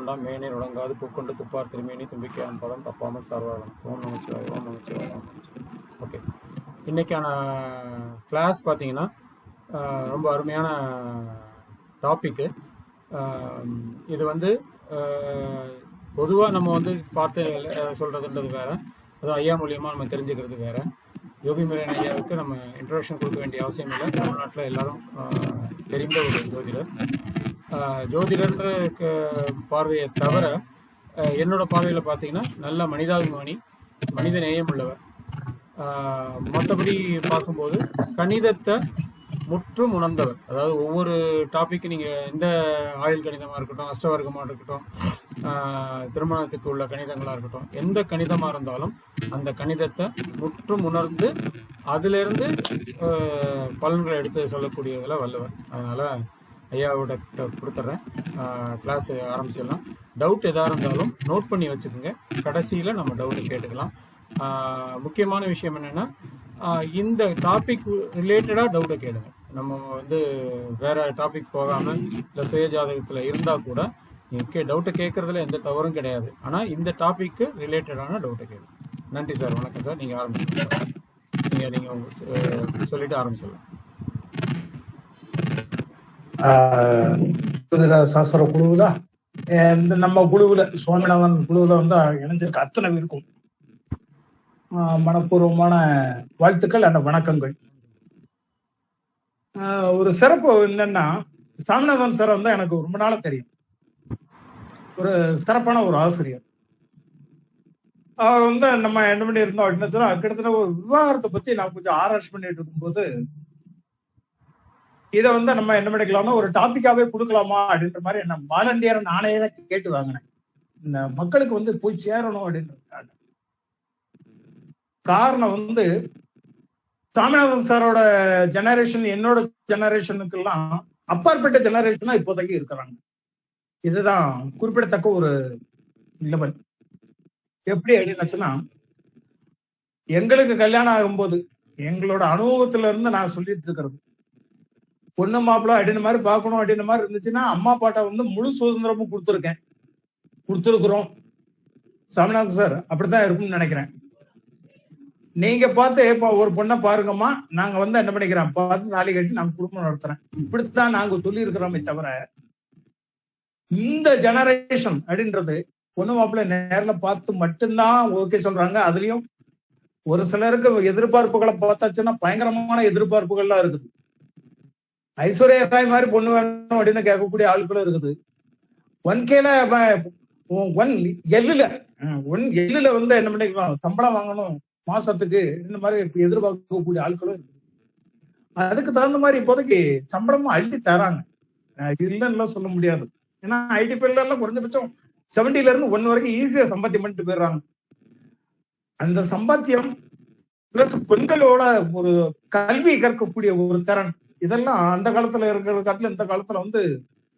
வேண்டாம் மேனீர் உடங்காது பூக்கொண்டு துப்பார் திருமேனி தும்பிக்கையான் பதம் தப்பாமல் சார்வாகும். ஓம் நமச்சிவாய், ஓம் நமச்சிவாய், ஓம் நமச்சிவாய். ஓகே, இன்றைக்கான கிளாஸ் பார்த்தீங்கன்னா ரொம்ப அருமையான டாப்பிக்கு. இது வந்து பொதுவாக நம்ம வந்து பார்த்து சொல்கிறதுன்றது வேறு, அதுவும் ஐயா மூலியமாக நம்ம தெரிஞ்சுக்கிறது வேறு. யோகிமுரன் ஐயாவுக்கு நம்ம இன்ட்ரடக்ஷன் கொடுக்க வேண்டிய அவசியம் இல்லை. தமிழ்நாட்டில் எல்லாரும் தெரிந்த ஒரு ஜோதிடர். ஜோதிடர்ன்ற பார்வையை தவிர என்னோட பார்வையில் பார்த்தீங்கன்னா நல்ல மனிதாபிமானி, மனித நேயம் உள்ளவர். மற்றபடி பார்க்கும்போது கணிதத்தை முற்றும் உணர்ந்தவர். அதாவது ஒவ்வொரு டாபிக் நீங்கள் எந்த ஆயுள் கணிதமாக இருக்கட்டும், அஷ்டவர்க்கமாக இருக்கட்டும், திருமணத்துக்கு உள்ள கணிதங்களாக இருக்கட்டும், எந்த கணிதமாக இருந்தாலும் அந்த கணிதத்தை முற்றும் உணர்ந்து அதிலிருந்து பலன்களை எடுத்து சொல்லக்கூடியதில் வல்லவர். அதனால் ஐயாவோட கொடுத்துட்றேன், கிளாஸ் ஆரம்பிச்சிடலாம். டவுட் எதாக இருந்தாலும் நோட் பண்ணி வச்சுக்கோங்க, கடைசியில் நம்ம டவுட்டு கேட்டுக்கலாம். முக்கியமான விஷயம் என்னென்னா, இந்த டாபிக் ரிலேட்டடாக டவுட்டை கேளுங்க. நம்ம வந்து வேறு டாபிக் போகாமல் இல்லை சுய ஜாதகத்தில் இருந்தால் கூட நீங்கள் டவுட்டை கேட்குறதுல எந்த தவறும் கிடையாது. ஆனால் இந்த டாப்பிக்கு ரிலேட்டடான டவுட்டை கேளுங்க. நன்றி சார். வணக்கம் சார். நீங்கள் ஆரம்பிச்சிடலாம். நீங்கள் சொல்லிட்டு ஆரம்பிச்சிடலாம். சாஸ்திர குழுவுல நம்ம குழுவுல சுவாமிநாதன் குழுவுல வந்து இணைஞ்சிருக்க அத்தனை இருக்கும் மனப்பூர்வமான வாழ்த்துக்கள் அந்த வணக்கங்கள். ஒரு சிறப்பு என்னன்னா, சாமிநாதன் சார் வந்து எனக்கு ரொம்ப நாளா தெரியும். ஒரு சிறப்பான ஒரு ஆசிரியர். அவர் வந்து நம்ம என்ன பண்ணி இருந்தோம் அப்படின்னு சொன்னா, கிட்டத்தட்ட ஒரு விவாகரத்தை பத்தி நான் கொஞ்சம் ஆராய்ச்சி பண்ணிட்டு இருக்கும்போது, இதை வந்து நம்ம என்ன பண்ணிக்கலாம்னா ஒரு டாபிக்காவே கொடுக்கலாமா அப்படின்ற மாதிரி என்ன வாலண்டியரை நானே தான் கேட்டு வாங்கினேன். இந்த மக்களுக்கு வந்து போய் சேரணும் அப்படின்றதுக்காக. காரணம் வந்து சாமிநாதன் சாரோட ஜெனரேஷன் என்னோட ஜெனரேஷனுக்கெல்லாம் அப்பாற்பட்ட ஜெனரேஷனா இப்போதைக்கு இருக்கிறாங்க. இதுதான் குறிப்பிடத்தக்க ஒரு லெவல். எப்படி அப்படின்னாச்சுன்னா, எங்களுக்கு கல்யாணம் ஆகும்போது எங்களோட அனுபவத்துல இருந்து நான் சொல்லிட்டு இருக்கிறது, பொண்ணு மாப்பிள்ள அப்படின்னு மாதிரி பார்க்கணும் அப்படின்னு மாதிரி இருந்துச்சுன்னா அம்மா அப்பாட்ட வந்து முழு சுதந்திரமும் கொடுத்துருக்குறோம். சாமிநாதன் சார் அப்படித்தான் இருக்கும்னு நினைக்கிறேன். நீங்க பார்த்து இப்போ ஒரு பொண்ணை பாருங்கம்மா, நாங்க வந்து என்ன பண்ணிக்கிறோம் பார்த்து தாலி கட்டி நாங்க குடும்பம் நடத்துறேன், இப்படித்தான் நாங்க சொல்லி இருக்கிறோமே தவிர, இந்த ஜெனரேஷன் அப்படின்றது பொண்ணு மாப்பிள்ளை நேர்ல பார்த்து மட்டும்தான் ஓகே சொல்றாங்க. அதுலயும் ஒரு சிலருக்கு எதிர்பார்ப்புகளை பார்த்தாச்சுன்னா பயங்கரமான எதிர்பார்ப்புகள்லாம் இருக்குது. ஐஸ்வர்யா ராய் மாதிரி பொண்ணு வேணும் அப்படின்னு கேட்கக்கூடிய ஆட்களும் இருக்குது. 1K ஒன் எல்லுல வந்து என்ன பண்ணிக்கலாம் சம்பளம் வாங்கணும் மாசத்துக்கு இந்த மாதிரி எதிர்பார்க்கக்கூடிய ஆட்களும் இருக்குது. அதுக்கு தகுந்த மாதிரி இப்போதைக்கு சம்பளமும் அள்ளி தராங்க, இல்லைன்னு சொல்ல முடியாது. ஏன்னா ஐடி ஃபீல்ட்ல எல்லாம் குறைஞ்சபட்சம் 70 இருந்து 1 வரைக்கும் ஈஸியா சம்பாத்தியம் பண்ணிட்டு போயிடுறாங்க. அந்த சம்பாத்தியம் பிளஸ் பெண்களோட ஒரு கல்வி கற்கக்கூடிய ஒரு திறன், இதெல்லாம் அந்த காலத்துல இருக்கிற காட்டுல இந்த காலத்துல வந்து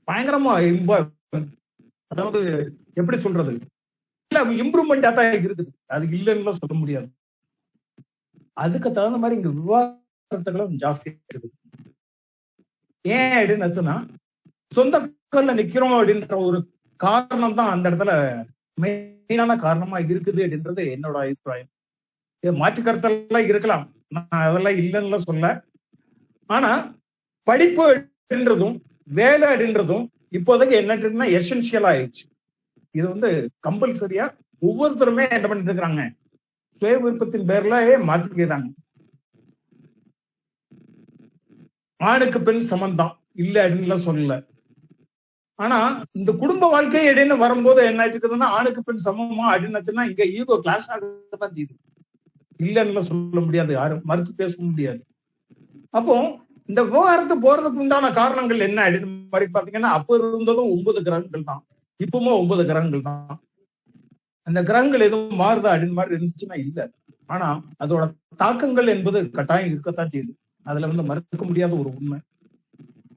பயங்கரமா அதாவது எப்படி சொல்றது, இல்ல இம்ப்ரூவ்மெண்டா தான் இருக்குது. அது இல்லைன்னு சொல்ல முடியாது. அதுக்கு தகுந்த மாதிரி இங்க விவாதங்களும் ஜாஸ்தியா இருக்குது. ஏன் அப்படின்னு சொந்த கல்ல நிக்கிறோம் அப்படின்ற ஒரு காரணம் தான் அந்த இடத்துல மெயினான காரணமா இருக்குது அப்படின்றது என்னோட அபிப்பிராயம். இது மாற்று கருத்தெல்லாம் இருக்கலாம், நான் அதெல்லாம் இல்லைன்னு சொல்ல. ஆனா படிப்பு அப்படின்றதும் வேலை அப்படின்றதும் இப்போதைக்கு என்ன எசென்சியலா ஆயிடுச்சு. இது வந்து கம்பல்சரியா ஒவ்வொருத்தருமே என்ன பண்ணிட்டு இருக்கிறாங்க, சுய விருப்பத்தின் பேர்ல மாத்திக்கிறாங்க. ஆணுக்கு பெண் சமந்தான் இல்ல அப்படின்னு சொல்லல. ஆனா இந்த குடும்ப வாழ்க்கை அப்படின்னு வரும்போது என்ன இருக்குதுன்னா, ஆணுக்கு பெண் சமமா அப்படின்னுச்சுன்னா இங்க ஈகோ கிளாஷ் ஆகத்தான் செய்யுது. இல்லைன்னு சொல்ல முடியாது, யாரும் மறுத்து பேச முடியாது. அப்போ இந்த விவகாரத்து போறதுக்கு உண்டான காரணங்கள் என்ன அப்படின்னு மாதிரி பாத்தீங்கன்னா, அப்ப இருந்ததும் 9 கிரகங்கள் தான், இப்பவும் 9 கிரகங்கள் தான். அந்த கிரகங்கள் எதுவும் மாறுதா அப்படின்னு மாதிரி இருந்துச்சுன்னா இல்ல. ஆனா அதோட தாக்கங்கள் என்பது கட்டாயம் இருக்கத்தான் செய்யுது. அதுல வந்து மறுக்க முடியாத ஒரு உண்மை.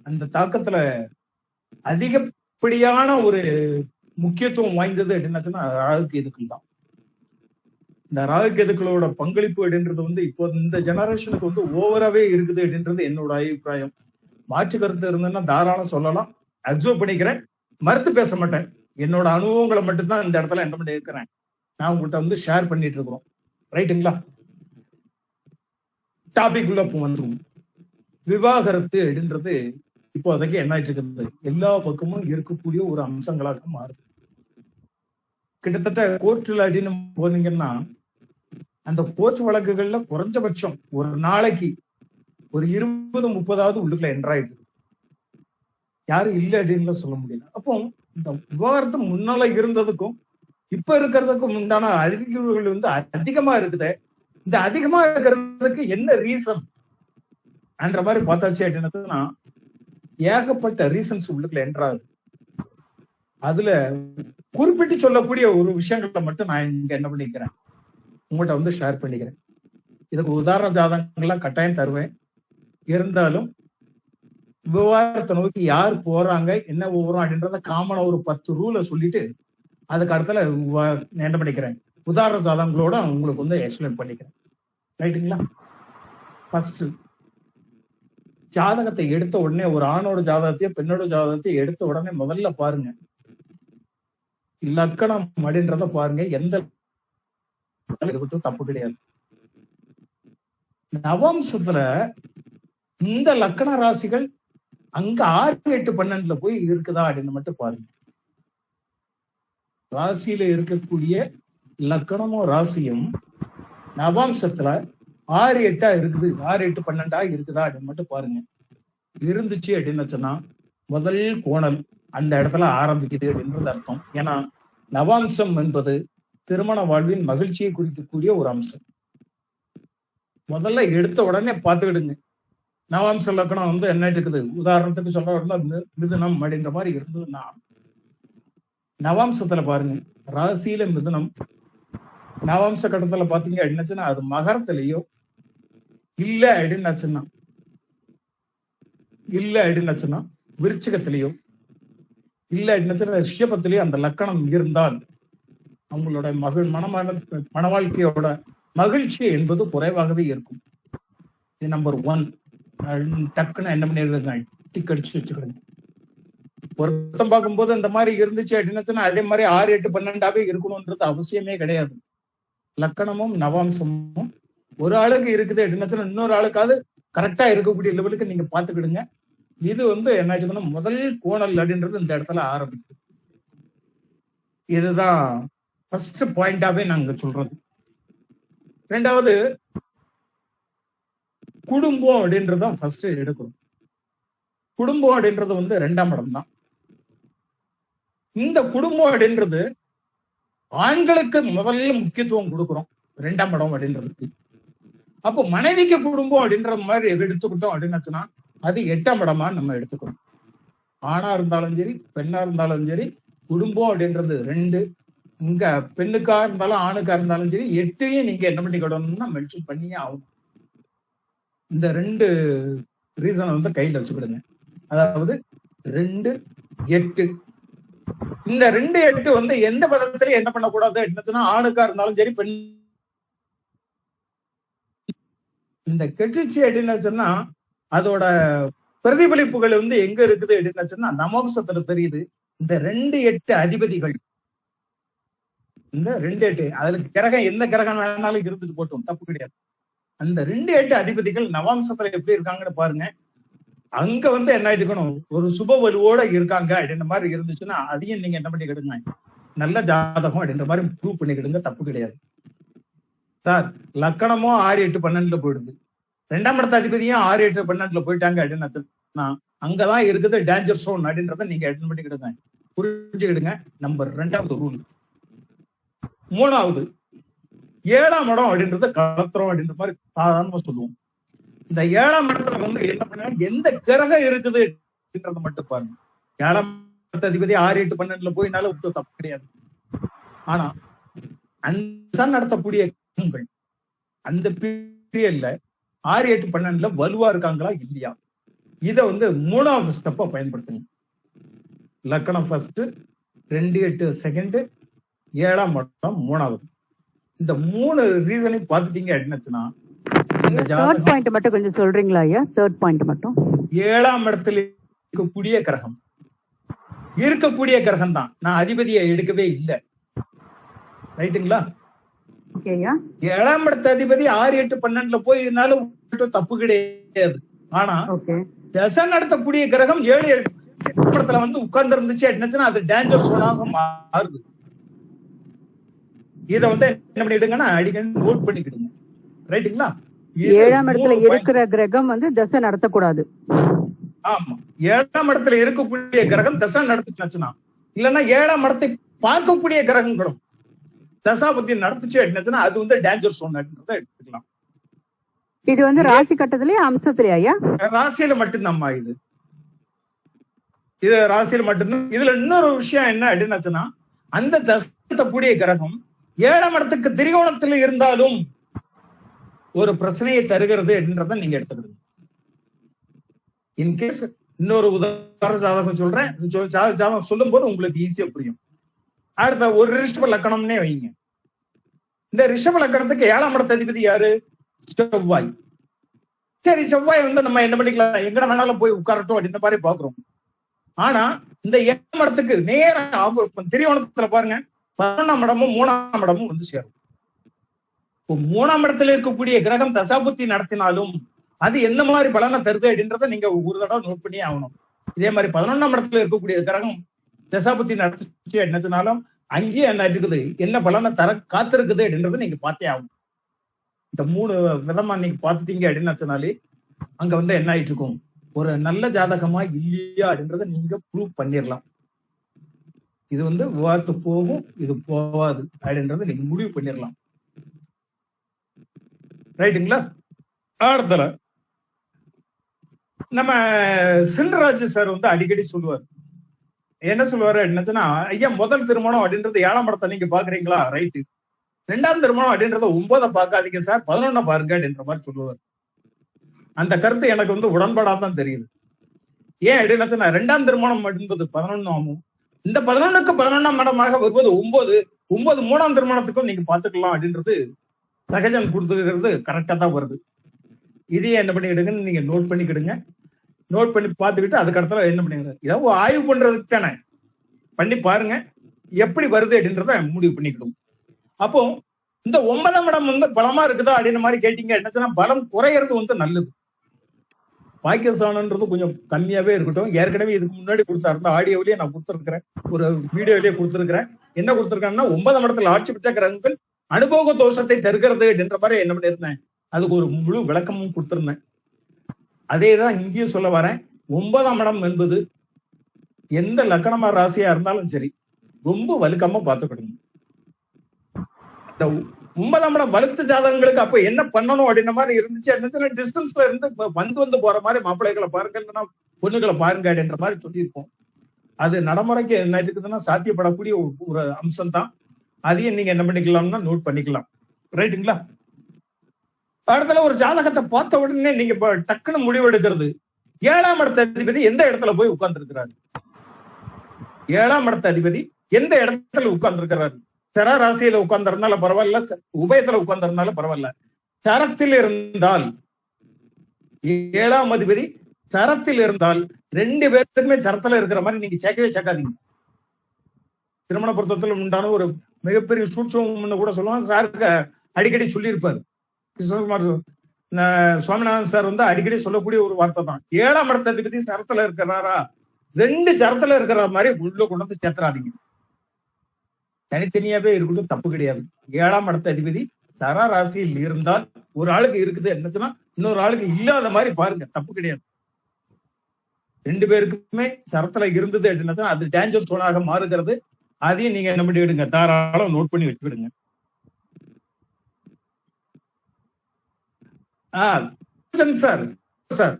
அந்த தாக்கத்துல அதிகப்படியான ஒரு முக்கியத்துவம் வாய்ந்தது அப்படின்னாச்சுன்னா ராகு கேதுக்கள் தான். இந்த ராகு கேதுக்களோட பங்களிப்பு அப்படின்றது வந்து இப்போ இந்த ஜெனரேஷனுக்கு வந்து ஓவராவே இருக்குது அப்படின்றது என்னோட அபிப்பிராயம். மாற்று கருத்து இருந்ததுன்னா தாராளம் சொல்லலாம், அப்சர்வ் பண்ணிக்கிறேன், மறுத்து பேச மாட்டேன். என்னோட அனுபவங்களை மட்டும்தான் இந்த இடத்துல என்ன பண்ணி இருக்கிறேன், நான் உங்கள்கிட்ட வந்து ஷேர் பண்ணிட்டு இருக்கிறோம். ரைட்டுங்களா? டாபிக் உள்ள வந்துருவோம். விவாகரத்து அப்படின்றது இப்போதைக்கு என்ன ஆயிட்டு இருக்குது, எல்லா பக்கமும் இருக்கக்கூடிய ஒரு அம்சங்களாக மாறுது. கிட்டத்தட்ட கோர்ட்ல அப்படின்னு போனீங்கன்னா அந்த கோர்ட் வழக்குகள்ல குறைஞ்சபட்சம் ஒரு நாளைக்கு ஒரு 20-30 உள்ளுக்குள்ள என்ட்ராயிடுது. யாரும் இல்லை அப்படின்னு சொல்ல முடியல. அப்போ இந்த விவாகரத்து முன்னால இருந்ததுக்கும் இப்ப இருக்கிறதுக்கும் உண்டான அறிகுறிகள் வந்து அதிகமா இருக்குது. இந்த அதிகமா இருக்கிறதுக்கு என்ன ரீசன் என்ற மாதிரி பார்த்தாச்சு அப்படின்னா ஏகப்பட்ட ரீசன்ஸ் உள்ளுக்குள்ள என்ட்ராகுது. அதுல குறிப்பிட்டு சொல்லக்கூடிய ஒரு விஷயங்களை மட்டும் நான் இங்க என்ன பண்ணிக்கிறேன், உங்கள்கிட்ட வந்து ஷேர் பண்ணிக்கிறேன். இதுக்கு உதாரண ஜாதகங்கள்லாம் கட்டாயம் தருவேன். இருந்தாலும் விவகாரத்தை நோக்கி யார் போறாங்க, என்ன போறோம் அப்படின்றத காமனா ஒரு 10 ரூலை சொல்லிட்டு அதுக்கு அடுத்தல என்ன பண்ணிக்கிறேன், உதாரண ஜாதகங்களோட உங்களுக்கு வந்து எக்ஸ்பிளைன் பண்ணிக்கிறேன். ரைட்டுங்களா? ஃபர்ஸ்ட் ஜாதகத்தை எடுத்த உடனே ஒரு ஆணோட ஜாதகத்தையும் பெண்ணோட ஜாதகத்தையும் எடுத்த உடனே முதல்ல பாருங்க லக்கணம் அப்படின்றத பாருங்க. எந்த இருக்கட்டும் தப்பு கிடையாது. நவம்சத்துல இந்த லக்கண ராசிகள் அங்க 6, 8, 12 போய் இருக்குதா அப்படின்னு மட்டும் பாருங்க. ராசியில இருக்கக்கூடிய லக்கணமும் ராசியும் நவாம்சத்துல 6, 8 இருக்குது, 6, 8, 12 இருக்குதா அப்படின்னு மட்டும் பாருங்க. இருந்துச்சு அப்படின்னு சொன்னா முதல் கோணல் அந்த இடத்துல ஆரம்பிக்குது அப்படின்றது அர்த்தம். ஏன்னா நவாம்சம் என்பது திருமண வாழ்வின் மகிழ்ச்சியை குறிக்கக்கூடிய ஒரு அம்சம். முதல்ல எடுத்த உடனே பார்த்துக்கிடுங்க. நவாம்ச லக்கணம் வந்து என்ன இருக்குது, உதாரணத்துக்கு சொல்ல வரல மிதுனம் அப்படின்ற மாதிரி இருந்ததுன்னா நவாம்சத்துல பாருங்க, ராசியில மிதுனம், நவாம்ச கட்டத்துல பாத்தீங்க அப்படின்னாச்சுன்னா அது மகரத்திலேயோ இல்ல அப்படின்னாச்சுன்னா விருச்சிகத்திலேயோ இல்ல அப்படின்னாச்சுன்னா ரிஷபத்திலேயோ அந்த லக்கணம் இருந்தால் அவங்களோட மன வாழ்க்கையோட மகிழ்ச்சி என்பது குறைவாகவே இருக்கும். இது நம்பர் 1. டக்குன்னு என்ன பண்ணிடுறது, டிக் அடிச்சு வச்சுக்கிறேன். பொருத்தம் பார்க்கும்போது இந்த மாதிரி இருந்துச்சு அப்படின்னாச்சுன்னா அதே மாதிரி 6, 8, 12 இருக்கணும்ன்றது அவசியமே கிடையாது. லக்கணமும் நவாம்சமும் ஒரு ஆளுக்கு இருக்குது அப்படின்னாச்சுன்னா இன்னொரு ஆளுக்காவது கரெக்டா இருக்கக்கூடிய லெவலுக்கு நீங்க பாத்துக்கிடுங்க. இது வந்து என்ன ஆச்சுன்னா முதல் கோணல் அப்படின்றது இந்த இடத்துல ஆரம்பிக்கும். இதுதான் ஃபர்ஸ்ட் பாயிண்டாவே நாங்க சொல்றது. ரெண்டாவது குடும்பம் அப்படின்றதான் ஃபர்ஸ்ட் எடுக்கணும். குடும்பம் அப்படின்றது வந்து 2ஆம் இடம் தான். இந்த குடும்பம் அப்படின்றது ஆண்களுக்கு முதல்ல முக்கியத்துவம் கொடுக்குறோம் 2ஆம் இடம் அப்படின்றதுக்கு. அப்போ மனைவிக்கு குடும்பம் அப்படின்ற மாதிரி எடுத்துக்கிட்டோம் அப்படின்னாச்சுன்னா அது 8ஆம் இடமா நம்ம எடுத்துக்கிறோம். ஆணா இருந்தாலும் சரி பெண்ணா இருந்தாலும் சரி குடும்பம் அப்படின்றது 2. இங்க பெண்ணுக்கா இருந்தாலும் ஆணுக்கா இருந்தாலும் சரி 8ஐயும் நீங்க என்ன பண்ணிக்கிடணும்னா மென்ஷன் பண்ணியே ஆகும். இந்த 2 ரீசனை வந்து கையில வச்சுக்கிடுங்க. அதாவது 2, 8. இந்த 2, 8 வந்து எந்த பதத்திலயும் என்ன பண்ணக்கூடாது அப்படின்னா ஆணுக்கா இருந்தாலும் சரி பெண். இந்த கெட்டுச்சு அப்படின்னு சொன்னா அதோட பிரதிபலிப்புகள் வந்து எங்க இருக்குது அப்படின்னு சொன்னா நவம்சத்துல தெரியுது. இந்த 2, 8 அதிபதிகள், இந்த 2, 8 அதுல கிரகம் எந்த கிரகம் வேணாலும் இருந்துட்டு போட்டோம், தப்பு கிடையாது. அந்த 2, 8 அதிபதிகள் நவாம்சத்துல எப்படி இருக்காங்கன்னு பாருங்க. அங்க வந்து என்ன ஆயிட்டுக்கணும், ஒரு சுப வலுவோட இருக்காங்க அப்படின்ற மாதிரி இருந்துச்சுன்னா அதையும் நீங்க என்ன பண்ணிக்கிடுங்க, நல்ல ஜாதகம் அப்படின்ற மாதிரி ப்ரூவ் பண்ணிக்கிடுங்க, தப்பு கிடையாது. சார் லக்கணமும் 6, 8, 12 போயிடுது, 2ஆம் இடத்த அதிபதியும் 6, 8, 12 போயிட்டாங்க அப்படின்னு அங்கதான் இருக்குது டேஞ்சர் சோன் அப்படின்றத நீங்க அட்டன் பண்ணிக்கிடுங்க, புரிஞ்சுக்கிடுங்க. நம்பர் 2வது ரூல். 3வது 7ஆம் இடம் அப்படின்றத கலத்திரம் அப்படின்ற மாதிரி சாதாரணமா சொல்லுவோம். இந்த 7ஆம் இடத்துல வந்து என்ன பண்ண எந்த கிரகம் இருக்குது அப்படின்றத மட்டும் பாருங்க. 7ஆம் இடத்த அதிபதி 6, 8, 12 போயினாலும் தப்பு கிடையாது. ஆனா அந்த நடத்தக்கூடிய கிரகங்கள் அந்த பீரியட்ல 6, 8, 12 வலுவா இருக்காங்களா இல்லையா, இத வந்து 3வது ஸ்டெப்பா பயன்படுத்துங்க. லக்கணம் ஃபர்ஸ்ட், 2, 8 செகண்ட், 7ஆம் இடம் 3வது. இந்த 3 ரீசனையும் பார்த்துட்டீங்க அப்படின்னுச்சுன்னா இந்த தேர்ட் பாயிண்ட் மட்டும் கொஞ்சம் சொல்றீங்களா ஐயா? தேர்ட் பாயிண்ட் மட்டும். 7ஆம் இடத்துல இருக்கக்கூடிய கிரகம் இருக்கக்கூடிய கிரகம் தான், நான் அதிபதியை எடுக்கவே இல்லை. ரைட்டுங்களா? ஏழாம் இடத்து அதிபதி 6, 8, 12 போய் இருந்தாலும் தப்பு கிடையாது. ஆனா தசை நடத்தக்கூடிய கிரகம் 7, 8 இடத்துல வந்து உட்கார்ந்து இருந்துச்சு அப்படின்னா அது டேஞ்சர் சோனாக மாறுது. இதை வந்து என்ன பண்ணிடுங்கன்னா அடிக்கடி நோட் பண்ணிக்கிடுங்க. ரைட்டுங்களா? 7ஆம் இடத்துல இருக்கிற கிரகம் வந்து தசை நடத்தக்கூடாது. ஆமா, 7ஆம் இடத்துல இருக்கக்கூடிய கிரகம் தசை நடத்துச்சுன்னா, இல்லைன்னா 7ஆம் இடத்தை பார்க்கக்கூடிய கிரகங்களும் தசாபத்தி நடத்துச்சு அப்படின்னா அது வந்து டேஞ்சர் சோன் அப்படின்றத எடுத்துக்கலாம். இது வந்து ராசி கட்டத்திலேயே அம்சத்திலேயா? ராசியில மட்டும்தான்மா இது ராசியில மட்டும்தான். இதுல இன்னொரு விஷயம் என்ன அப்படின்னாச்சுன்னா, அந்த தசை கிரகம் 7ஆம் இடத்துக்கு திரிகோணத்துல இருந்தாலும் ஒரு பிரச்சனையை தருகிறது அப்படின்றத நீங்க எடுத்துக்கிடுங்க. இன்கேஸ் இன்னொரு உதாரண ஜாதகம் சொல்றேன், ஜாதகம் சொல்லும் போது உங்களுக்கு ஈஸியா புரியும். அடுத்த ஒரு ரிஷப லக்கணம்னே வைங்க. இந்த ரிஷப லக்கணத்துக்கு 7ஆம் இடத்து அதிபதி யாரு? செவ்வாய். சரி, செவ்வாய் வந்து நம்ம என்ன பண்ணிக்கலாம், எங்கட வேணாலும் போய் உட்காரட்டும் அப்படின்ற மாதிரி பாக்குறோம். ஆனா இந்த 7ஆம் இடத்துக்கு நேர திரிகோணத்துல பாருங்க, 11ஆம் இடமும் 3ஆம் இடமும் வந்து சேரும். 3ஆம் இடத்துல இருக்கக்கூடிய கிரகம் தசாபுத்தி நடத்தினாலும் அது எந்த மாதிரி பலனை தருது அப்படின்றத நீங்க ஒரு தடவை நோட் பண்ணி ஆகணும். இதே மாதிரி 11ஆம் இடத்துல இருக்கக்கூடிய கிரகம் தசாபுத்தி நடத்தி என்னத்தினாலும் அங்கேயே என்ன இருக்குது, என்ன பலனை தர காத்திருக்குது அப்படின்றத நீங்க பார்த்தே ஆகணும். இந்த 3 விதமா நீங்க பார்த்துட்டீங்க அப்படின்னாலே அங்க வந்து என்ன ஆயிட்டு இருக்கும், ஒரு நல்ல ஜாதகமா இல்லையா அப்படின்றத நீங்க ப்ரூவ் பண்ணிடலாம். இது வந்து விவாதத்து போகும், இது போகாது அப்படின்றத நீங்க முடிவு பண்ணிடலாம். ரைட்டுங்களா? அடுத்தல நம்ம சில்ராஜ் சார் வந்து அடிக்கடி சொல்லுவார், என்ன சொல்லுவாரு என்னச்சுன்னா, ஐயா முதல் திருமணம் அப்படின்றது 7ஆம் இடத்தை நீங்க பாக்குறீங்களா? ரைட்டு. 2ஆம் திருமணம் அப்படின்றத 9 பார்க்காதீங்க சார், 11 பாருங்க அப்படின்ற மாதிரி சொல்லுவார். அந்த கருத்து எனக்கு வந்து உடன்பாடாதான் தெரியுது. ஏன் அப்படின்னா 2ஆம் திருமணம் என்பது 11 ஆகும், இந்த 11க்கு 11ஆம் இடமாக வருவது 9 3ஆம் திருமணத்துக்கும் நீங்க பாத்துக்கலாம் அப்படின்றது சகஜம் கொடுத்துக்கிறது கரெக்டா தான் வருது. இதையே என்ன பண்ணிக்கிடுங்கன்னு நீங்க நோட் பண்ணிக்கிடுங்க. நோட் பண்ணி பார்த்துக்கிட்டு அதுக்கு அடுத்த என்ன பண்ணிக்கிடுங்க, ஏதாவது ஆய்வு பண்றதுக்கு தானே, பண்ணி பாருங்க எப்படி வருது அப்படின்றத முடிவு பண்ணிக்கிடும். அப்போ இந்த 9ஆம் இடம் வந்து பலமா இருக்குதா அப்படின்ற மாதிரி கேட்டீங்க என்னச்சுன்னா, பலம் குறையிறது வந்து நல்லது. பாகிஸ்தான்ன்றது கொஞ்சம் கம்மியாவே இருக்கட்டும். ஏற்கனவே இதுக்கு முன்னாடி கொடுத்தாருந்தா ஆடியோவிலேயே நான் கொடுத்துருக்கிறேன், ஒரு வீடியோலயே கொடுத்துருக்கிறேன். என்ன கொடுத்துருக்கேன்னா, 9ஆம் இடத்துல ஆட்சி பெற்ற கிரகங்கள் அனுபவ தோஷத்தை தருகிறது அப்படின்ற மாதிரி என்ன பண்ணியிருந்தேன், அதுக்கு ஒரு முழு விளக்கமும் கொடுத்திருந்தேன். அதேதான் இங்கேயும் சொல்ல வரேன். 9ஆம் இடம் என்பது எந்த லக்கணமா ராசியா இருந்தாலும் சரி ரொம்ப வலுக்காம பார்த்துக்கிடுங்க. இந்த 9ஆம் இடம் வலுத்த ஜாதகங்களுக்கு அப்ப என்ன பண்ணணும் அப்படின்ற மாதிரி இருந்துச்சு, டிஸ்டன்ஸ்ல இருந்து வந்து போற மாதிரி மாப்பிள்ளைகளை பாருங்க, இல்லைன்னா பொண்ணுகளை பாருங்க அப்படின்ற மாதிரி சொல்லியிருப்போம். அது நடைமுறைக்கு என்ன இருக்குதுன்னா சாத்தியப்படக்கூடிய ஒரு அம்சம் தான். அதையும் நீங்க என்ன பண்ணிக்கலாம்னா நோட் பண்ணிக்கலாம். ரைட்டுங்களா? அடுத்தல ஒரு ஜாதகத்தை பார்த்த உடனே நீங்க டக்குன்னு முடிவெடுக்கிறது, 7ஆம் இடத்து அதிபதி எந்த இடத்துல போய் உட்கார்ந்து இருக்கிறாரு, 7ஆம் இடத்து அதிபதி எந்த இடத்துல உட்கார்ந்து இருக்கிறாரு. சர ராசியில உட்கார்ந்திருந்தாலும் பரவாயில்ல, உபயத்துல உட்கார்ந்திருந்தாலும் பரவாயில்ல, சரத்தில் இருந்தால் 7ஆம் அதிபதி சரத்தில் இருந்தால் 2 பேருக்குமே சரத்துல இருக்கிற மாதிரி நீங்க சேர்க்கவே சேர்க்காதீங்க. திருமண பொருத்தத்தில் உண்டான ஒரு மிகப்பெரிய சூட்சம்னு கூட சொல்லுவாங்க. சாருக்கு அடிக்கடி சொல்லியிருப்பாரு கிருஷ்ணகுமார் சுவாமிநாதன் சார் வந்து அடிக்கடி சொல்லக்கூடிய ஒரு வார்த்தை தான், 7ஆம் இடத்து அதிபதி சரத்துல இருக்கிறாரா, 2 சரத்துல இருக்கிற மாதிரி உள்ள கொண்டு வந்து சேர்த்துறாதீங்க. தனித்தனியாவே இருக்கட்டும், தப்பு கிடையாது. 7ஆம் இடத்து அதிபதி சர ராசியில் இருந்தால் ஒரு ஆளுக்கு இருக்குது என்னச்சுன்னா இன்னொரு ஆளுக்கு இல்லாத மாதிரி பாருங்க, தப்பு கிடையாது. 2 பேருக்குமே சரத்துல இருந்தது அப்படின்னா அது டேஞ்சர் சோனாக மாறுகிறது. அதையும் நீங்க என்ன பண்ணி விடுங்க, தாராளம் நோட் பண்ணி வச்சுக்கிடுங்க. சார் சார்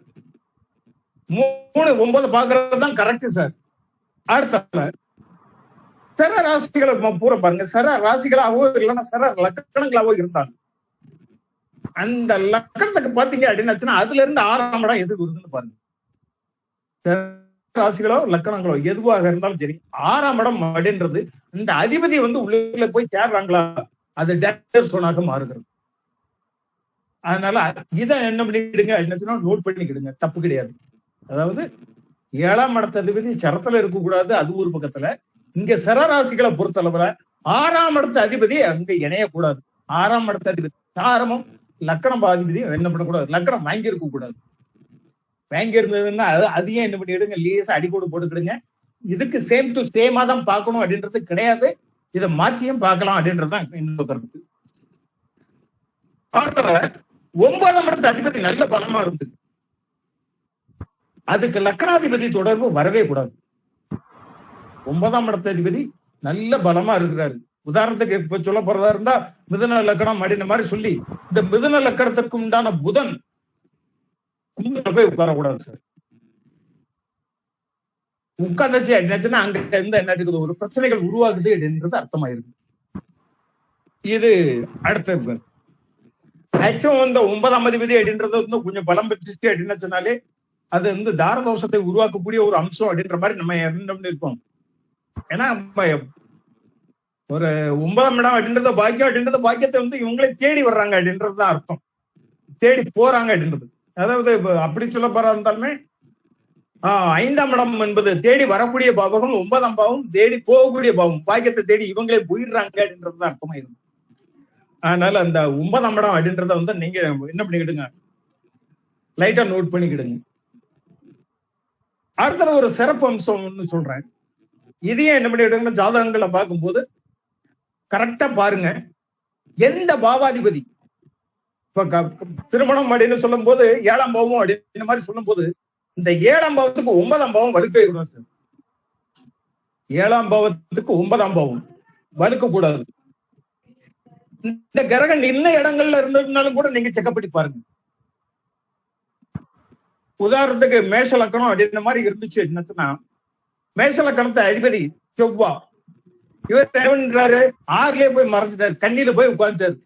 3 9 பாக்குறது தான் கரெக்ட் சார். அடுத்த சர ராசிகளை பூரா பாருங்க, சர ராசிகளாகவோ இல்லைன்னா சர லக்கணங்களாவோ இருந்தாங்க. அந்த லக்கணத்துக்கு பாத்தீங்க அப்படின்னாச்சுன்னா அதுல இருந்து 6ஆம் இடம் எது வருதுன்னு பாருங்க. ராசிகளோ லக்கணங்களோ எதுவாக இருந்தாலும் சரி, 6ஆம் இடம் அப்படின்றது இந்த அதிபதி வந்து உள்ள போய் சேர்றாங்களா, அது டேஞ்சர் சோனாக மாறுகிறது. அதனால இதை என்ன பண்ணிடுங்க, நோட் பண்ணிக்கிடுங்க, தப்பு கிடையாது. அதாவது 7ஆம் இடத்த அதிபதி சரத்துல இருக்கக்கூடாது, அது ஒரு பக்கத்துல. இங்க சரராசிகளை பொறுத்தளவுல 6ஆம் இடத்த அதிபதி அங்க இணையக்கூடாது. 6ஆம் இடத்த அதிபதி சாரமும் லக்கணம் அதிபதியும் என்ன பண்ணக்கூடாது, லக்கணம் வாங்கி இருக்க கூடாது. வாங்கி இருந்ததுன்னா அதையும் என்ன பண்ணிடுங்க, லேசா அடிக்கோடு போட்டுக்கிடுங்க. இதுக்கு சேம் டு சேமா தான் பார்க்கணும் அப்படின்றது கிடையாது, இதை மாற்றியும் பார்க்கலாம் அப்படின்றதுதான் என்னோட கருத்து. அடுத்த 9ஆம் இடத்த அதிபதி நல்ல பலமா இருக்கு, அதுக்கு லக்கணாதிபதி தொடர்பு வரவே கூடாது. 9ஆம் இடத்த அதிபதி நல்ல பலமா இருக்கிறாரு. உதாரணத்துக்கு இப்ப சொல்ல போறதா இருந்தா மிதுன லக்கணம் அப்படின்ற மாதிரி சொல்லி, இந்த மிதுன லக்கணத்துக்கு உண்டான புதன் கும்பல போய் உட்காரக்கூடாது சார். உட்கார்ந்துச்சு அப்படின்னாச்சுன்னா அங்க இருந்து என்ன இருக்குது, ஒரு பிரச்சனைகள் உருவாகுது அப்படின்றது அர்த்தமாயிருக்கு. இது அடுத்த மேக்சிமம் இந்த 9ஆம் அதிபதி அப்படின்றது வந்து கொஞ்சம் பலம் பெற்றுச்சு அப்படின்னு சொன்னாலே அது வந்து தாரதோஷத்தை உருவாக்கக்கூடிய ஒரு அம்சம் அப்படின்ற மாதிரி நம்ம என்ன இருப்போம். ஏன்னா ஒரு 9ஆம் இடம் அப்படின்றத பாக்கியம் அப்படின்றத பாக்கியத்தை வந்து இவங்களே தேடி வர்றாங்க அப்படின்றதுதான் அர்த்தம், தேடி போறாங்க அப்படின்றது. அதாவது அப்படி சொல்ல போறா இருந்தாலுமே 5ஆம் இடம் என்பது தேடி வரக்கூடிய பாவகம், 9ஆம் பாவம் தேடி போகக்கூடிய பாவம், பாக்கியத்தை தேடி இவங்களே போயிடுறாங்க அப்படின்றதுதான் அர்த்தமாயிருக்கும். அதனால அந்த 9ஆம் இடம் அப்படின்றத வந்து நீங்க என்ன பண்ணிக்கிடுங்க, லைட்டா நோட் பண்ணிக்கிடுங்க. அடுத்த ஒரு சிறப்பு அம்சம்னு சொல்றேன், இதையும் என்ன பண்ணிக்கிடுங்க, ஜாதகங்களை பார்க்கும்போது கரெக்டா பாருங்க. எந்த பாவாதிபதி இப்ப திருமணம் அப்படின்னு சொல்லும் போது 7ஆம் பாவம் அப்படின்னு மாதிரி சொல்லும் போது இந்த 7ஆம் பாவத்துக்கு 9ஆம் பாவம் வலுக்கவே கூடாது சார். 7ஆம் பாவத்துக்கு 9ஆம் பாவம் வலுக்க கூடாது. இந்த கிரகம் இன்ன இடங்கள்ல இருந்ததுனாலும் கூட நீங்க செக்அப் பண்ணி பாருங்க. உதாரணத்துக்கு மேஷ லக்கணம் அப்படின்ற மாதிரி இருந்துச்சு என்னச்சுன்னா, மேஷ லக்கணத்தை அதிபதி செவ்வா, இவர் என்னன்றாரு 6லயே போய் மறைஞ்சிட்டாரு, கண்ணில போய் உட்கார்ந்துட்டாரு.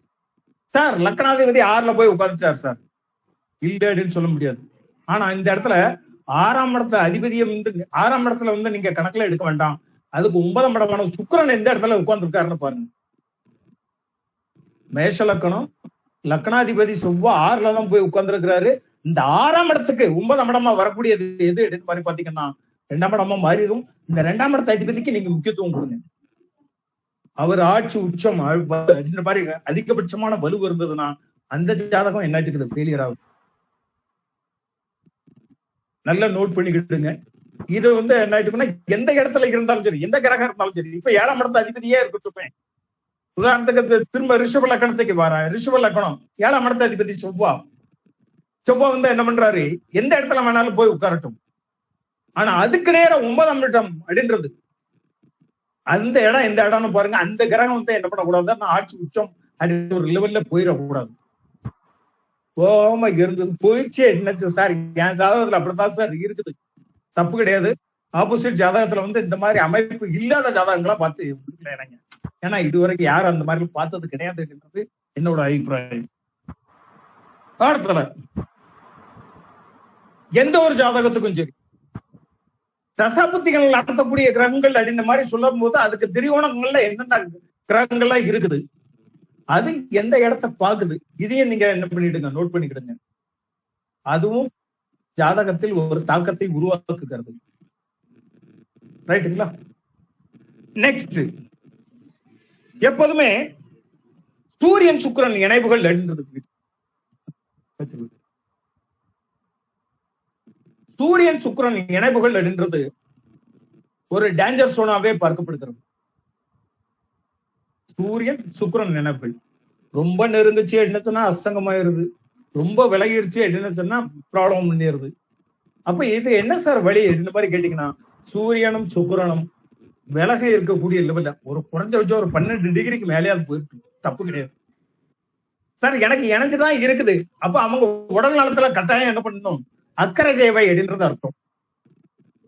சார் லக்கணாதிபதி 6ல போய் உட்கார்ந்துட்டார் சார், இல்ல அப்படின்னு சொல்ல முடியாது. ஆனா இந்த இடத்துல 6ஆம் இடத்த அதிபதியை வந்து 6ஆம் இடத்துல வந்து நீங்க கணக்குல எடுக்க வேண்டாம், அதுக்கு 9ஆம் இடமான சுக்கிரன் எந்த இடத்துல உட்கார்ந்துருக்காருன்னு பாருங்க. மேஷ லக்கணம் லக்கணாதிபதி செவ்வா 6ல தான் போய் உட்கார்ந்துருக்கிறாரு. இந்த 6ஆம் இடத்துக்கு 9ஆம் இடமா வரக்கூடியது எது எடுத்து மாதிரி பாத்தீங்கன்னா 2ஆம் இடமா மாறிடும். இந்த 2ஆம் இடத்த அதிபதிக்கு நீங்க முக்கியத்துவம் கொடுங்க. அவர் ஆட்சி உச்சம் இந்த மாதிரி அதிகபட்சமான வலு இருந்ததுன்னா அந்த ஜாதகம் என்ன இருக்குது, ஃபெயிலியர் ஆகுது. நல்லா நோட் பண்ணிக்கிட்டுங்க. இது வந்து என்ன ஆயிட்டுன்னா எந்த இடத்துல இருந்தாலும் சரி, எந்த கிரகம் இருந்தாலும் சரி, இப்ப 7ஆம் இடத்த அதிபதியே இருக்கட்டும். உதாரணத்துக்கு திரும்ப ரிஷப லக்கணத்துக்கு வர, ரிஷப லக்கணம் 7ஆம் இடத்த அதிபதி செவ்வா. செவ்வா வந்து என்ன பண்றாரு, எந்த இடத்துல வேணாலும் போய் உட்காரட்டும். ஆனா அதுக்கு நேரம் 9ஆம் இடம் அப்படின்றது அந்த இடம் எந்த இடம்னு பாருங்க. அந்த கிரகம் வந்து என்ன பண்ணக்கூடாது, ஆட்சி உச்சம் அப்படின்னு ஒரு லெவல்ல போயிடக்கூடாது. போகாம இருந்தது போயிடுச்சு என்னச்சு சார், என் ஜாதகத்துல அப்படித்தான் சார் இருக்குது, தப்பு கிடையாது. ஆப்போசிட் ஜாதகத்துல வந்து இந்த மாதிரி அமைப்பு இல்லாத ஜாதகங்களா பார்த்து இறங்க. ஏன்னா இதுவரைக்கும் யாரும் அந்த மாதிரி பார்த்தது கிடையாதுன்றது என்னோட அபிப்பிராயம். அடுத்தல எந்த ஒரு ஜாதகத்துக்கும் சரி தசாபுத்திகள் நடத்தக்கூடிய கிரகங்கள் அப்படின்ற மாதிரி சொல்லும் போது அதுக்கு திரிகோணங்கள்ல என்னென்ன கிரகங்கள்லாம் இருக்குது, அது எந்த இடத்த பாக்குது, இதையும் நீங்க என்ன பண்ணிடுங்க, நோட் பண்ணிக்கிடுங்க. அதுவும் ஜாதகத்தில் ஒரு தாக்கத்தை உருவாக்குகிறது. ரைட்டுங்களா? நெக்ஸ்ட், எப்போதுமே சூரியன் சுக்கிரன் இணைவுகள் அப்படின்றது, சூரியன் சுக்கிரன் இணைவுகள் அப்படின்றது ஒரு டேஞ்சர் சோனாவே பார்க்கப்படுகிறது. சூரியன் சுக்கிரன் இணைவுகள் ரொம்ப நெருங்குச்சு என்னச்சுன்னா அசங்கமாயிருது, ரொம்ப விலகிருச்சு என்னச்சுன்னா ப்ராப்ளம் பண்ணிடுது. அப்ப இது என்ன சார் வழி இந்த மாதிரி கேட்டீங்கன்னா, சூரியனும் சுக்கிரனும் விலக இருக்கக்கூடிய லெவல்ல ஒரு குறைஞ்சபட்சம் ஒரு 12 டிகிரிக்கு மேலேயாவது போயிருக்கு, தப்பு கிடையாது சார். எனக்கு இணைஞ்சுதான் இருக்குது. அப்ப அவங்க உடல் நலத்துல கட்டாயம் என்ன பண்ணணும், அக்கறை தேவை அப்படின்றது அர்த்தம்.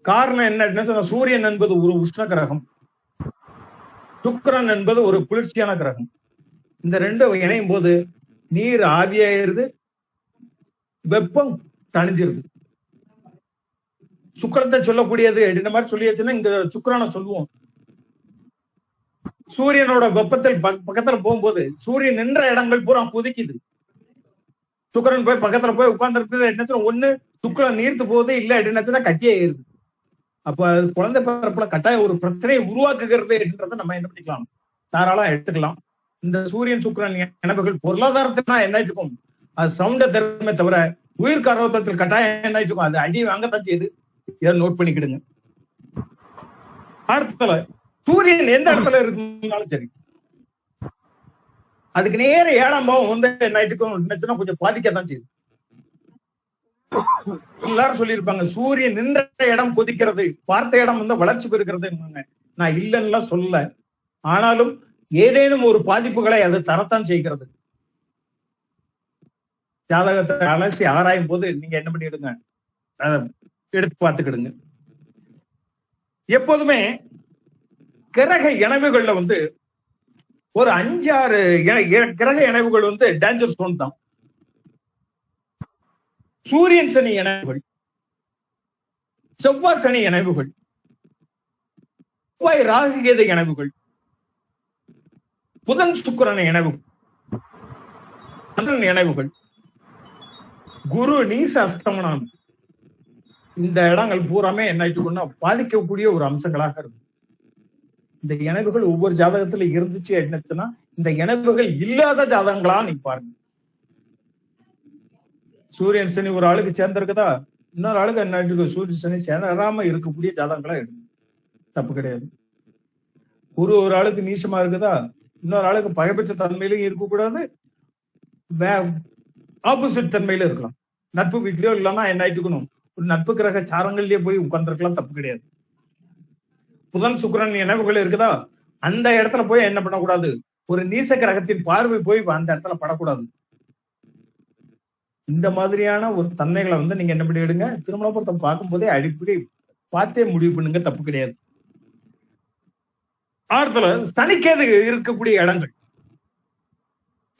காரணம் என்ன, சூரியன் என்பது ஒரு உஷ்ண கிரகம், சுக்கிரன் என்பது ஒரு குளிர்ச்சியான கிரகம். இந்த ரெண்டும் இணையும் போது நீர் ஆவியாயிருது, வெப்பம் தணிஞ்சிருது. சுக்கிரத்தை சொல்லக்கூடியது அப்படின்ற மாதிரி சொல்லியாச்சுன்னா இங்க சுக்கிரனை சொல்லுவோம். சூரியனோட வெப்பத்தில் பக்கத்துல போகும்போது சூரியன் நின்ற இடங்கள் பூரா கொதிக்குது. சுக்கிரன் போய் பக்கத்துல போய் உட்கார்ந்து இருக்குது என்ன, ஒண்ணு சுக்கிரன் நீர்த்து போகுது, இல்ல அப்படின்னா கட்டியே ஏறுது. அப்ப அது குழந்தை பிறப்புல கட்டாயம் ஒரு பிரச்சனையை உருவாக்குகிறது என்றதை நம்ம என்ன பண்ணிக்கலாம், தாராளம் எடுத்துக்கலாம். இந்த சூரியன் சுக்கிரன் இணைவுகள் பொருளாதாரத்தினா என்ன இருக்கும், அது சவுண்ட தருமே தவிர உயிர் கரோதத்தில் கட்டாயம் என்ன இருக்கும், அது அடி வாங்கத்தான் செய்யுது. இதை நோட் பண்ணிக்கிடுங்க. அடுத்ததுல சூரியன் எந்த இடத்துல இருந்தாலும் சரி, அதுக்கு நேர 7ஆம் பாவம் வந்து நைட்டுக்கும் கொஞ்சம் பாதிக்கத்தான் செய்யுது. எல்லாரும் சொல்லியிருப்பாங்க சூரியன் நின்ற இடம் கொதிக்கிறது, பார்த்த இடம் வந்து வளர்ச்சி பெறுகிறது. நான் இல்லைன்னா சொல்ல, ஆனாலும் ஏதேனும் ஒரு பாதிப்புகளை அது தரத்தான் செய்கிறது. ஜாதகத்தை அலசி ஆராயும் போது நீங்க என்ன பண்ணிடுங்க, அதை எடுத்து பார்த்துக்கிடுங்க. எப்போதுமே கிரக இணைவுகள்ல வந்து ஒரு 5-6 கிரக இணைவுகள் வந்து டேஞ்சர் ஸ்டோன் தான். சூரியன் சனி இணைவுகள், செவ்வாய் சனி இணைவுகள், செவ்வாய் ராகுகேது இணைவுகள், புதன் சுக்கிரன் இணைவுகள், இணைவுகள், குரு நீச அஸ்தமனம், இந்த இடங்கள் பூராமே என்ன பாதிக்கக்கூடிய ஒரு அம்சங்களாக இருக்கும். இந்த இணைவுகள் ஒவ்வொரு ஜாதகத்துல இருந்துச்சு என்னச்சுன்னா, இந்த இணைவுகள் இல்லாத ஜாதகங்களா நீ பாருங்க. சூரியன் சனி ஒரு ஆளுக்கு சேர்ந்திருக்குதா, இன்னொரு ஆளுக்கு என்ன சூரியன் சனி சேராம இருக்கக்கூடிய ஜாதகங்களா எடுக்கும், தப்பு கிடையாது. குரு ஒரு ஆளுக்கு நீசமா இருக்குதா, இன்னொரு ஆளுக்கு பகைப்பற்ற தன்மையிலும் இருக்கக்கூடாது, ஆப்போசிட் தன்மையில இருக்கலாம். நட்பு வீட்லயோ இல்லைன்னா என்ன ஆயிட்டுக்கணும், ஒரு நட்பு கிரக சாரங்கள்லயே போய் உட்கார்ந்துருக்கலாம், தப்பு கிடையாது. புதன் சுக்கிரன் இணைவுகள் இருக்குதா, அந்த இடத்துல போய் என்ன பண்ணக்கூடாது, ஒரு நீச கிரகத்தின் பார்வை போய் அந்த இடத்துல படக்கூடாது. இந்த மாதிரியான ஒரு தன்மைகளை வந்து நீங்க என்ன பண்ணிடுங்க, திருமண பொருத்தம் பார்க்கும் போதே அடிப்படை பார்த்தே முடிவு பண்ணுங்க, தப்பு கிடையாது. அடுத்தல சனிக்கேது இருக்கக்கூடிய இடங்கள்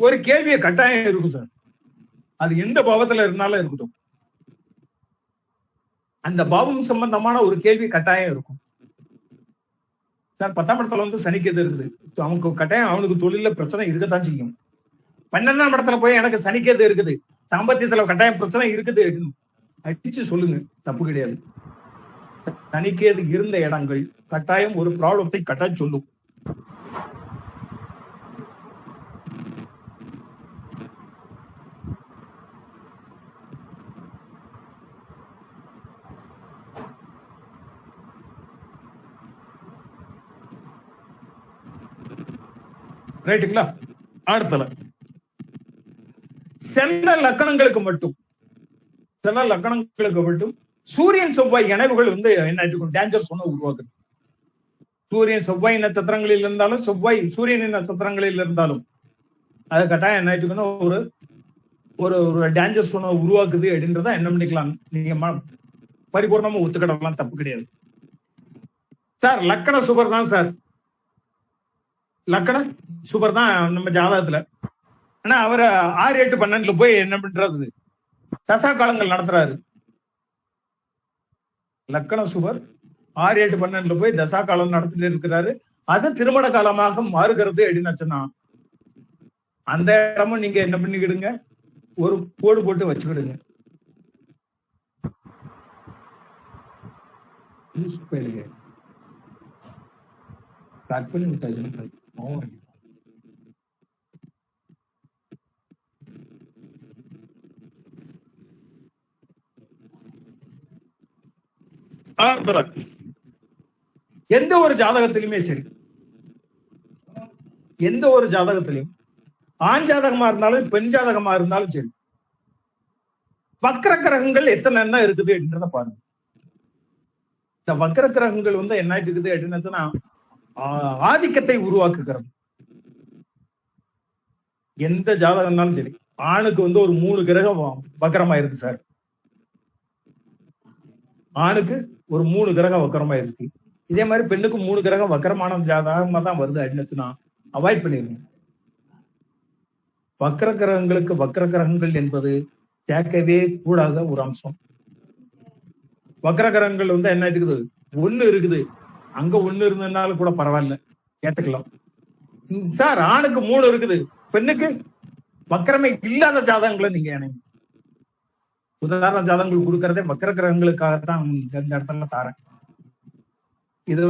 ஒரு கேள்வியை கட்டாயம் இருக்கும் சார். அது எந்த பாவத்துல இருந்தாலும் இருக்கட்டும், அந்த பாவம் சம்பந்தமான ஒரு கேள்வி கட்டாயம் இருக்கும். 10ஆம் இடத்துல வந்து சனிக்கேது இருக்குது, அவனுக்கு கட்டாயம் அவனுக்கு தொழில பிரச்சனை இருக்கத்தான் செய்யும். 12ஆம் இடத்துல போய் எனக்கு சனிக்கேது இருக்குது, தாம்பத்தியத்துல கட்டாயம் பிரச்சனை இருக்குது, அடிச்சு சொல்லுங்க, தப்பு கிடையாது. சனிக்கேது இருந்த இடங்கள் கட்டாயம் ஒரு ப்ராப்ளத்தை கட்டாயம் சொல்லும். ரைட்டுங்களா? அடுத்தல சில லக்கணங்களுக்கு மட்டும் சூரியன் செவ்வாய் இணைவுகள் வந்து என்ன டேஞ்சர் சொன்ன உருவாக்குது. சூரியன் செவ்வாய் நட்சத்திரங்களில் இருந்தாலும், செவ்வாய் சூரியனின் நட்சத்திரங்களில் இருந்தாலும் அது கட்டாயம் என்ன ஒரு ஒரு டேஞ்சர் சொன்ன உருவாக்குது அப்படின்றத என்ன பண்ணிக்கலாம், நீங்க பரிபூர்ணமா ஒத்துக்கிடலாம், தப்பு கிடையாது. சார் லக்கண சுபர் தான் சார், லக்கண சுபர் தான் நம்ம ஜாதகத்துல. ஆனா அவரை 6, 8, 12 போய் என்ன பண்றது, தசா காலங்கள் நடத்துறாரு. லக்கண சுபர் 6, 8, 12 போய் தசா காலம் நடத்திட்டு இருக்கிறாரு. அது திருமண காலமாக மாறுகிறது அப்படின்னாச்சுன்னா அந்த இடமும் நீங்க என்ன பண்ணிக்கிடுங்க, ஒரு கோடு போட்டு வச்சுக்கிடுங்க. கட் பண்ணி விட்டாச்சு. எந்த ஒரு ஜாதகத்திலுமே சரி, எந்த ஒரு ஜாதகத்திலையும் ஆண் ஜாதகமா இருந்தாலும் பெண் ஜாதகமா இருந்தாலும் சரி, வக்ர கிரகங்கள் எத்தனை என்ன இருக்குது அப்படின்றத பாருங்க. இந்த வக்ர கிரகங்கள் வந்து என்ன இருக்குது அப்படின்னா ஆதிக்கத்தை உருவாக்குகிறது. எந்த ஜாதகம்னாலும் சரி, ஆணுக்கு வந்து ஒரு 3 கிரகம் வக்கரமா இருக்கு சார், ஆணுக்கு ஒரு 3 கிரகம் வக்கரமா இருக்கு. இதே மாதிரி பெண்ணுக்கு 3 கிரகம் வக்கரமான ஜாதகமா தான் வருது அப்படின்னா அவாய்ட் பண்ணிருங்க. வக்ர கிரகங்களுக்கு வக்ர கிரகங்கள் என்பது கேட்கவே கூடாத ஒரு அம்சம். வக்ர கிரகங்கள் வந்து என்ன இருக்குது, 1 இருக்குது, அங்க 1 இருந்ததுனாலும் கூட பரவாயில்ல, ஏத்துக்கலாம். சார் ஆணுக்கு 3 இருக்குது, பெண்ணுக்கு வக்கரமே இல்லாத ஜாதகங்களை நீங்க இணைங்க. உதாரண ஜாதகங்கள் கொடுக்கறதே வக்கர கிரகங்களுக்காகத்தான் இந்த இடத்துல தாரேன். இது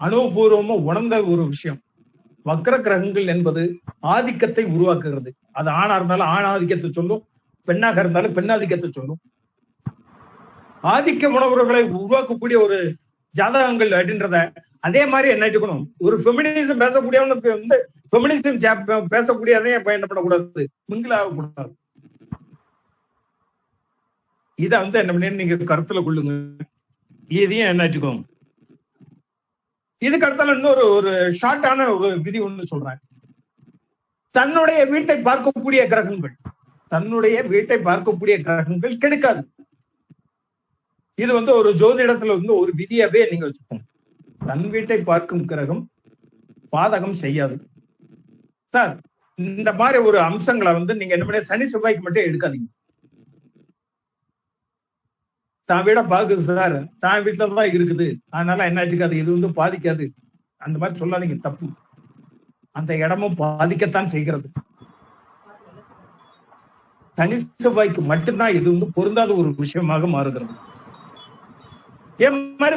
அனுபவபூர்வமா உணர்ந்த ஒரு விஷயம். வக்ர கிரகங்கள் என்பது ஆதிக்கத்தை உருவாக்குகிறது. அது ஆணா இருந்தாலும் ஆண் ஆதிக்கத்தை சொல்லும், பெண்ணாக இருந்தாலும் பெண்ணாதிக்கத்தை சொல்லும். ஆதிக்க உணர்வுகளை உருவாக்கக்கூடிய ஒரு ஜாதகங்கள் அப்படின்றத அதே மாதிரி என்ன இருக்கணும், ஒரு ஃபெமினிசம் பேசக்கூடியவனுக்கு ஃபெமினிசம் பேசக்கூடியதையும் என்ன பண்ணக்கூடாது, மிங்கிள் ஆகக்கூடாது. இத என்ன பண்ணி நீங்க கருத்துல கொள்ளுங்க. இதையும் என்ன வச்சுக்கோங்க. இதுக்கு அடுத்தால இன்னொரு ஒரு ஷார்ட்டான ஒரு விதி ஒண்ணு சொல்றேன். தன்னுடைய வீட்டை பார்க்கக்கூடிய கிரகங்கள் கெடுக்காது. இது ஒரு ஜோதிடத்துல ஒரு விதியாவே நீங்க வச்சுக்கோங்க. தன் வீட்டை பார்க்கும் கிரகம் பாதகம் செய்யாது சார். இந்த மாதிரி ஒரு அம்சங்களை நீங்க என்ன பண்ண, சனி செவ்வாய்க்கு மட்டும் எடுக்காதீங்க. தான் வீட பாக்குது சார், தான் வீட்டுலதான் இருக்குது, அதனால என்ன இருக்காது, இது பாதிக்காது, அந்த மாதிரி சொல்லாதீங்க, தப்பு. அந்த இடமும் பாதிக்கத்தான் செய்கிறது. சனி செவ்வாய்க்கு மட்டும்தான் இது பொருந்தாத ஒரு விஷயமாக மாறுகிறது. என் மாதிரி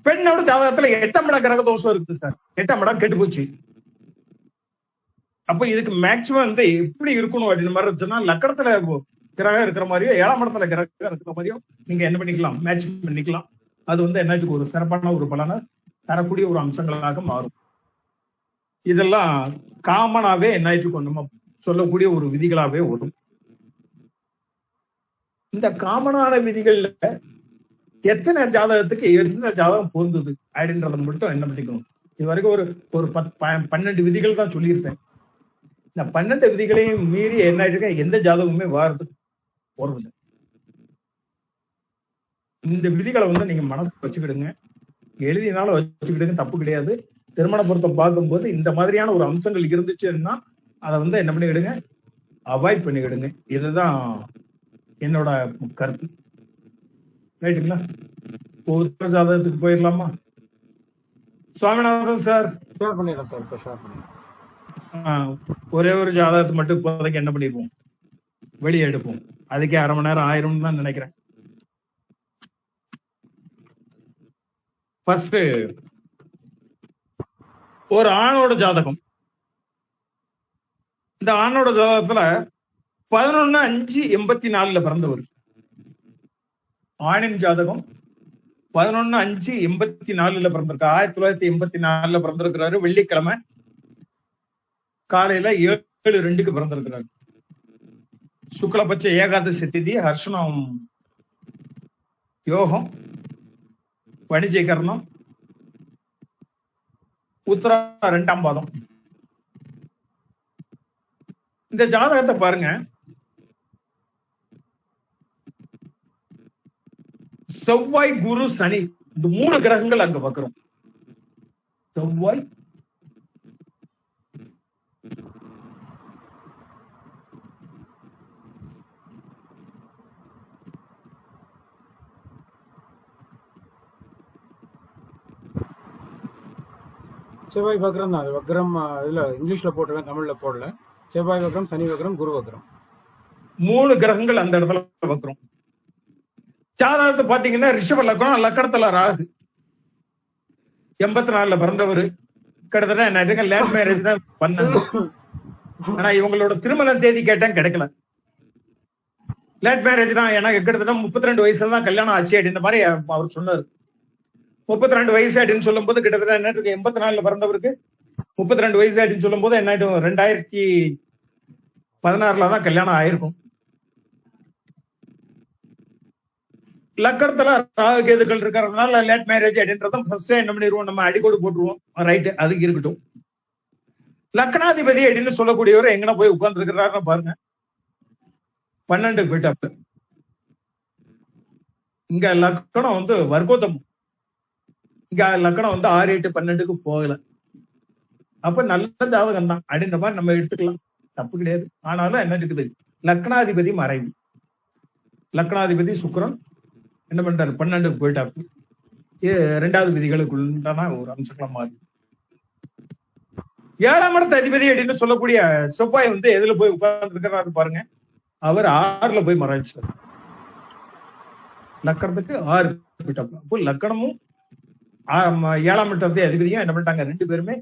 பெண்ணோட ஜாதகத்துல 8ஆம் இடம் கிரக தோஷம் இருக்குது சார். 8ஆம் இடம் கெட்டு போச்சு. அப்ப இதுக்கு மேக்சிமம் எப்படி இருக்கணும் அப்படின்னு மாதிரி இருந்துச்சுன்னா, லக்கணத்துல கிரகம் இருக்கிற மாதிரியோ 7ஆம் இடத்துல கிரகம் இருக்கிற மாதிரியோ நீங்க என்ன பண்ணிக்கலாம், மேட்ச் பண்ணிக்கலாம். அது என்னத்துக்கு ஒரு சிறப்பான ஒரு பலனை தரக்கூடிய ஒரு அம்சங்களாக மாறும். இதெல்லாம் காமனாவே என்ன நம்ம சொல்லக்கூடிய ஒரு விதிகளாவே வரும். இந்த காமனான விதிகள்ல எத்தனை ஜாதகத்துக்கு எந்த ஜாதகம் பொருந்தது அப்படின்றத மட்டும் என்ன பண்ணிக்கணும். இது வரைக்கும் ஒரு 12 விதிகள் தான் சொல்லியிருப்பேன். இந்த 12 விதிகளையும் மீறி என்ன எந்த ஜாதகமுமே வாரத்துக்கு போறதில்லை. இந்த விதிகளை நீங்க மனசுக்கு வச்சுக்கிடுங்க, எழுதினாலும் வச்சுக்கிடுங்க, தப்பு கிடையாது. திருமண பொருத்தம் பார்க்கும்போது இந்த மாதிரியான ஒரு அம்சங்கள் இருந்துச்சுன்னா அதை என்ன பண்ணிக்கிடுங்க, அவாய்ட் பண்ணிக்கிடுங்க. இதுதான் என்னோட கருத்து. ரைட்டுங்களா? ஒவ்வொரு ஜாதகத்துக்கு போயிடலாமா? சுவாமிநாதன் சார் ஷேர் பண்ணிடுறேன் சார். இப்போ ஷேர் பண்ணிடுறேன். ஒரே ஒரு ஜாதகத்தை மட்டும் இப்போதைக்கு என்ன பண்ணிப்போம், வெளியே எடுப்போம். அதுக்கே அரை மணி நேரம் ஆயிரும்னு தான் நினைக்கிறேன். ஃபர்ஸ்ட் ஒரு ஆணோட ஜாதகம். இந்த ஆணோட ஜாதகத்துல 11/5/84 பிறந்தவர். ஆணின் ஜாதகம் 11/5/84 பிறந்திருக்காரு. 1984 பிறந்திருக்கிறாரு. வெள்ளிக்கிழமை காலையில 7:02 பிறந்திருக்கிறாரு. சுக்லபட்ச ஏகாதசி திதி, ஹர்ஷனம் யோகம், வணிஜீகரணம், உத்தரா 2ஆம் பாதம். இந்த ஜாதகத்தை பாருங்க. செவ்வாய், குரு, சனி, இந்த 3 கிரகங்கள் அங்க பார்க்கிறோம். செவ்வாய், செவ்வாய் வக்ரம் தான். அது வக்ரம் இதுல இங்கிலீஷ்ல போட்டிருக்கேன், தமிழ்ல போடல. செவ்வாய் வக்ரம், சனி வக்ரம், குரு வக்ரம், 3 கிரகங்கள் அந்த இடத்துல வக்ரம். ஜாதகத்தை பாத்தீங்கன்னா ரிஷப லக்னம், லக்கணத்துல ராகு, 84 பிறந்தவர். கிட்டத்தட்ட என்ன லேட் மேரேஜ் தான் பண்ணது. ஆனா இவங்களோட திருமண தேதி கேட்டேன், கிடைக்கல. லேட் மேரேஜ் தான். எனக்கு கிட்டத்தட்ட 32 வயசுல தான் கல்யாணம் ஆச்சு அப்படின்ற மாதிரி அவர் சொன்னார். 32 வயசு அப்படின்னு சொல்லும் போது கிட்டத்தட்ட என்ன இருக்கு, 84 பிறந்தவருக்கு 32 வயசு அப்படின்னு சொல்லும் போது என்ன ஆயிடும், 2016 தான் கல்யாணம் ஆயிருக்கும். லக்கணத்துல ராகு கேதுக்கள் இருக்கிறதுனால லேட் மேரேஜ் அப்படின்றதும் ஃபர்ஸ்ட் என்ன பண்ணிடுவோம், நம்ம அடிக்கோடு போட்டுருவோம். ரைட்டு, அதுக்கு இருக்கட்டும். லக்னாதிபதி அப்படின்னு சொல்லக்கூடியவர் எங்கன்னா போய் உட்கார்ந்து இருக்கிறாருன்னு பாருங்க. 12 போயிட்டாப்பு. இங்க லக்கணம் வர்க்கோத்தம். இங்க லக்கணம் 6, 8, 12க்கு போகல. அப்ப நல்ல ஜாதகம் தான் அப்படின்ற மாதிரி நம்ம எடுத்துக்கலாம், தப்பு கிடையாது. ஆனாலும் என்ன இருக்குது, லக்னாதிபதி மறைவு. லக்னாதிபதி சுக்கிரன் என்ன பண்றாரு, 12க்கு போயிட்டாப்பு. இது 2வது விதிகளுக்கு உண்டான ஒரு அம்சங்களா மாறி. 7ஆம் இடத்து அதிபதி அப்படின்னு சொல்லக்கூடிய செவ்வாய் எதுல போய் உட்கார்ந்து இருக்கிறாரு பாருங்க. அவர் 6ல போய் மறைச்சார். லக்கணத்துக்கு 6 போயிட்டாப்பு. அப்போ லக்கணமும் 7ஆம் இடத்தை அதிபதியும் என்ன பண்ணிட்டாங்க, 2 பேருமே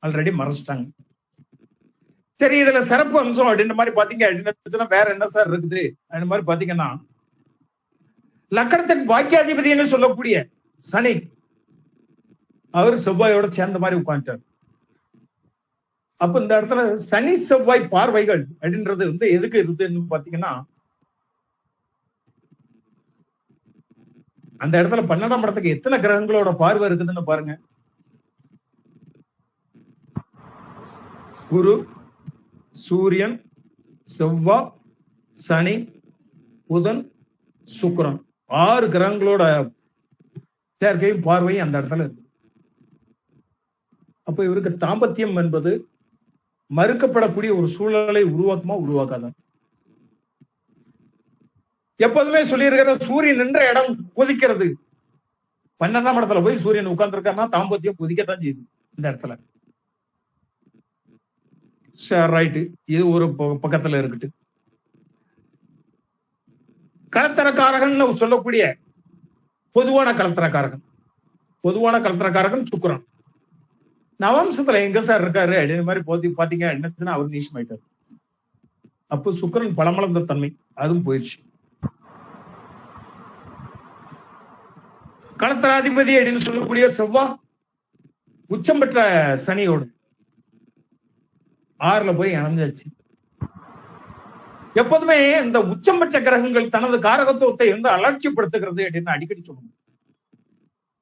ஆல்ரெடி மறைச்சிட்டாங்க. சரி, இதுல சிறப்பு அம்சம் அப்படின்ற மாதிரி பாத்தீங்க அப்படின்னா வேற என்ன சார் இருக்குது அப்படின்ற மாதிரி பாத்தீங்கன்னா, லக்கணத்துக்கு பாக்கியாதிபதினு சொல்லக்கூடிய சனி அவர் செவ்வாயோட சேர்ந்த மாதிரி உட்காந்துட்டார். அப்ப இந்த இடத்துல சனி செவ்வாய் பார்வைகள் அப்படின்றது வந்து எதுக்கு இருக்குதுன்னு பாத்தீங்கன்னா, அந்த இடத்துல 12ஆம் இடத்துக்கு எத்தனை கிரகங்களோட பார்வை இருக்குதுன்னு பாருங்க. குரு, சூரியன், செவ்வாய், சனி, புதன், சுக்கிரன் 6 கிரகங்களோட சேர்க்கையும் பார்வையும் அந்த இடத்துல இருக்கு. அப்ப இவருக்கு தாம்பத்தியம் என்பது மறுக்கப்படக்கூடிய ஒரு சூழலை உருவாக்குமா உருவாக்காத. எப்போதுமே சொல்லியிருக்கிற சூரியன் நின்ற இடம் கொதிக்கிறது. 12ஆம் இடத்துல போய் சூரியன் உட்கார்ந்து இருக்காருன்னா தாம்பத்தியம் கொதிக்கத்தான் செய்யுது இந்த இடத்துல. சரி, ரைட்டு, இது ஒரு பக்கத்துல இருக்கட்டு. கலத்தரக்காரகன் சொல்லக்கூடிய பொதுவான கலத்தரக்காரகன் சுக்கிரன் நவம்சத்துல எங்க சார் இருக்காரு அப்படின்னு மாதிரி பாத்தீங்க என்னச்சுன்னா அவர் நீசமாயிட்டாரு. அப்போ சுக்கிரன் பலமளந்த தன்மை அதுவும் போயிடுச்சு. களத்திராதிபதி அப்படின்னு சொல்லக்கூடிய செவ்வாய் உச்சம் பெற்ற சனியோடு 6ல போய் இணைஞ்சாச்சு. எப்போதுமே இந்த உச்சம் பெற்ற கிரகங்கள் தனது காரகத்துவத்தை வந்து அலட்சிப்படுத்துகிறது அப்படின்னு அடிக்கடி சொல்லணும்.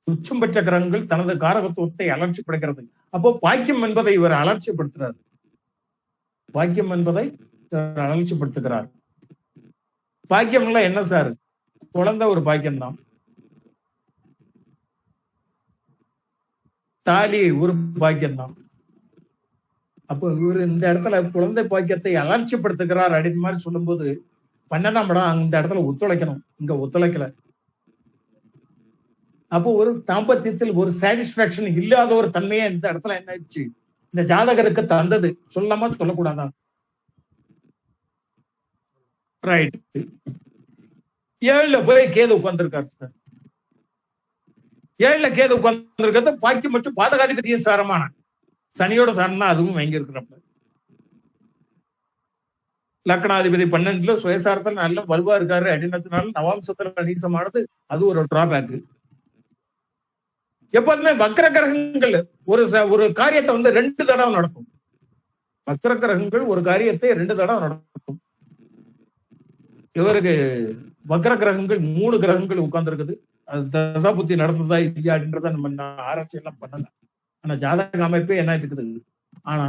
உச்சம் பெற்ற கிரகங்கள் தனது காரகத்துவத்தை அலட்சிப்படுகிறது. அப்போ பாக்கியம் என்பதை இவர் அலட்சிப்படுத்துறார். பாக்கியம்ல என்ன சார், குழந்தை ஒரு பாக்கியம்தான், தாலி ஒரு பாக்கியம்தான். அப்போ இவர் இந்த இடத்துல குழந்தை பாக்கியத்தை அலட்சிப்படுத்துகிறார் அப்படின்னு மாதிரி சொல்லும் போது 12ஆம் இடம் அந்த இடத்துல ஒத்துழைக்கணும், இங்க ஒத்துழைக்கல. அப்போ ஒரு தாம்பத்தியத்தில் ஒரு சாட்டிஸ்பாக்சன் இல்லாத ஒரு தன்மையை இந்த இடத்துல என்ன ஆயிடுச்சு இந்த ஜாதகருக்கு தந்தது. சொல்லாம சொல்லக்கூடாதான். ரைட், 7ல போய் கேது உட்கார்ந்துருக்காரு சார். 7ல கேது உட்கார்ந்துருக்கிறது பாக்கியம் மற்றும் பாதகாதிபதியும் சாரமான சனியோட சாரம்னா அதுவும் வாங்கி இருக்கிறப்ப. லக்னாதிபதி 12ல சுயசாரத்துல நல்ல வலுவா இருக்காரு அப்படின்னதுனால நவாம்சத்துல நீசமானது அது ஒரு டிராபேக். எப்போதுமே வக்ர கிரகங்கள் ஒரு காரியத்தை வந்து 2 தடவை நடக்கும். வக்ர கிரகங்கள் ஒரு காரியத்தை 2 தடவை நடக்கும். இவருக்கு வக்ர கிரகங்கள் 3 கிரகங்கள் உட்கார்ந்து இருக்குது. அது தசாபுத்தி நடந்ததா இல்லையா அப்படின்றத நம்ம ஆராய்ச்சி எல்லாம் பண்ணல. ஆனா ஜாதக அமைப்பே என்ன இருக்குது, ஆனா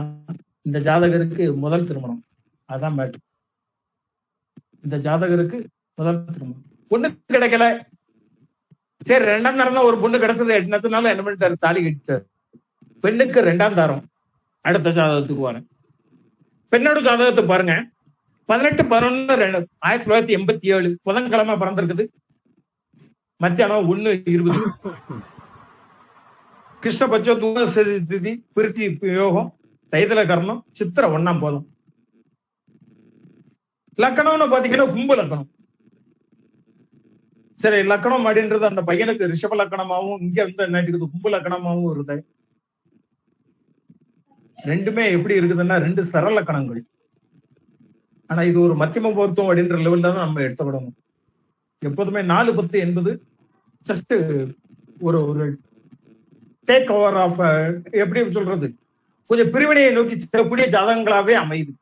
இந்த ஜாதகருக்கு முதல் திருமணம் அதான் மேட்ரு. இந்த ஜாதகருக்கு முதல் திருமணம் பொண்ணு கிடைக்கல. சரி, 2ஆம் தரம் தான் ஒரு பொண்ணு கிடைச்சது. என்னத்தினால என்ன பண்ணிட்டாரு, தாலி கட்டிட்டாரு. பெண்ணுக்கு 2ஆம் தரம். அடுத்த ஜாதகத்துக்கு வரேன். பெண்ணோட ஜாதகத்தை பாருங்க. 18/11/1987 புதன்கிழமை பிறந்திருக்குது. மத்தியானம் 1:20. கிருஷ்ணபட்ச திதி பிரித்தி யோகம் தைதல கர்ணம் சித்திரை 1ஆம் போதும். லக்கணம்னு பாத்தீங்கன்னா கும்ப லக்கணம். சரி, லக்கணம் அப்படின்றது அந்த பையனுக்கு ரிஷப லக்கணமாவும் இங்க வந்து என்ன இருக்குது கும்ப லக்கணமாவும் இருந்தது. ரெண்டுமே எப்படி இருக்குதுன்னா 2 சர லக்கணங்கள். ஆனா இது ஒரு மத்தியம பொருத்தம் அப்படின்ற லெவல்ல தான் நம்ம எடுத்துக்கிடணும். எப்போதுமே 4-10 என்பது ஜஸ்ட் ஒரு டேக் ஓவர் ஆஃப் எப்படி சொல்றது, கொஞ்சம் பிரிவினையை நோக்கி செல்லக்கூடிய ஜாதகங்களாவே அமையுது.